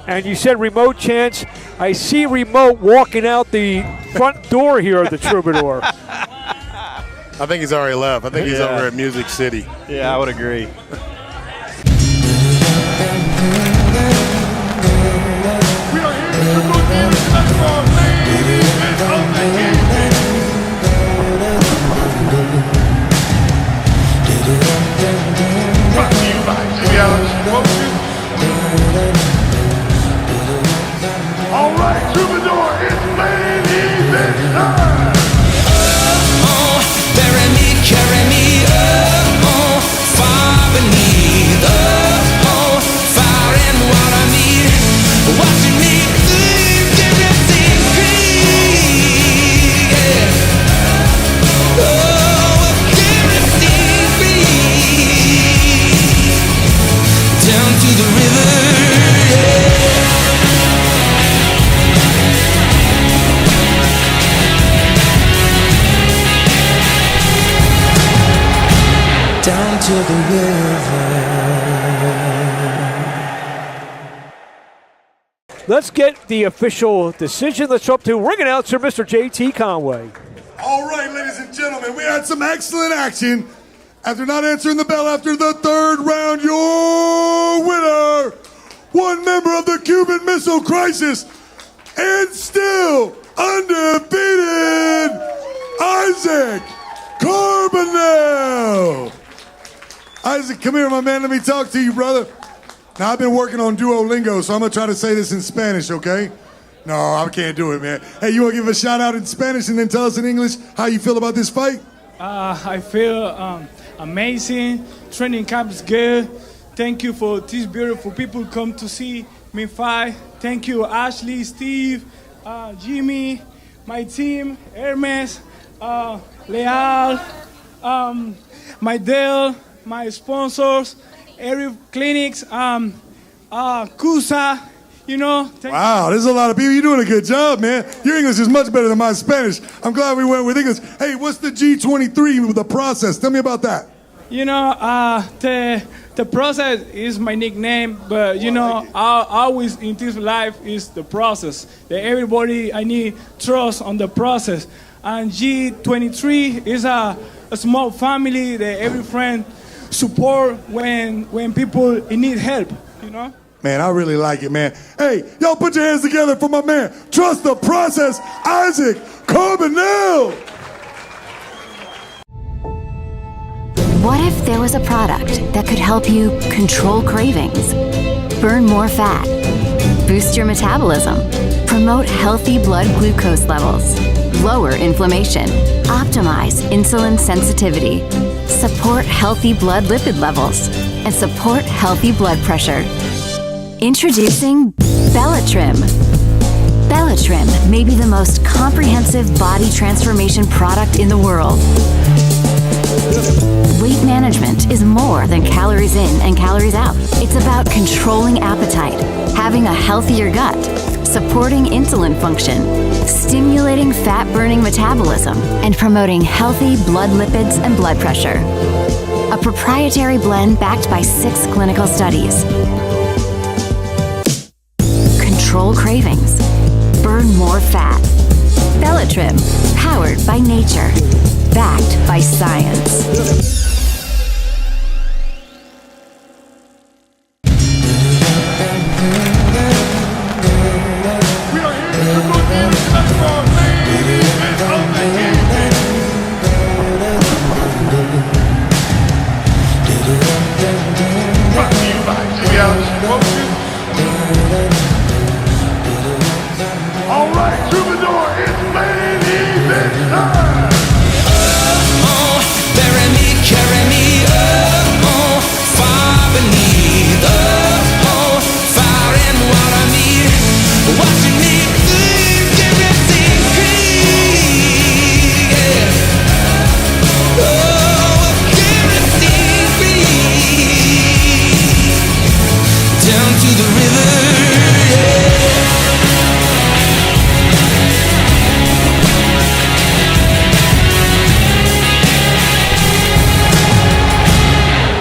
And you said remote chance. I see remote walking out the front door here at the Troubadour. I think he's already left. I think he's over at Music City. Yeah, I would agree. down to the river, down to the river. Let's get the official decision. Let's up to ring announcer, Mr. J.T. Conway. All right, ladies and gentlemen, we had some excellent action. After not answering the bell after the third round, your winner, one member of the Cuban Missile Crisis, and still undefeated, Isaac Carbonell. Isaac, come here, my man. Let me talk to you, brother. Now, I've been working on Duolingo, so I'm going to try to say this in Spanish, okay? No, I can't do it, man. Hey, you want to give a shout out in Spanish and then tell us in English how you feel about this fight? I feel amazing. Training camp is good. Thank you for these beautiful people come to see me fight. Thank you, Ashley, Steve, Jimmy, my team, Hermes, Leal, my Dell, my sponsors, every clinics, Cusa. You know. Wow, there's a lot of people. You're doing a good job, man. Your English is much better than my Spanish. I'm glad we went with English. Hey, what's the G23 with the process? Tell me about that. You know, the process is my nickname, but you know, I always in this life is the process. That everybody, I need trust on the process. And G23 is a small family that every friend support when people need help. You know. Man, I really like it, man. Hey, y'all put your hands together for my man. Trust the process, Isaac Carbonell. What if there was a product that could help you control cravings, burn more fat, boost your metabolism, promote healthy blood glucose levels, lower inflammation, optimize insulin sensitivity, support healthy blood lipid levels, and support healthy blood pressure? Introducing Bellatrim. Bellatrim may be the most comprehensive body transformation product in the world. Weight management is more than calories in and calories out. It's about controlling appetite, having a healthier gut, supporting insulin function, stimulating fat-burning metabolism, and promoting healthy blood lipids and blood pressure. A proprietary blend backed by 6 clinical studies. Control cravings. Burn more fat. Bellatrim, powered by nature. Backed by science. All right, Troubadour, it's main event time. Bury me, carry me, far beneath, fire and water me, watching me think everything free, yeah. Everything free, down to the river, yeah.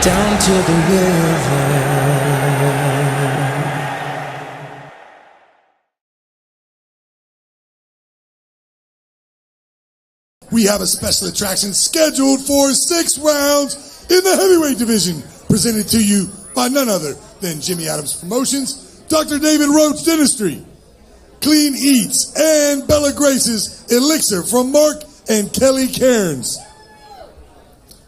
Down to the river. We have a special attraction scheduled for 6 rounds in the heavyweight division, presented to you by none other than Jimmy Adams Promotions, Dr. David Roach Dentistry, Clean Eats, and Bella Grace's Elixir from Mark and Kelly Cairns.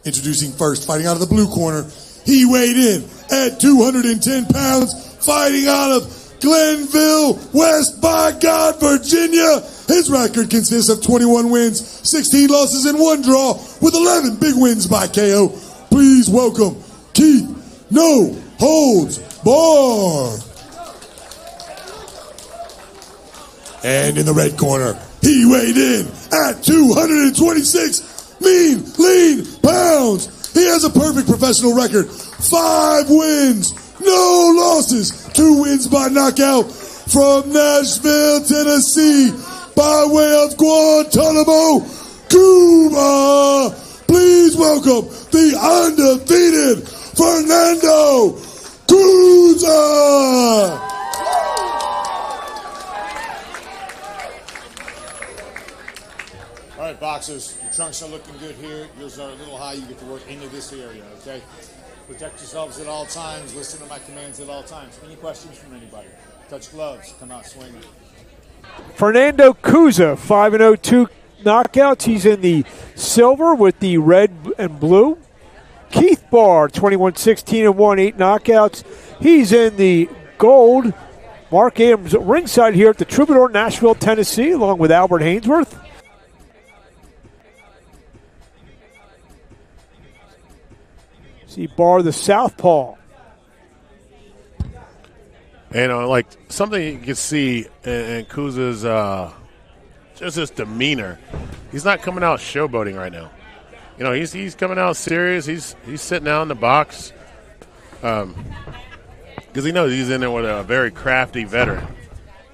Introducing first, fighting out of the blue corner, he weighed in at 210 pounds, fighting out of Glenville, West by God, Virginia. His record consists of 21 wins, 16 losses, and 1 draw, with 11 big wins by KO. Please welcome Keith No Holds Barred. And in the red corner, he weighed in at 226 lean pounds. He has a perfect professional record, 5 wins, no losses. 2 wins by knockout from Nashville, Tennessee, by way of Guantanamo, Cuba. Please welcome the undefeated Fernando Cruz. All right, boxers, your trunks are looking good here. Yours are a little high. You get to work into this area, okay? Protect yourselves at all times. Listen to my commands at all times. Any questions from anybody? Touch gloves. Come out swinging. Fernando Cruz, 5-0-2 knockouts. He's in the silver with the red and blue. Keith Barr, 21-16-1, 8 knockouts. He's in the gold. Mark Abrams ringside here at the Troubadour, Nashville, Tennessee, along with Albert Hainsworth. See Barr, the southpaw. And like something you can see in Kuz's just his demeanor. He's not coming out showboating right now. You know, he's coming out serious. He's sitting down in the box because he knows he's in there with a very crafty veteran.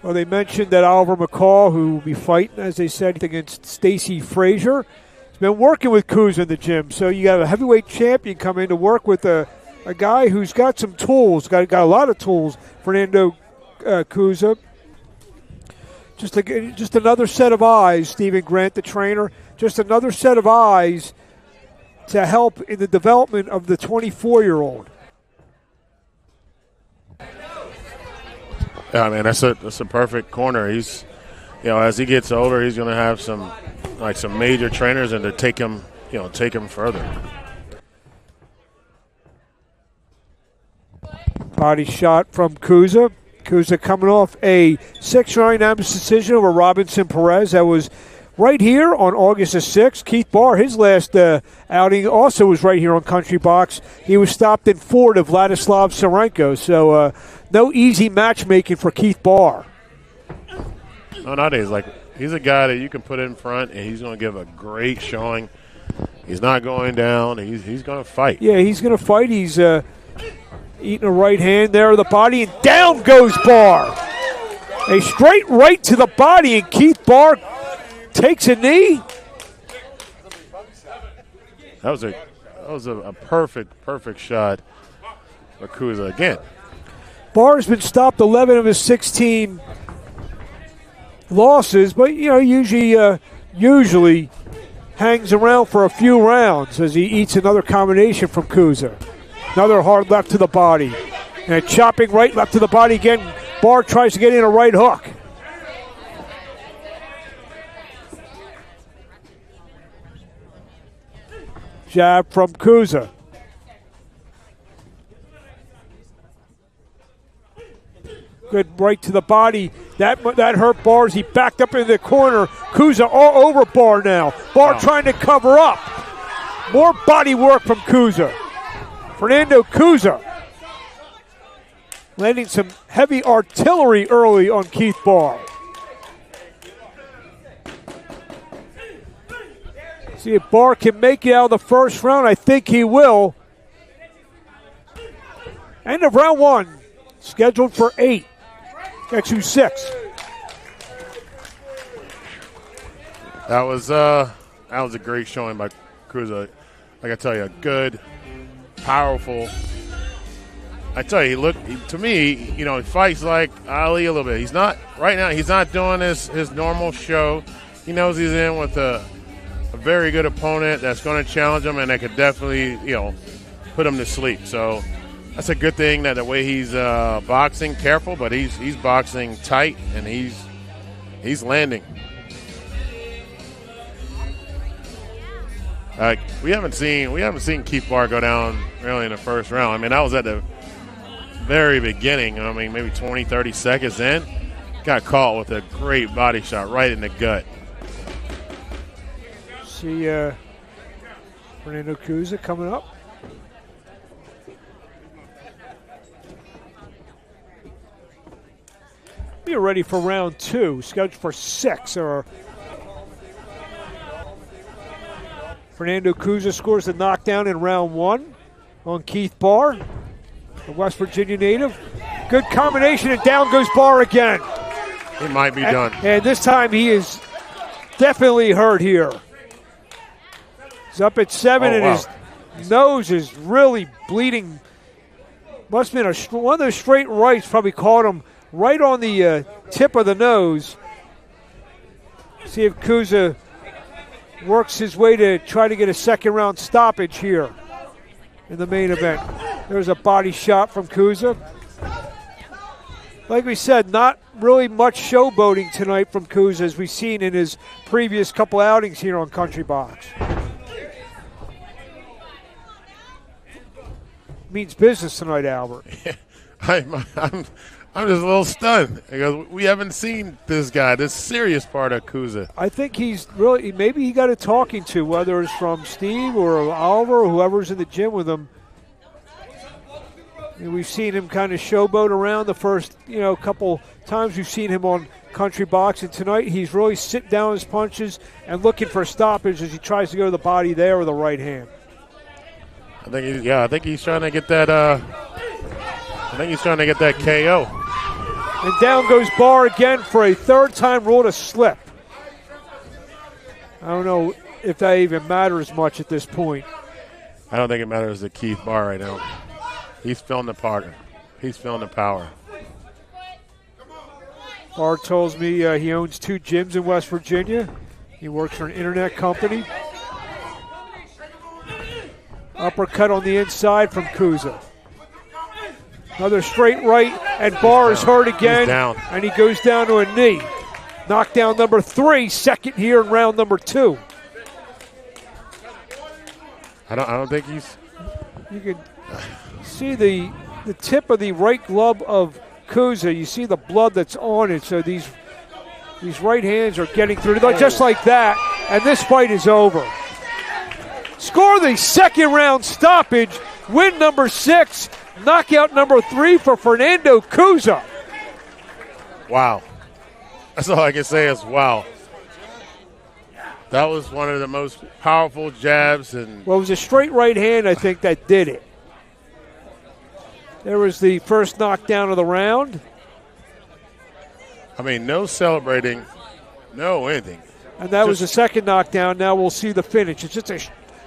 Well, they mentioned that Oliver McCall, who will be fighting, as they said, against Stacy Frazier, has been working with Kuz in the gym. So you got a heavyweight champion coming to work with a guy who's got some tools, got a lot of tools, Fernando Cruz. Just another set of eyes, Stephen Grant, the trainer, just another set of eyes to help in the development of the 24-year-old. Yeah, man, that's a perfect corner. He's, as he gets older, he's going to have some major trainers and to take him further. Body shot from Kuza. Kuza coming off a 6-round unanimous decision over Robinson Perez. That was right here on August the 6th. Keith Barr, his last outing also was right here on Country Box. He was stopped in 4 to Vladislav Sarenko. So no easy matchmaking for Keith Barr. No, nowadays, he's a guy that you can put in front and he's going to give a great showing. He's not going down. He's going to fight. Yeah, he's going to fight. He's eating a right hand there to the body, and down goes Barr. A straight right to the body, and Keith Barr takes a knee. That was a perfect shot for Kuza again. Barr has been stopped 11 of his 16 losses, but usually hangs around for a few rounds as he eats another combination from Kuza. Another hard left to the body. And a chopping right left to the body again. Barr tries to get in a right hook. Jab from Kuza. Good right to the body. That hurt Barr as he backed up into the corner. Kuza all over Barr now. Barr trying to cover up. More body work from Kuza. Fernando Kuza landing some heavy artillery early on Keith Barr. See if Barr can make it out of the first round. I think he will. End of round 1. Scheduled for 8. Actually 6. That was a great showing by Kuza. Like I tell you, good, powerful. I tell you, to me, he fights like Ali a little bit. He's not doing his normal show. He knows he's in with a very good opponent that's going to challenge him and that could definitely, put him to sleep. So that's a good thing that the way he's boxing, careful, but he's boxing tight and he's landing. We haven't seen Keith Barr go down really in the first round. I mean, that was at the very beginning. I mean, maybe 20, 30 seconds in. Got caught with a great body shot right in the gut. See Fernando Kuza coming up. We are ready for round 2, scheduled for 6. Fernando Kuza scores the knockdown in round 1 on Keith Barr. The the West Virginia native. Good combination, and down goes Barr again. He might be done. And this time he is definitely hurt here. He's up at 7, and his nose is really bleeding. Must have been one of those straight rights, probably caught him right on the tip of the nose. See if Kuza works his way to try to get a second round stoppage here in the main event. There's a body shot from Kuza. Like we said, not really much showboating tonight from Kuza as we've seen in his previous couple outings here on Country Box. Means business tonight, Albert. I'm just a little stunned because we haven't seen this guy, this serious part of Kuza. I think he's really, maybe he got a talking to, whether it's from Steve or Oliver or whoever's in the gym with him. And we've seen him kind of showboat around the first, couple times we've seen him on Country Box, and tonight he's really sitting down his punches and looking for stoppage as he tries to go to the body there with the right hand. I think he's trying to get that. KO. And down goes Barr again for a third time ruled a slip. I don't know if that even matters much at this point. I don't think it matters to Keith Barr right now. He's feeling the partner. He's feeling the power. Barr tells me he owns 2 gyms in West Virginia. He works for an internet company. Uppercut on the inside from Kuza. Another straight right, and Barr is hurt again, and he goes down to a knee. Knockdown number 3, second here in round number 2. I don't think he's. You can see the tip of the right glove of Kuza. You see the blood that's on it. So these right hands are getting through just like that, and this fight is over. Score the second round stoppage. Win number 6. Knockout number 3 for Fernando Kuza. Wow. That's all I can say is wow. That was one of the most powerful jabs. Well, it was a straight right hand, I think, that did it. There was the first knockdown of the round. I mean, no celebrating, no anything. And that was the second knockdown. Now we'll see the finish. It's just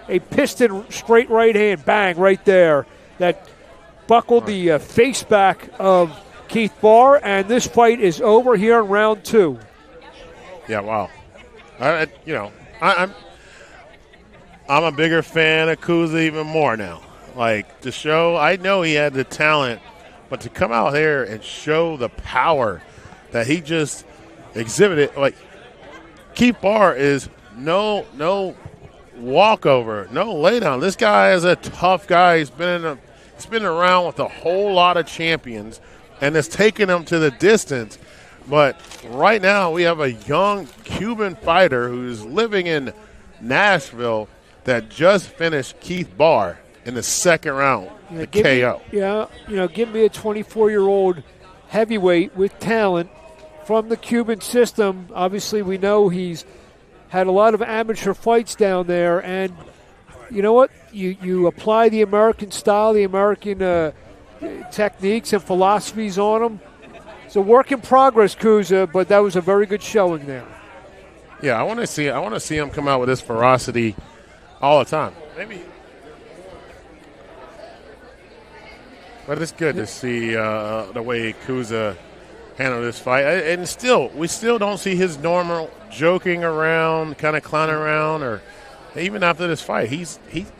a piston straight right hand, bang, right there. That buckled the face back of Keith Barr, and this fight is over here in round 2. Yeah, wow. I'm a bigger fan of Kuza even more now. Like, to show, I know he had the talent, but to come out here and show the power that he just exhibited, like, Keith Barr is no walkover, no laydown. This guy is a tough guy. He's been around with a whole lot of champions, and it's taken him to the distance. But right now we have a young Cuban fighter who's living in Nashville that just finished Keith Barr in the second round, the KO. Give me a 24-year-old heavyweight with talent from the Cuban system. Obviously, we know he's had a lot of amateur fights down there, and you know what? You apply the American style, the American techniques and philosophies on him. It's a work in progress, Kuza, but that was a very good showing there. Yeah, I want to see him come out with this ferocity all the time. Maybe, but it's good to see the way Kuza handled this fight, and we still don't see his normal joking around, kind of clowning around, or even after this fight, he's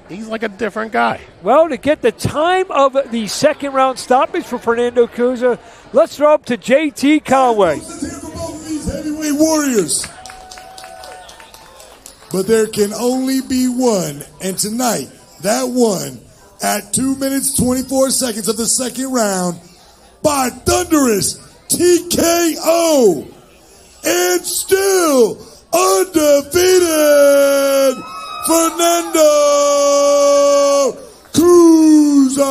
like a different guy. Well, to get the time of the second round stoppage for Fernando Kuza, let's throw up to JT Conway. These heavyweight warriors. But there can only be one, and tonight, that one, at 2 minutes, 24 seconds of the second round, by thunderous TKO, and still undefeated, Fernando Kuza.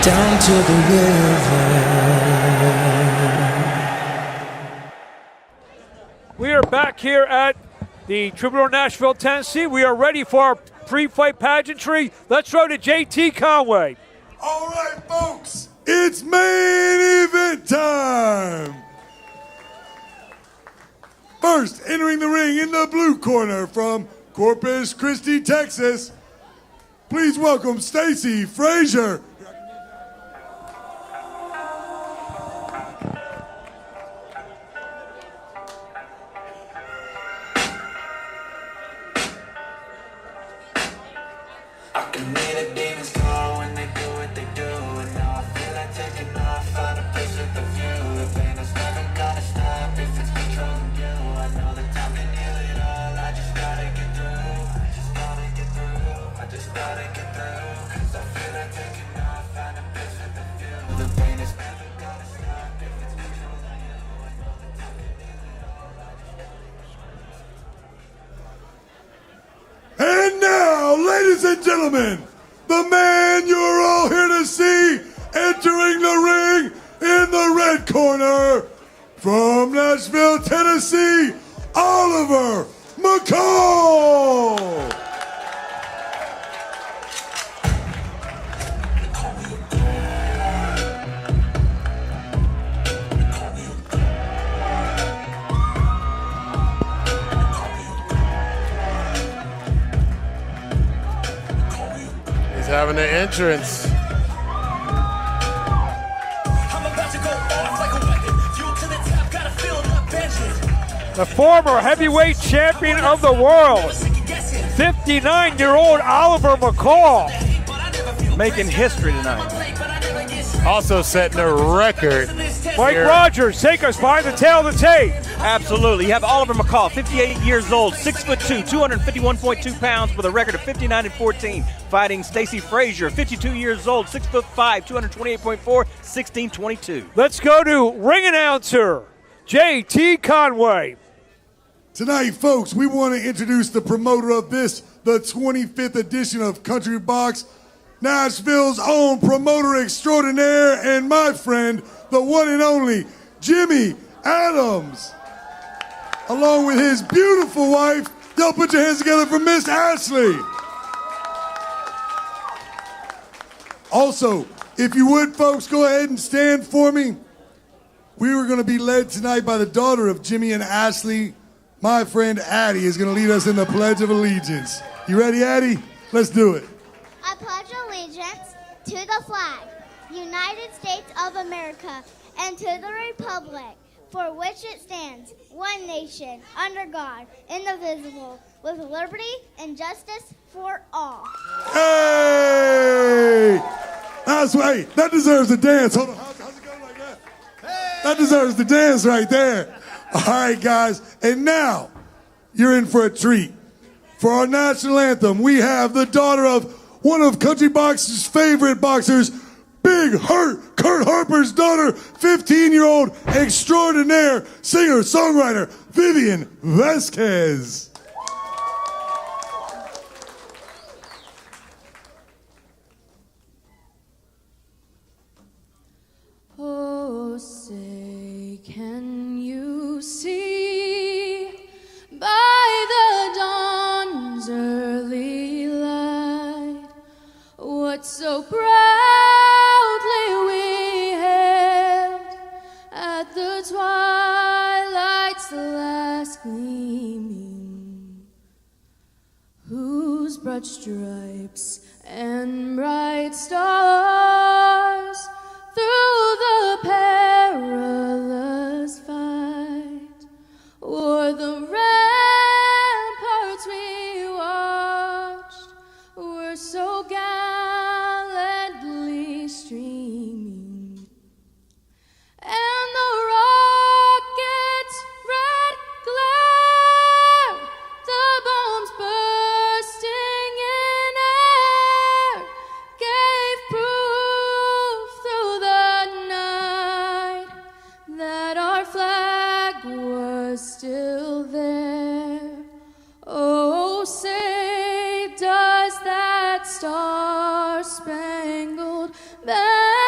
down to the river. We are back here at the Troubadour Nashville, Tennessee. We are ready for our pre-fight pageantry. Let's go to JT Conway. All right, folks, it's main event time. First, entering the ring in the blue corner from Corpus Christi, Texas, please welcome Stacy Frazier. I can hear the demons call when they do what they do, and now I feel like taking off, find a place with a view. The pain is never gonna stop if it's controlling you. I know that time can heal it all. I just gotta get through. I just gotta get through. I just gotta get through. 'Cause I feel like taking off, find a place with a view. The pain is never gonna stop if it's controlling you. I know that time can heal it all. I just gotta get through. And now, ladies and gentlemen, the man you're all here to see entering the ring in the red corner from Nashville, Tennessee, Oliver McCall. He's having an entrance. The former heavyweight champion of the world, 59-year-old Oliver McCall. Making history tonight. Also setting a record. Mike here. Rogers, take us behind the tail of the tape. Absolutely. You have Oliver McCall, 58 years old, 6'2", 251.2 pounds, with a record of 59-14. Fighting Stacy Frazier, 52 years old, 6'5", 228.4, 16-22. Let's go to ring announcer JT Conway. Tonight, folks, we want to introduce the promoter of this, the 25th edition of Country Box, Nashville's own promoter extraordinaire, and my friend, the one and only Jimmy Adams, along with his beautiful wife. Y'all put your hands together for Miss Ashley. Also, if you would, folks, go ahead and stand for me. We were going to be led tonight by the daughter of Jimmy and Ashley. My friend Addie is going to lead us in the Pledge of Allegiance. You ready, Addie? Let's do it. I pledge allegiance to the flag, United States of America, and to the republic for which it stands, one nation, under God, indivisible, with liberty and justice for all. Hey! That's right. That deserves a dance. Hold on. How's it going like that? That deserves the dance right there. All right, guys. And now, you're in for a treat. For our national anthem, we have the daughter of one of Country Box's favorite boxers, Big Hurt, Kurt Harper's daughter, 15-year-old extraordinaire singer-songwriter, Vivian Vasquez. Oh, say, can you see by the dawn's early light what so proudly we hailed at the twilight's last gleaming, whose broad stripes and bright stars through the perilous fight o'er the ramparts we watched were so gallantly streaming, and the rocket's red glare, the bombs bursting in air, gave proof through the night that our flag was still there. Oh, say, does that star-spangled banner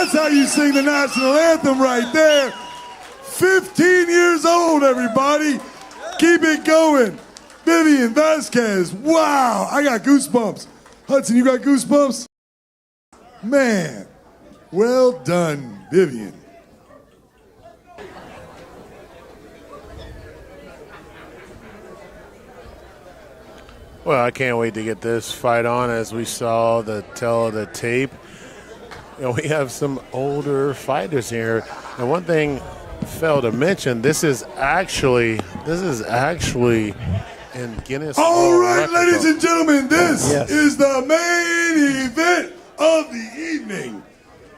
That's how you sing the national anthem right there. 15 years old, everybody. Keep it going. Vivian Vasquez. Wow, I got goosebumps. Hudson, you got goosebumps? Man, well done, Vivian. Well, I can't wait to get this fight on. As we saw the tape, we have some older fighters here. And one thing failed to mention, this is actually in Guinness. All right, ladies and gentlemen, this is the main event of the evening.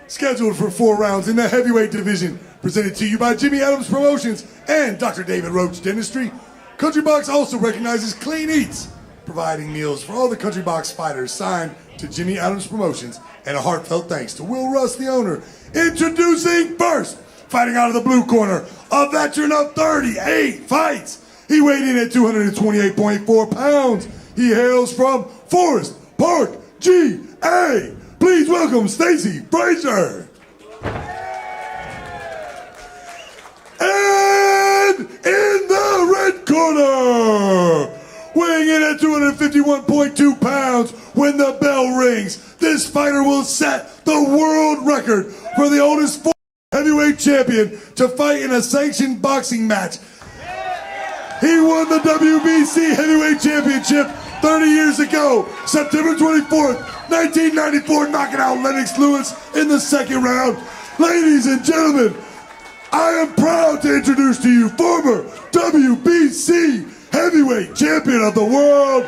Scheduled for 4 rounds in the heavyweight division. Presented to you by Jimmy Adams Promotions and Dr. David Roach Dentistry. Country Box also recognizes Clean Eats, providing meals for all the Country Box fighters signed to Jimmy Adams Promotions, and a heartfelt thanks to Will Russ, the owner. Introducing first, fighting out of the blue corner, a veteran of 38 fights. He weighed in at 228.4 pounds. He hails from Forest Park, GA. Please welcome Stacy Frazier. And in the red corner, weighing in at 251.2 pounds, when the bell rings, this fighter will set the world record for the oldest heavyweight champion to fight in a sanctioned boxing match. He won the WBC Heavyweight Championship 30 years ago, September 24th, 1994, knocking out Lennox Lewis in the second round. Ladies and gentlemen, I am proud to introduce to you former WBC Heavyweight Champion of the world,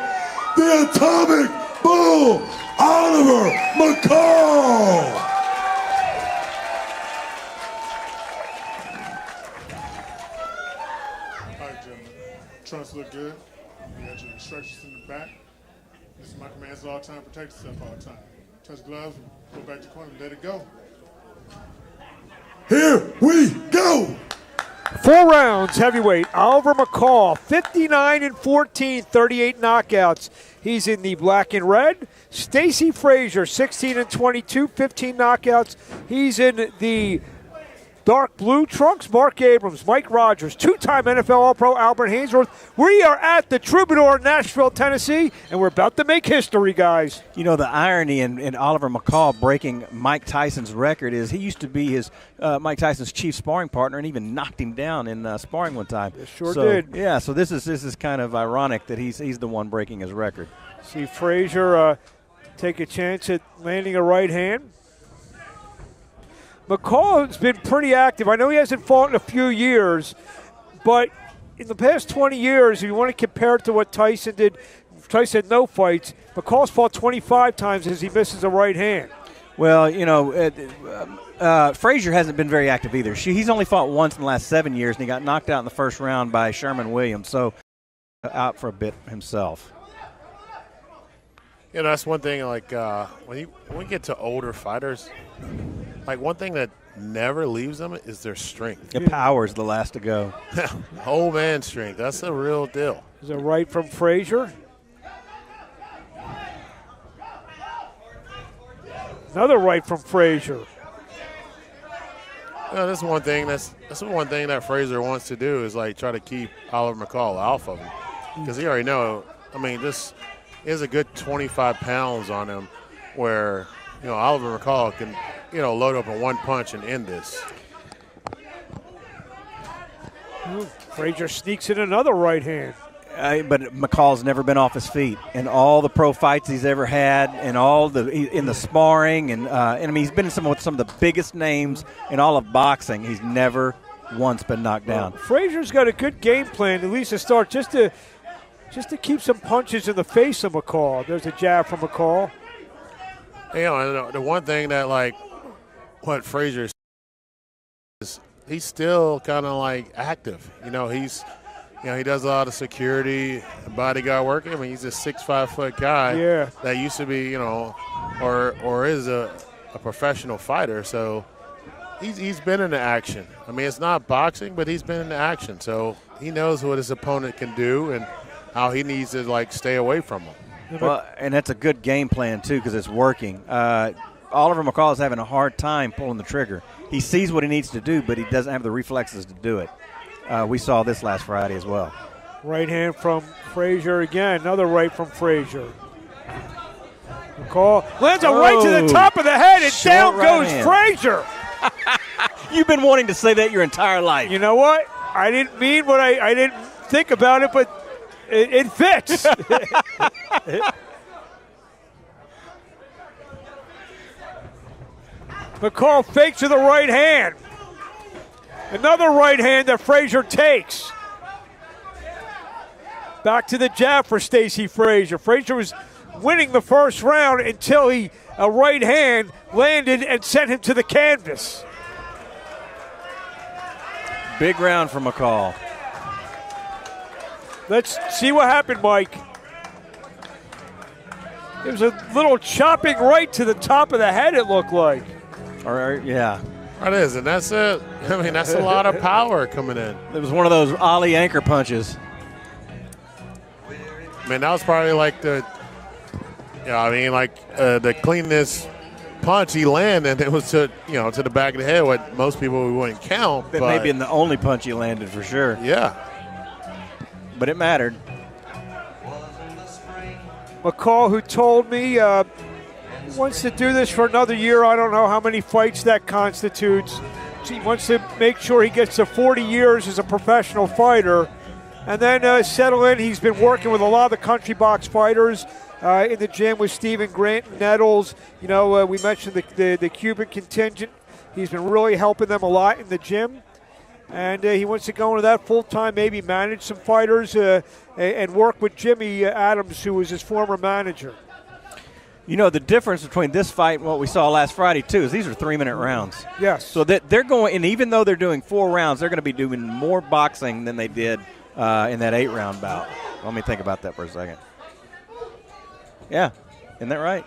the Atomic Bull, Oliver McCall. Trunks look good. You got your instructions in the back. This is my commands at all time. Protect yourself all the time. Touch gloves, go back to the corner, and let it go. Here we go. 4 rounds, heavyweight. Oliver McCall, 59-14, 38 knockouts. He's in the black and red. Stacy Frazier, 16-22, 15 knockouts. He's in the dark blue trunks. Mark Abrams, Mike Rogers, 2-time NFL All-Pro Albert Hainsworth. We are at the Troubadour, Nashville, Tennessee, and we're about to make history, guys. You know, the irony in Oliver McCall breaking Mike Tyson's record is he used to be Mike Tyson's chief sparring partner and even knocked him down in sparring one time. Sure did. Yeah, so this is kind of ironic that he's the one breaking his record. See Frazier take a chance at landing a right hand. McCall has been pretty active. I know he hasn't fought in a few years, but in the past 20 years, if you want to compare it to what Tyson did, Tyson had no fights. McCall's fought 25 times as he misses a right hand. Well, you know, Frazier hasn't been very active either. He's only fought once in the last 7 years, and he got knocked out in the first round by Sherman Williams, so out for a bit himself. You know, that's one thing, like, when we get to older fighters, like, one thing that never leaves them is their strength. The power is the last to go. Whole man strength. That's the real deal. There's a right from Frazier. Another right from Frazier. You know, that's one thing that Frazier wants to do is, like, try to keep Oliver McCall off of him. Because he already know, I mean, this is a good 25 pounds on him where, you know, Oliver McCall can, you know, load up in one punch and end this. Frazier sneaks in another right hand. But McCall's never been off his feet in all the pro fights he's ever had, and in the sparring, and I mean he's been in some of the biggest names in all of boxing. He's never once been knocked down. Frazier's got a good game plan, at least to start, just to keep some punches in the face of McCall. There's a jab from McCall. You know, the one thing that, like, what Frazier is, he's still kind of like active. You know, he does a lot of security and bodyguard work. I mean, he's a 6'5" guy that used to be, you know, or is a professional fighter. So he's been in the action. I mean, it's not boxing, but he's been in the action. So he knows what his opponent can do and how he needs to, like, stay away from him. Well, and that's a good game plan, too, because it's working. Oliver McCall is having a hard time pulling the trigger. He sees what he needs to do, but he doesn't have the reflexes to do it. We saw this last Friday as well. Right hand from Frazier again. Another right from Frazier. McCall lands a right to the top of the head, and down goes Frazier. You've been wanting to say that your entire life. You know what? I didn't mean what I didn't think about it, but it fits. McCall fakes with the right hand. Another right hand that Frazier takes. Back to the jab for Stacey Frazier. Frazier was winning the first round until a right hand landed and sent him to the canvas. Big round for McCall. Let's see what happened, Mike. It was a little chopping right to the top of the head, it looked like. Yeah. That is, and that's it. I mean, that's a lot of power coming in. It was one of those ollie anchor punches. Man, that was probably like the cleanest punch he landed. It was to the back of the head, what most people wouldn't count. That may be the only punch he landed for sure. Yeah. But it mattered. McCall, who told me wants to do this for another year. I don't know how many fights that constitutes. He wants to make sure he gets to 40 years as a professional fighter and then settle in. He's been working with a lot of the country box fighters in the gym with Stephen Grant and Nettles. We mentioned the Cuban contingent. He's been really helping them a lot in the gym. And he wants to go into that full-time, maybe manage some fighters and work with Jimmy Adams, who was his former manager. The difference between this fight and what we saw last Friday, too, is these are 3-minute rounds. Yes. So that they're going, and even though they're doing 4 rounds, they're going to be doing more boxing than they did in that 8-round bout. Let me think about that for a second. Yeah. Isn't that right?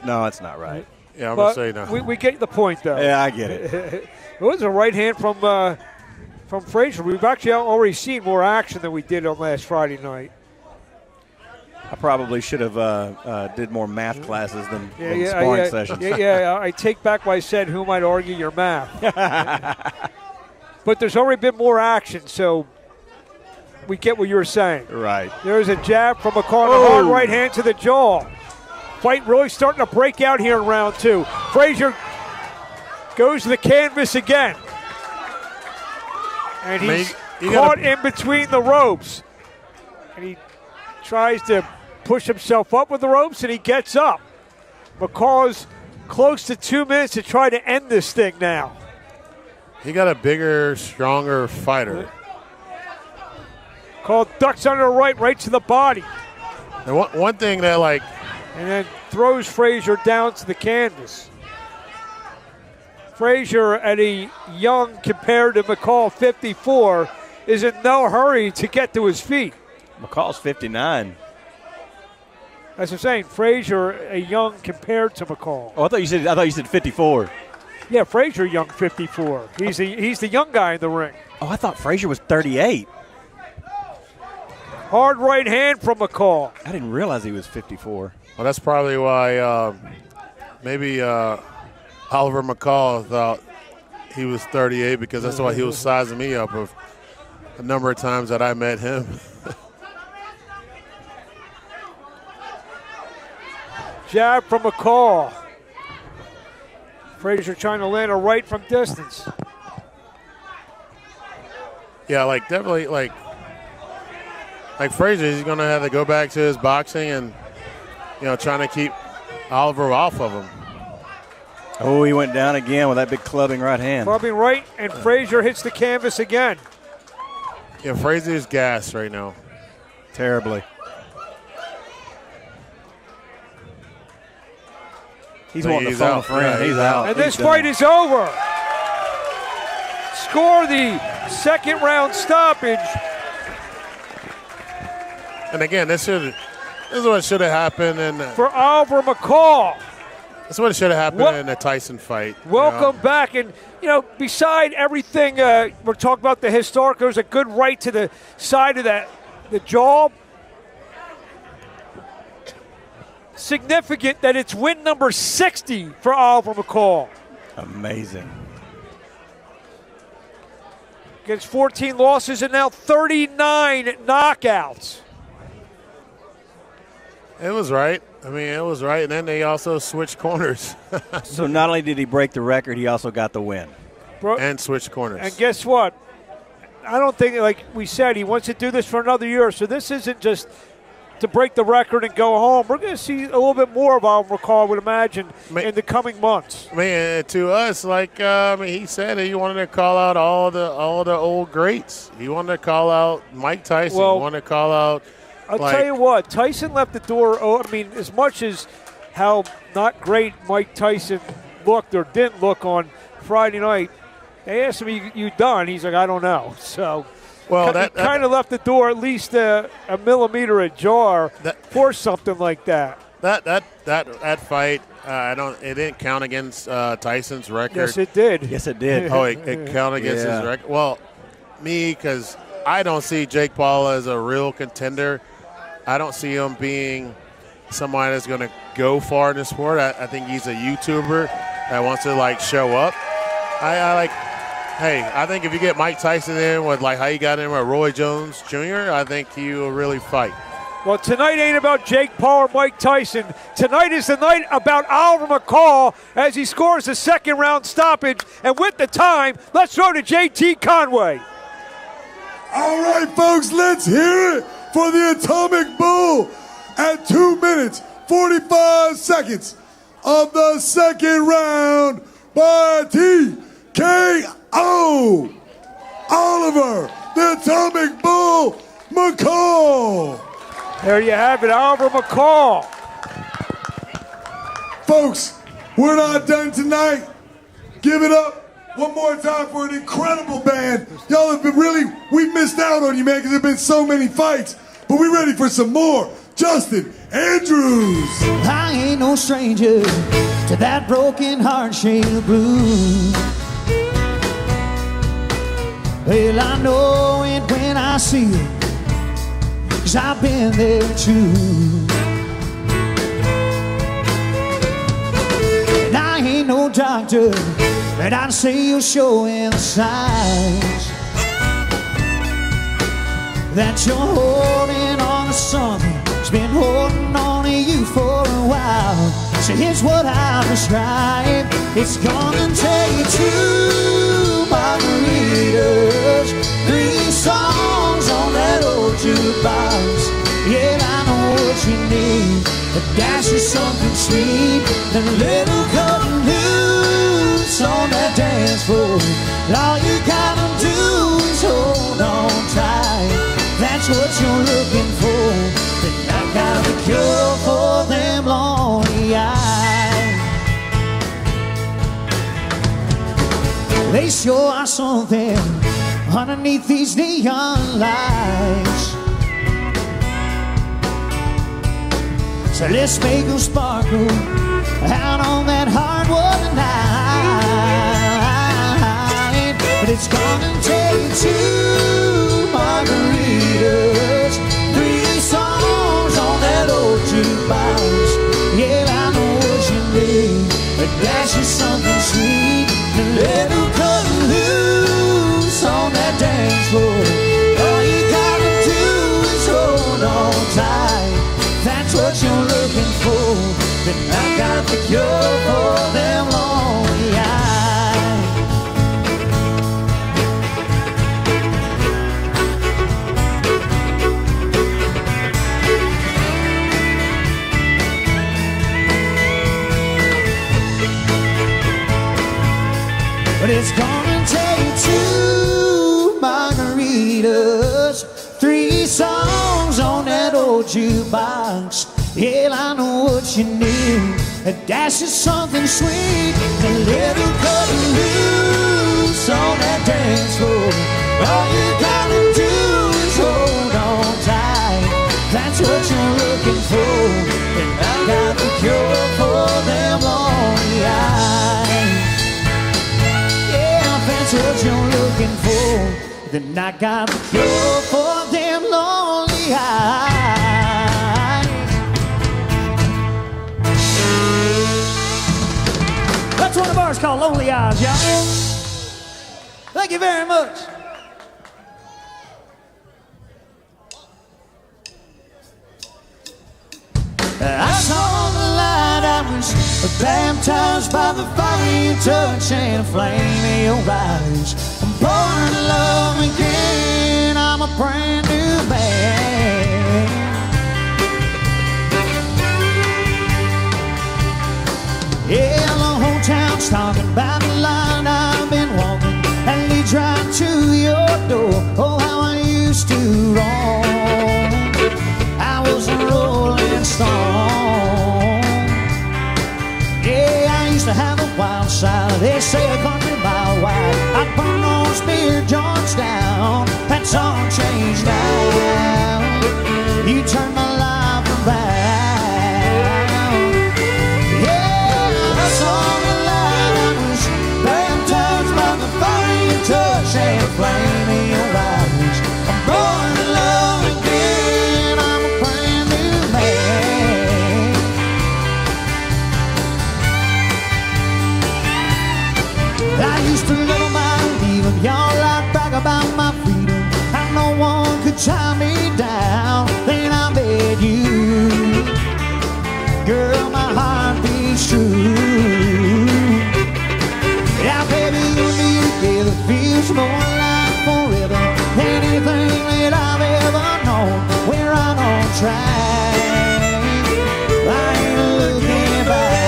No, it's not right. Yeah, I'm going to say no. We get the point, though. Yeah, I get it. It was a right hand from Frazier. We've actually already seen more action than we did on last Friday night. I probably should have did more math classes than sparring sessions. Yeah, I take back what I said. Who might argue your math? But there's already been more action, so we get what you're saying. Right. There's a jab from McCall, a hard right hand to the jaw. Fight really starting to break out here in round 2. Frazier goes to the canvas again. And he's caught in between the ropes. And he tries to push himself up with the ropes, and he gets up. McCall's close to 2 minutes to try to end this thing now. He got a bigger, stronger fighter. McCall ducks under the right to the body. And one thing that, and then throws Frazier down to the canvas. Frazier, at a young compared to McCall, 54, is in no hurry to get to his feet. McCall's 59. That's what I'm saying. Frazier, a young compared to McCall. Oh, I thought you said 54. Yeah, Frazier, young 54. He's the young guy in the ring. Oh, I thought Frazier was 38. Hard right hand from McCall. I didn't realize he was 54. Well, that's probably why maybe Oliver McCall thought he was 38, because that's why he was sizing me up of a number of times that I met him. Jab from McCall. Frazier trying to land a right from distance. Yeah, definitely, Frazier, he's going to have to go back to his boxing and, trying to keep Oliver off of him. Oh, he went down again with that big clubbing right hand. Clubbing right, and Frazier hits the canvas again. Yeah, Frazier's gassed right now. Terribly. He's wanting to phone a friend. Yeah, he's out. And this fight is over. Score the second round stoppage. And again, this is what should have happened for Oliver McCall. That's what should have happened in the Tyson fight. Welcome back. And, beside everything, we're talking about the historic, there's a good right to the side of the jaw. significant that it's win number 60 for Oliver McCall. Amazing. Gets 14 losses and now 39 knockouts. It was right. I mean, it was right. And then they also switched corners. So not only did he break the record, he also got the win. And switched corners. And guess what? I don't think, like we said, he wants to do this for another year. So this isn't just to break the record and go home. We're going to see a little bit more of Oliver McCall, I would imagine, in the coming months. Man, to us, like he said, he wanted to call out all the old greats. He wanted to call out Mike Tyson. Well, he wanted to call out. I'll tell you what, Tyson left the door. I mean, as much as how not great Mike Tyson looked or didn't look on Friday night, they asked him, "You done?" He's like, "I don't know." So. Well, that kind of left the door at least a millimeter ajar for something like that. That fight, it didn't count against Tyson's record. Yes, it did. Yes, it did. Oh, it counted against his record. Well, because I don't see Jake Paul as a real contender. I don't see him being somebody that's going to go far in the sport. I think he's a YouTuber that wants to show up. I think if you get Mike Tyson in with how you got in with Roy Jones Jr., I think he will really fight. Well, tonight ain't about Jake Paul or Mike Tyson. Tonight is the night about Oliver McCall as he scores a second-round stoppage. And with the time, let's throw to J.T. Conway. All right, folks, let's hear it for the Atomic Bull at 2 minutes, 45 seconds of the second round by TKO. Oliver, the Atomic Bull, McCall. There you have it, Oliver McCall. Folks, we're not done tonight. Give it up one more time for an incredible band. Y'all have been we missed out on you, man, because there have been so many fights. But we're ready for some more. Justin Andrews. I ain't no stranger to that broken heart shaped blues. Well, I know it when I see it, 'cause I've been there too. And I ain't no doctor, but I'd say you're showing signs that you're holding on to something that's been holding on to you for a while. So here's what I'll describe. It's gonna take 2 margaritas, 3 songs on that old jukebox. Yeah, I know what you need. A dash of something sweet, and a little cut loose on that dance floor. All you gotta do is hold on tight. That's what you're looking for. Then I got the cure for them lonely eyes. They sure are something underneath these neon lights. So let's make them sparkle out on that hardwood night. But it's gonna take 2 margaritas, 3 songs on that old jukebox. Yeah, I know what you need. A dash of something sweet, a little cut loose on that dance floor. All you gotta do is hold on tight. That's what you're looking for. Then I got the cure for them lonely eyes. But it's gonna take 2 margaritas, 3 songs on that old jukebox. Yeah, I know what you need. A dash of something sweet, a little cut loose on that dance floor. All you gotta do is hold on tight. That's what you're looking for. And I got the cure for them lonely eyes. That's what you're looking for. Then I got the cure for them lonely eyes. the bar's called Lonely Eyes, y'all. Thank you very much. I saw the light, I was baptized by the fire you touch and the flame in your eyes. I'm born to love again, I'm a brand new man. Yeah, the whole town's talking about the line I've been walking and leads right to your door. Oh, how I used to roam. I was a rolling stone. Yeah, I used to have a wild side. They say a country mile wide. I'd burn those beer joints down. That's all changed now. You turned my life around. Yeah, I saw the light. I was baptized by the fire you touch and flame in your eyes. I'm born to love again. I'm a brand new man. I used to little mind even y'all like brag about my freedom, and no one could tie me down. Then I met you, girl, my heart beats true. Yeah, baby, you and me together feels more like forever. Anything that I've ever known, we're right on track. I ain't looking back.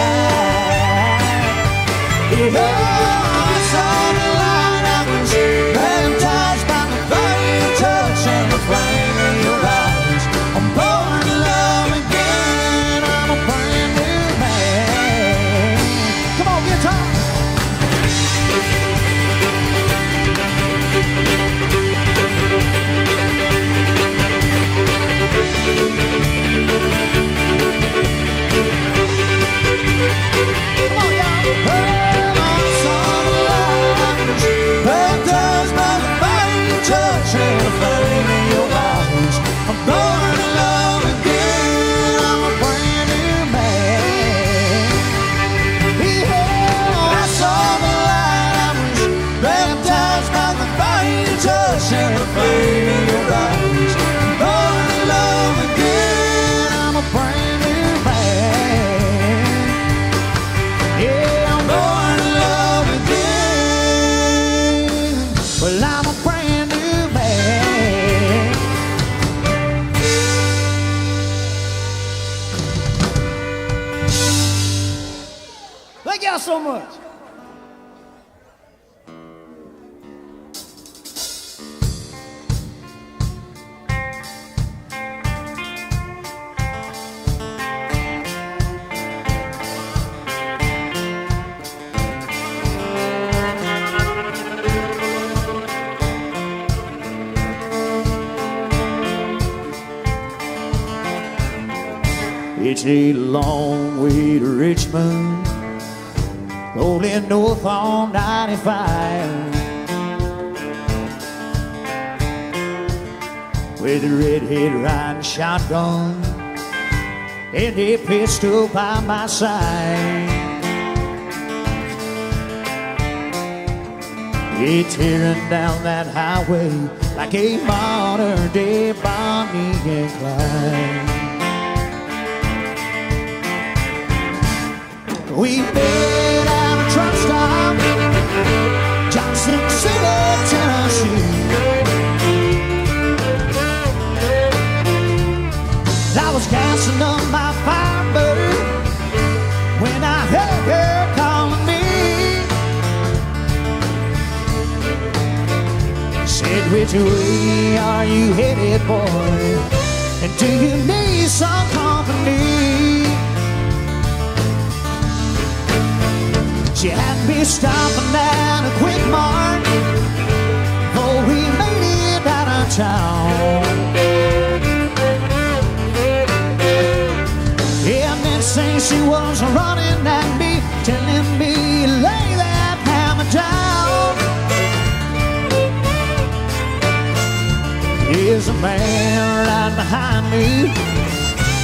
Yeah, I saw the light, I was baptized by the fire you touch and the flame in your eyes. I'm born to love again, I'm a brand new man. Come on, guitar. Baptized by the fire you touch and the flame in your eyes. I'm born to love again, I'm a brand new man. Yeah, I saw the light, I was baptized by the fire you touch and the flame in your eyes. I'm born to love again, I'm a brand new man. Yeah, I'm born to love again. Well, I'm a brand new man. Thank y'all so much. It's a long way to Richmond, rolling north on 95, with a redhead riding shotgun and a pistol by my side. It's tearing down that highway like a modern day Bonnie and Clyde. We made out a truck stop, Johnson City, Tennessee. I was gassing up my Firebird when I heard her calling me. Said, which way are you headed, boy? And do you need some company? She had me stopping at a quick mart before we made it out of town. Yeah, next thing she was running at me, telling me, lay that hammer down. Here's a man right behind me,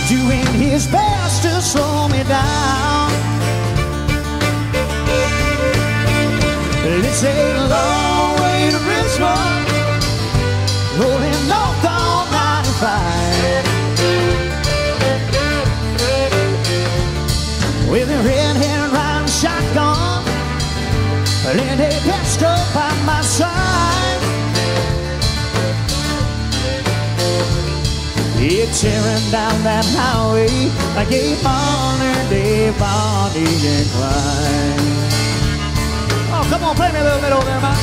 doing his best to slow me down. It's a long way to Richmond, rolling north on 95. With a red hand riding shotgun, and a pistol by my side. It's tearing down that highway like a modern day Bonnie and Clyde. Oh, come on, play me a little bit over there, Mike.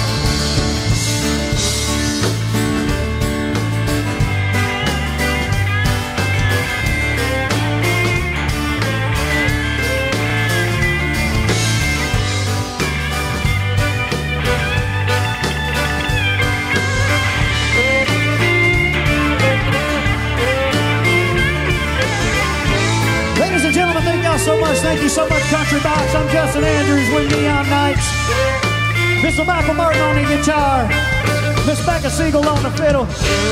Ladies and gentlemen, thank y'all so much. Thank you so much, Country Box. I'm Justin Andrews with Neon Nights. Mr. Michael Martin on the guitar. Miss Becca Siegel on the fiddle.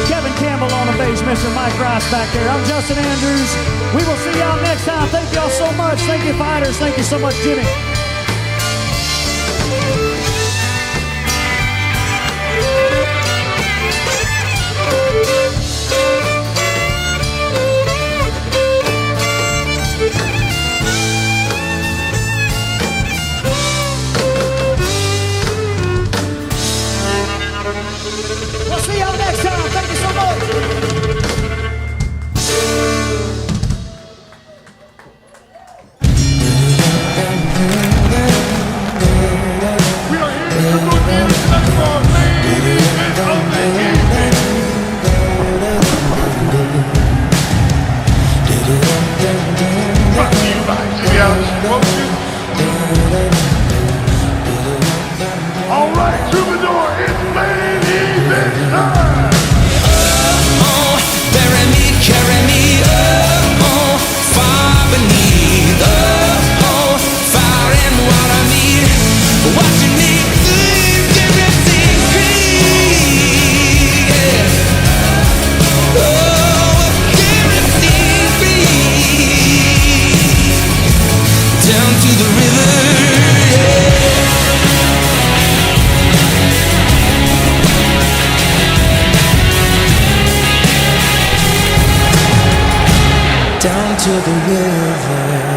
Kevin Campbell on the bass. Mr. Mike Rice back there. I'm Justin Andrews. We will see y'all next time. Thank y'all so much. Thank you, fighters. Thank you so much, Jimmy. We'll see y'all next time. Thank you so much. We are here to do this for ladies and only. Brought to you by Genealogy Promotions. All right, Troubadour, it's ladies and time. Bury me, carry me, far beneath, fire and water me, watching me think everything free, yeah. Everything free, down to the river, yeah. Down to the river.